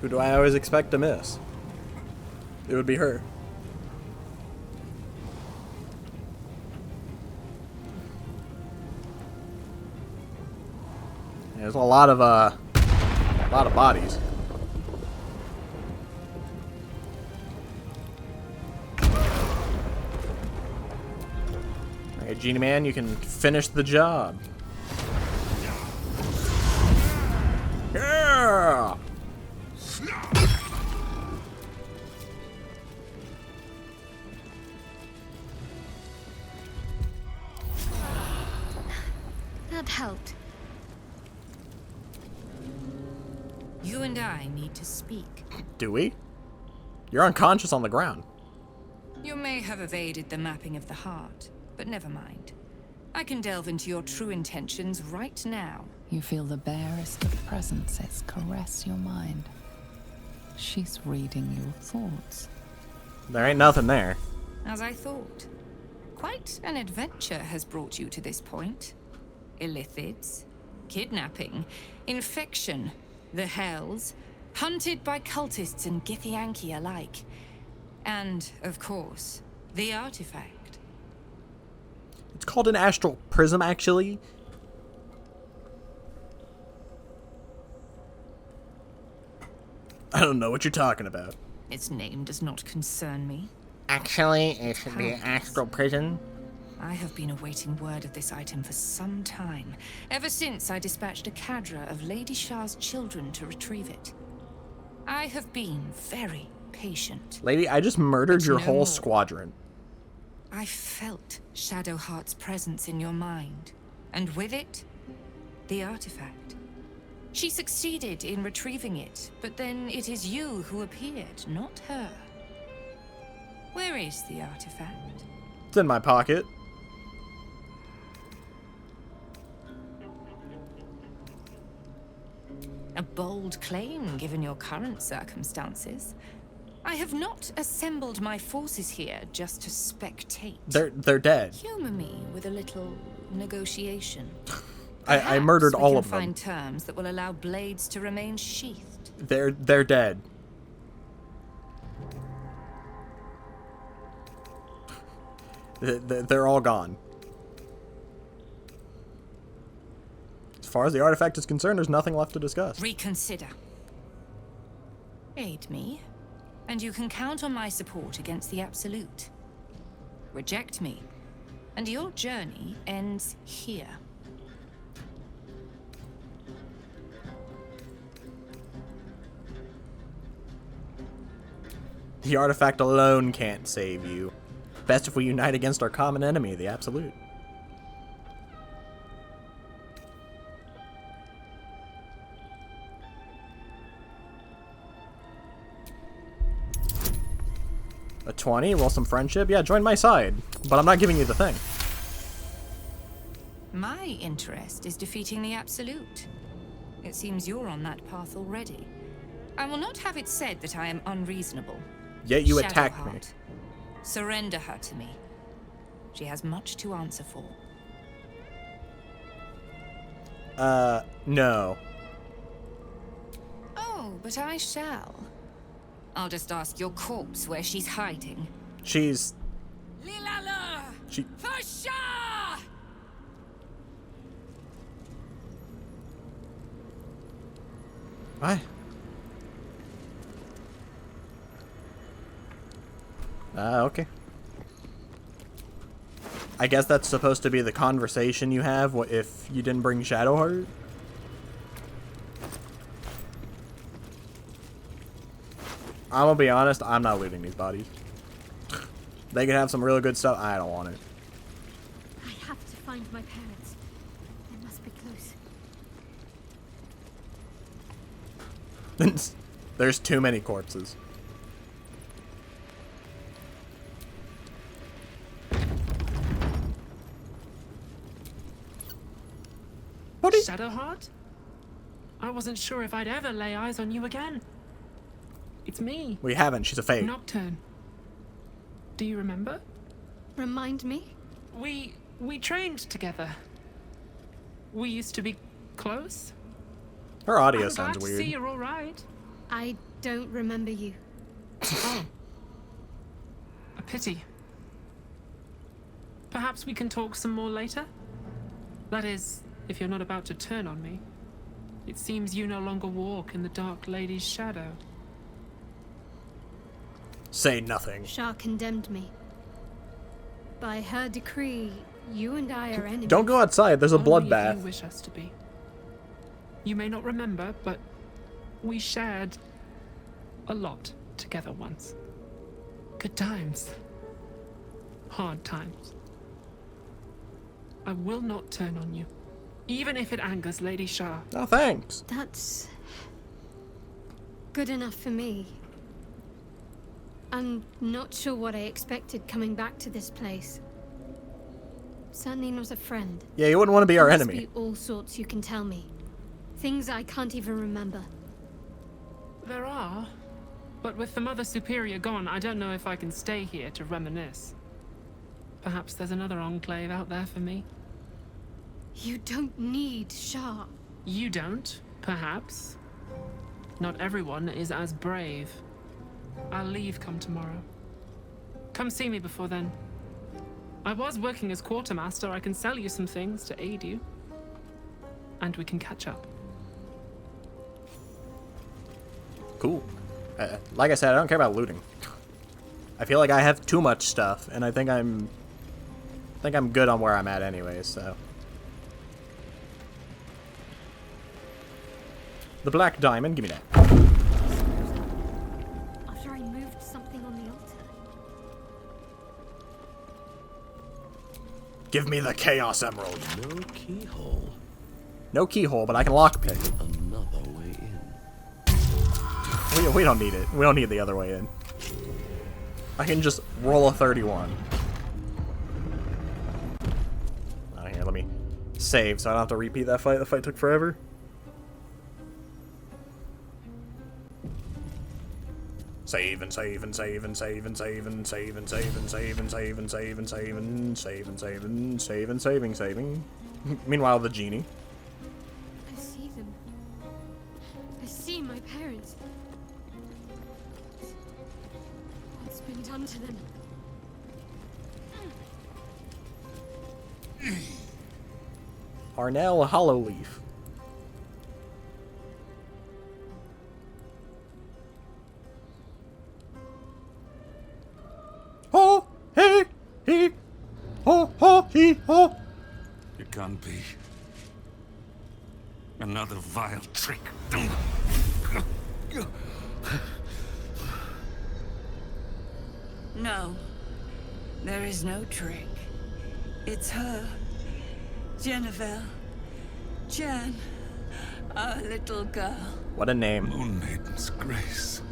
[SPEAKER 1] Who do I always expect to miss? It would be her. There's a lot of bodies. Alright, Genie Man, you can finish the job. Yeah!
[SPEAKER 11] That helped.
[SPEAKER 6] You and I need to speak.
[SPEAKER 1] Do we? You're unconscious on the ground.
[SPEAKER 6] You may have evaded the mapping of the heart, but never mind. I can delve into your true intentions right now.
[SPEAKER 3] You feel the barest of presences caress your mind. She's reading your thoughts.
[SPEAKER 1] There ain't nothing there.
[SPEAKER 6] As I thought. Quite an adventure has brought you to this point. Illithids, kidnapping, infection, the Hells, hunted by cultists and Githyanki alike. And, of course, the artifact.
[SPEAKER 1] It's called an astral prism, actually. I don't know what you're talking about.
[SPEAKER 6] Its name does not concern me.
[SPEAKER 1] Actually, it should be an astral prison.
[SPEAKER 6] I have been awaiting word of this item for some time, ever since I dispatched a cadre of Lady Shah's children to retrieve it. I have been very patient.
[SPEAKER 1] Lady, I just murdered your whole squadron.
[SPEAKER 6] I felt Shadowheart's presence in your mind, and with it, the artifact. She succeeded in retrieving it, but then it is you who appeared, not her. Where is the artifact?
[SPEAKER 1] It's in my pocket.
[SPEAKER 6] A bold claim, given your current circumstances. I have not assembled my forces here just to spectate.
[SPEAKER 1] They're dead.
[SPEAKER 6] Humor me with a little negotiation.
[SPEAKER 1] I murdered all of them.
[SPEAKER 6] Find terms that will allow blades to remain sheathed.
[SPEAKER 1] They're dead. They're all gone. As far as the artifact is concerned, there's nothing left to discuss.
[SPEAKER 6] Reconsider. Aid me, and you can count on my support against the Absolute. Reject me, and your journey ends here.
[SPEAKER 1] The artifact alone can't save you. Best if we unite against our common enemy, the Absolute. A 20? Roll some friendship? Yeah, join my side. But I'm not giving you the thing.
[SPEAKER 6] My interest is defeating the Absolute. It seems you're on that path already. I will not have it said that I am unreasonable.
[SPEAKER 1] Yet you attacked me.
[SPEAKER 6] Surrender her to me. She has much to answer for.
[SPEAKER 1] No.
[SPEAKER 6] Oh, but I shall. I'll just ask your corpse where she's hiding.
[SPEAKER 1] She's...
[SPEAKER 6] Lilala!
[SPEAKER 1] She...
[SPEAKER 6] For Shah!
[SPEAKER 1] What? Okay. I guess that's supposed to be the conversation you have if you didn't bring Shadowheart? I'm gonna be honest, I'm not looting these bodies. They can have some really good stuff. I don't want it.
[SPEAKER 12] I have to find my parents. They must be close.
[SPEAKER 1] There's too many corpses.
[SPEAKER 10] Shadowheart? I wasn't sure if I'd ever lay eyes on you again. It's me.
[SPEAKER 1] We haven't. She's a fake.
[SPEAKER 10] Nocturne. Do you remember?
[SPEAKER 12] Remind me?
[SPEAKER 10] We trained together. We used to be close.
[SPEAKER 1] Her audio
[SPEAKER 10] I'm
[SPEAKER 1] sounds
[SPEAKER 10] glad
[SPEAKER 1] weird.
[SPEAKER 10] To see you're all right.
[SPEAKER 12] I don't remember you.
[SPEAKER 10] Oh. A pity. Perhaps we can talk some more later? That is, if you're not about to turn on me. It seems you no longer walk in the Dark Lady's shadow.
[SPEAKER 1] Say nothing.
[SPEAKER 12] Shah condemned me. By her decree, you and I are enemies.
[SPEAKER 1] Don't go outside. There's a bloodbath.
[SPEAKER 10] Only if you wish us to be. You may not remember, but we shared a lot together once. Good times. Hard times. I will not turn on you, even if it angers Lady Shah.
[SPEAKER 1] Oh, thanks.
[SPEAKER 12] That's good enough for me. I'm not sure what I expected coming back to this place. Certainly not a friend.
[SPEAKER 1] Yeah, you wouldn't want to be our
[SPEAKER 12] There must
[SPEAKER 1] enemy.
[SPEAKER 12] be all sorts you can tell me. Things I can't even remember.
[SPEAKER 10] There are, but with the Mother Superior gone, I don't know if I can stay here to reminisce. Perhaps there's another enclave out there for me.
[SPEAKER 12] You don't need Shah.
[SPEAKER 10] You don't, perhaps. Not everyone is as brave. I'll leave come tomorrow. Come see me before then. I was working as quartermaster. I can sell you some things to aid you. And we can catch up.
[SPEAKER 1] Cool. Like I said, I don't care about looting. I feel like I have too much stuff, and I think I'm good on where I'm at anyway, so. The black diamond, give me that.
[SPEAKER 12] After I moved something on the altar.
[SPEAKER 1] Give me the Chaos Emerald.
[SPEAKER 19] No keyhole.
[SPEAKER 1] No keyhole, but I can lockpick.
[SPEAKER 19] Another way in.
[SPEAKER 1] We don't need it. We don't need the other way in. I can just roll a 31. Here, let me save so I don't have to repeat that fight. The fight took forever. Save and save and save and save and save and save and save and save and save and save and save and save and save and save and saving. Meanwhile, the genie.
[SPEAKER 12] I see them. I see my parents. What's been done to them?
[SPEAKER 1] Arnell Hollowleaf. Ho, hey, he, ho, ho, he, ho.
[SPEAKER 21] It can't be. Another vile trick.
[SPEAKER 23] No. There
[SPEAKER 2] is no trick. It's her. Jennifer. Jan. Our little girl.
[SPEAKER 1] What a name.
[SPEAKER 21] Moon Maiden's Grace.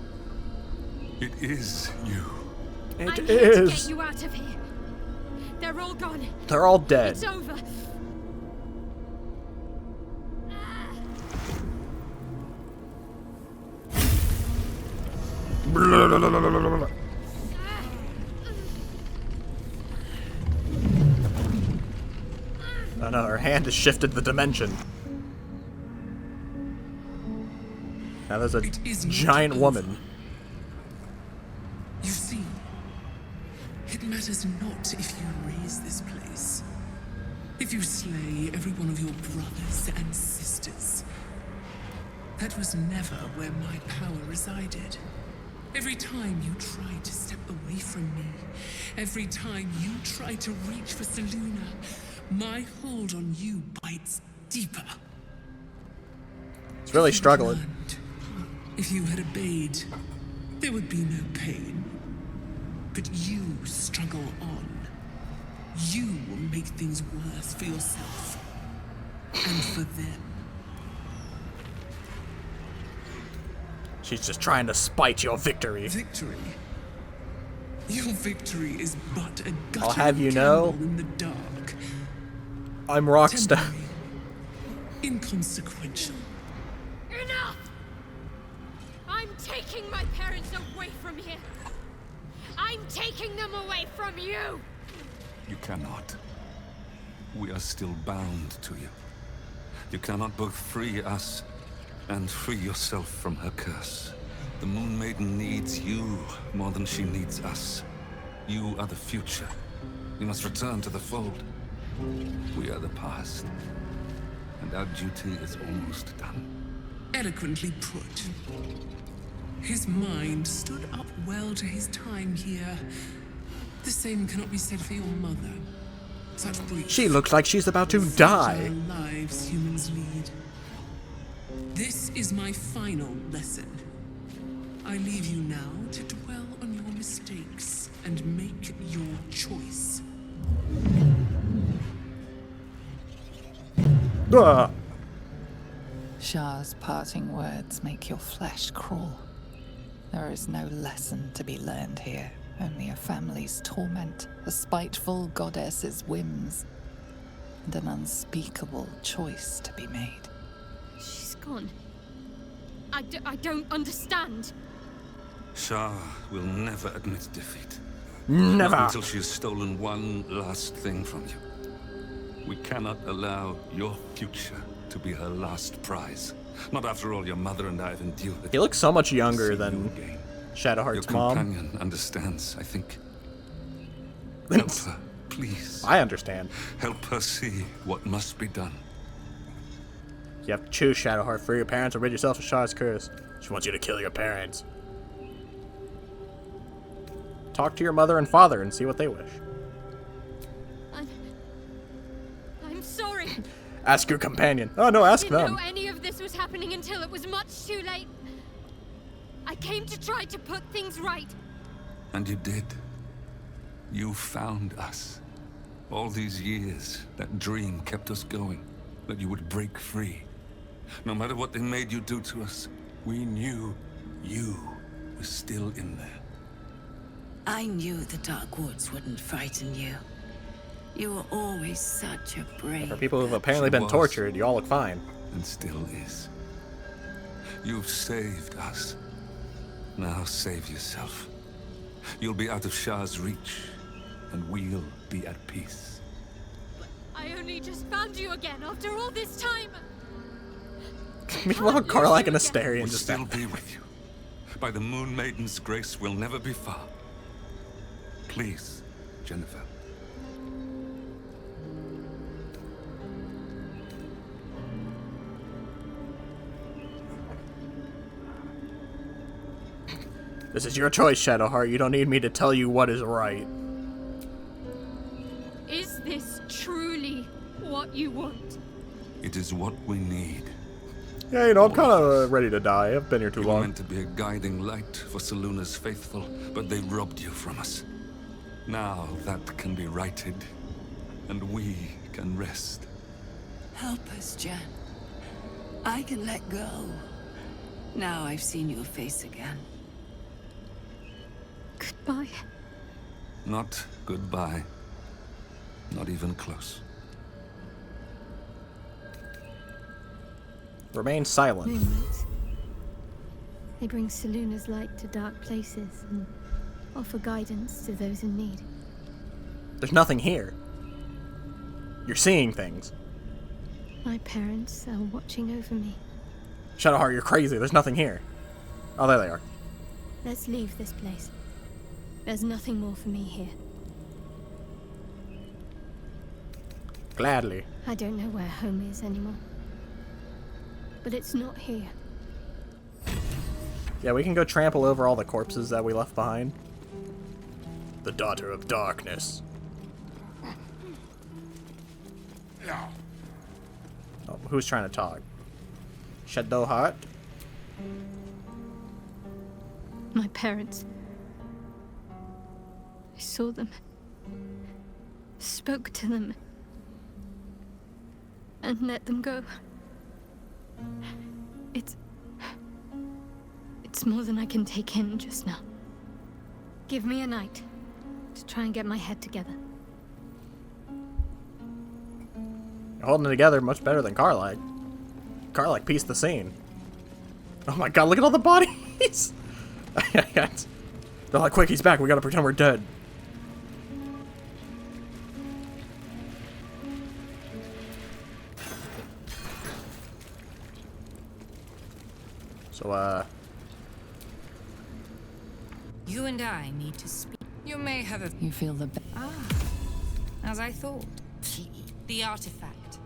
[SPEAKER 21] It is you.
[SPEAKER 12] I'm here to get you out of here. They're all gone.
[SPEAKER 1] They're all dead.
[SPEAKER 12] It's over.
[SPEAKER 1] Oh no, her hand has shifted the dimension. Now there's a giant woman.
[SPEAKER 7] You see, it matters not if you raise this place, if you slay every one of your brothers and sisters. That was never where my power resided. Every time you try to step away from me, every time you try to reach for Selûne, my hold on you bites deeper.
[SPEAKER 1] It's really struggling.
[SPEAKER 7] If you had obeyed, there would be no pain. But you struggle on. You will make things worse for yourself. And for them.
[SPEAKER 1] She's just trying to spite your victory.
[SPEAKER 7] Victory? Your victory is but a
[SPEAKER 1] I'll have you know,
[SPEAKER 7] in the dark.
[SPEAKER 1] I'm Rawk Stown.
[SPEAKER 7] Inconsequential.
[SPEAKER 12] Enough! I'm taking my parents away from here. I'm taking them away from you.
[SPEAKER 21] You cannot. We are still bound to you. You cannot both free us and free yourself from her curse. The Moon Maiden needs you more than she needs us. You are the future. You must return to the fold. We are the past. And our duty is almost done.
[SPEAKER 7] Eloquently put. His mind stood up well to his time here. The same cannot be said for your mother. Such brief,
[SPEAKER 1] She looks like she's about to die.
[SPEAKER 7] lives humans lead. This is my final lesson. I leave you now to dwell on your mistakes and make your choice.
[SPEAKER 3] Shah's parting words make your flesh crawl. There is no lesson to be learned here, only a family's torment, a spiteful goddess's whims, and an unspeakable choice to be made.
[SPEAKER 12] She's gone. I don't understand.
[SPEAKER 21] Shah will never admit defeat.
[SPEAKER 1] Never.
[SPEAKER 21] Not until she has stolen one last thing from you. We cannot allow your future to be her last prize. Not after all your mother and I have endured.
[SPEAKER 1] He looks so much younger than Shadowheart's
[SPEAKER 21] Your
[SPEAKER 1] mom.
[SPEAKER 21] companion understands, I think. Help her, please.
[SPEAKER 1] I understand.
[SPEAKER 21] Help her see what must be done.
[SPEAKER 1] You have to choose Shadowheart. Free your parents or rid yourself of Shah's curse. She wants you to kill your parents. Talk to your mother and father and see what they wish.
[SPEAKER 12] I'm sorry.
[SPEAKER 1] Ask your companion. Oh no, ask
[SPEAKER 12] I didn't
[SPEAKER 1] them.
[SPEAKER 12] know any of this was happening until it was much too late. I came to try to put things right.
[SPEAKER 21] And you did. You found us. All these years, that dream kept us going. That you would break free. No matter what they made you do to us, we knew you were still in there.
[SPEAKER 2] I knew the Dark Woods wouldn't frighten you. You were always such a brave.
[SPEAKER 1] For people who've apparently
[SPEAKER 21] She
[SPEAKER 1] been
[SPEAKER 21] was.
[SPEAKER 1] tortured, you all look fine.
[SPEAKER 21] And still is. You've saved us. Now save yourself. You'll be out of Shah's reach, and we'll be at peace.
[SPEAKER 12] I only just found you again after all this time.
[SPEAKER 1] Meanwhile, Karlach and Astarion
[SPEAKER 21] We'll
[SPEAKER 1] just
[SPEAKER 21] still be with you. By the Moon Maiden's grace, we'll never be far. Please, Jennifer.
[SPEAKER 1] This is your choice, Shadowheart. You don't need me to tell you what is right.
[SPEAKER 12] Is this truly what you want?
[SPEAKER 21] It is what we need.
[SPEAKER 1] Yeah, you know, I'm kind of ready to die. I've been here too
[SPEAKER 21] You were
[SPEAKER 1] long.
[SPEAKER 21] meant to be a guiding light for Selûne's faithful, but they robbed you from us. Now that can be righted, and we can rest.
[SPEAKER 2] Help us, Jan. I can let go. Now I've seen your face again.
[SPEAKER 12] Goodbye.
[SPEAKER 21] Not goodbye. Not even close.
[SPEAKER 1] Remain silent.
[SPEAKER 12] Moonlight. They bring Seluna's light to dark places and offer guidance to those in need.
[SPEAKER 1] There's nothing here. You're seeing things.
[SPEAKER 12] My parents are watching over me.
[SPEAKER 1] Shadowheart, you're crazy. There's nothing here. Oh, there they are.
[SPEAKER 12] Let's leave this place. There's nothing more for me here.
[SPEAKER 1] Gladly.
[SPEAKER 12] I don't know where home is anymore. But it's not here.
[SPEAKER 1] Yeah, we can go trample over all the corpses that we left behind. The Daughter of Darkness. Oh, who's trying to talk? Shadowheart?
[SPEAKER 12] My parents. I saw them. Spoke to them. And let them go. It's more than I can take in just now. Give me a night to try and get my head together.
[SPEAKER 1] You're holding it together much better than Karlach. Karlach pieced the scene. Oh my god, look at all the bodies! They're like, quick, he's back, we gotta pretend we're dead. So,
[SPEAKER 6] You and I need to speak. You may have a...
[SPEAKER 3] You feel the...
[SPEAKER 6] as I thought. The artifact.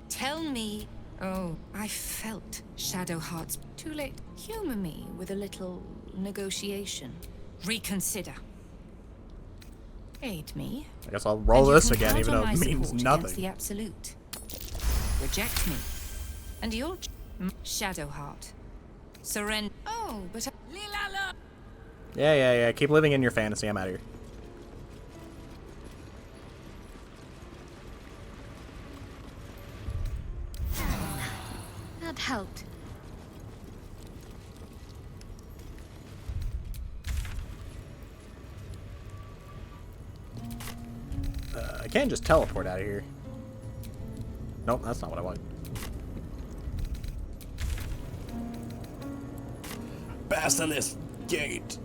[SPEAKER 6] Tell me... Oh, I felt Shadowheart's... Too late. Humor me with a little negotiation. Reconsider. Aid me.
[SPEAKER 1] I guess I'll roll this again, even though it means nothing.
[SPEAKER 6] The absolute. Reject me. And you'll... Shadowheart. Surrender. Oh, but...
[SPEAKER 1] Yeah. Keep living in your fantasy. I'm out of here.
[SPEAKER 12] That helped.
[SPEAKER 1] I can't just teleport out of here. Nope, that's not what I want. Basilisk Gate.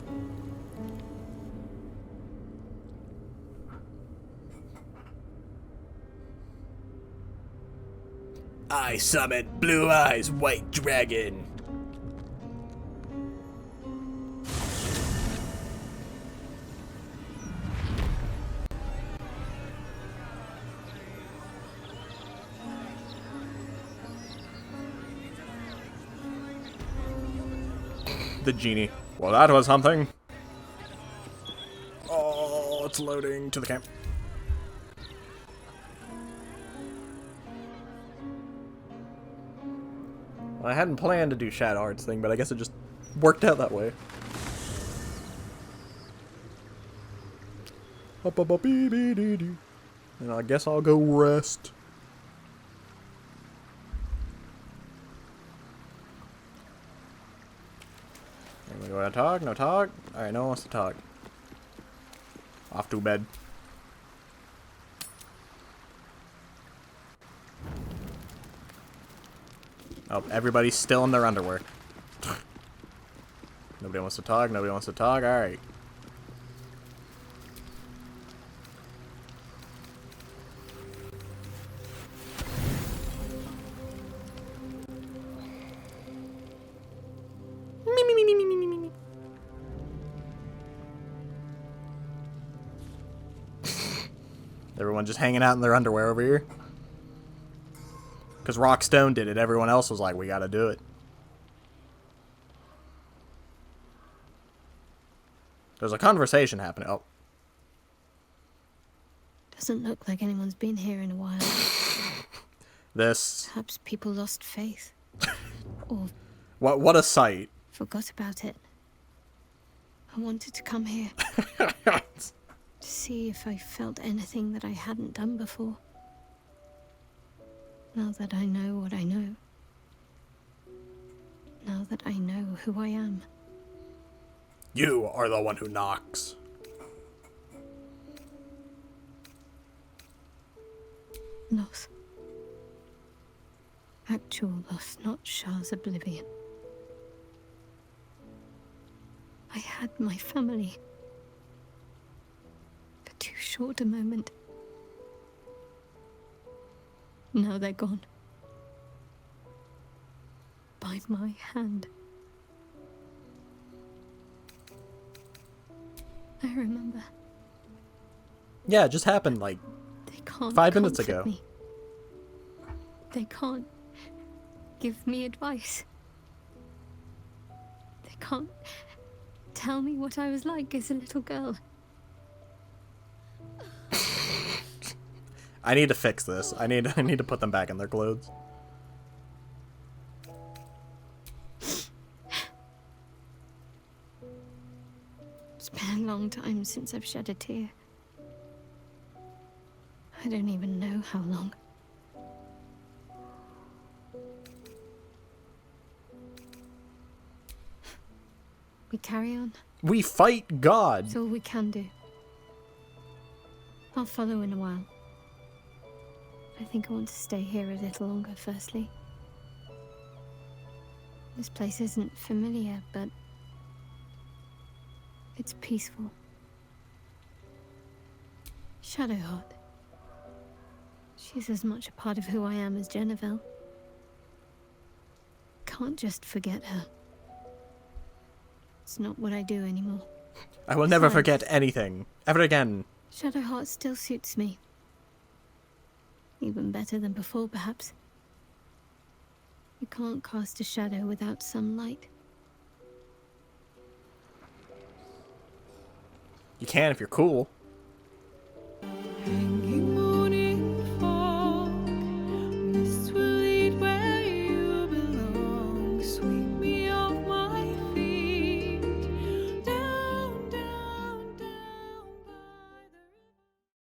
[SPEAKER 1] I summon Blue Eyes White Dragon. The genie. Well, that was something. Oh, it's loading to the camp. Well, I hadn't planned to do Shadowheart's thing, but I guess it just worked out that way. And I guess I'll go rest. Anybody want to talk? No talk? Alright, no one wants to talk. Off to bed. Oh, everybody's still in their underwear. Nobody wants to talk, nobody wants to talk, alright. Everyone just hanging out in their underwear over here. Because Rawk Stown did it. Everyone else was like, we gotta do it. There's a conversation happening. Oh.
[SPEAKER 12] Doesn't look like anyone's been here in a while.
[SPEAKER 1] This.
[SPEAKER 12] Perhaps people lost faith. Or
[SPEAKER 1] What a sight.
[SPEAKER 12] forgot about it. I wanted to come here. To see if I felt anything that I hadn't done before. Now that I know what I know. Now that I know who I am.
[SPEAKER 1] You are the one who knocks.
[SPEAKER 12] Loss. Actual loss, not Shah's oblivion. I had my family. For too short a moment. Now they're gone. By my hand. I remember.
[SPEAKER 1] Yeah, it just happened like
[SPEAKER 12] They can't
[SPEAKER 1] 5 minutes
[SPEAKER 12] comfort
[SPEAKER 1] ago.
[SPEAKER 12] me. They can't give me advice. They can't tell me what I was like as a little girl.
[SPEAKER 1] I need to fix this. I need to put them back in their clothes.
[SPEAKER 12] It's been a long time since I've shed a tear. I don't even know how long. We carry on.
[SPEAKER 1] We fight God.
[SPEAKER 12] It's all we can do. I'll follow in a while. I think I want to stay here a little longer, firstly. This place isn't familiar, but it's peaceful. Shadowheart. She's as much a part of who I am as Jennifer. Can't just forget her. It's not what I do anymore.
[SPEAKER 1] I will never
[SPEAKER 12] Besides,
[SPEAKER 1] forget anything. Ever again.
[SPEAKER 12] Shadowheart still suits me. Even better than before, perhaps. You can't cast a shadow without some light.
[SPEAKER 1] You can if you're cool.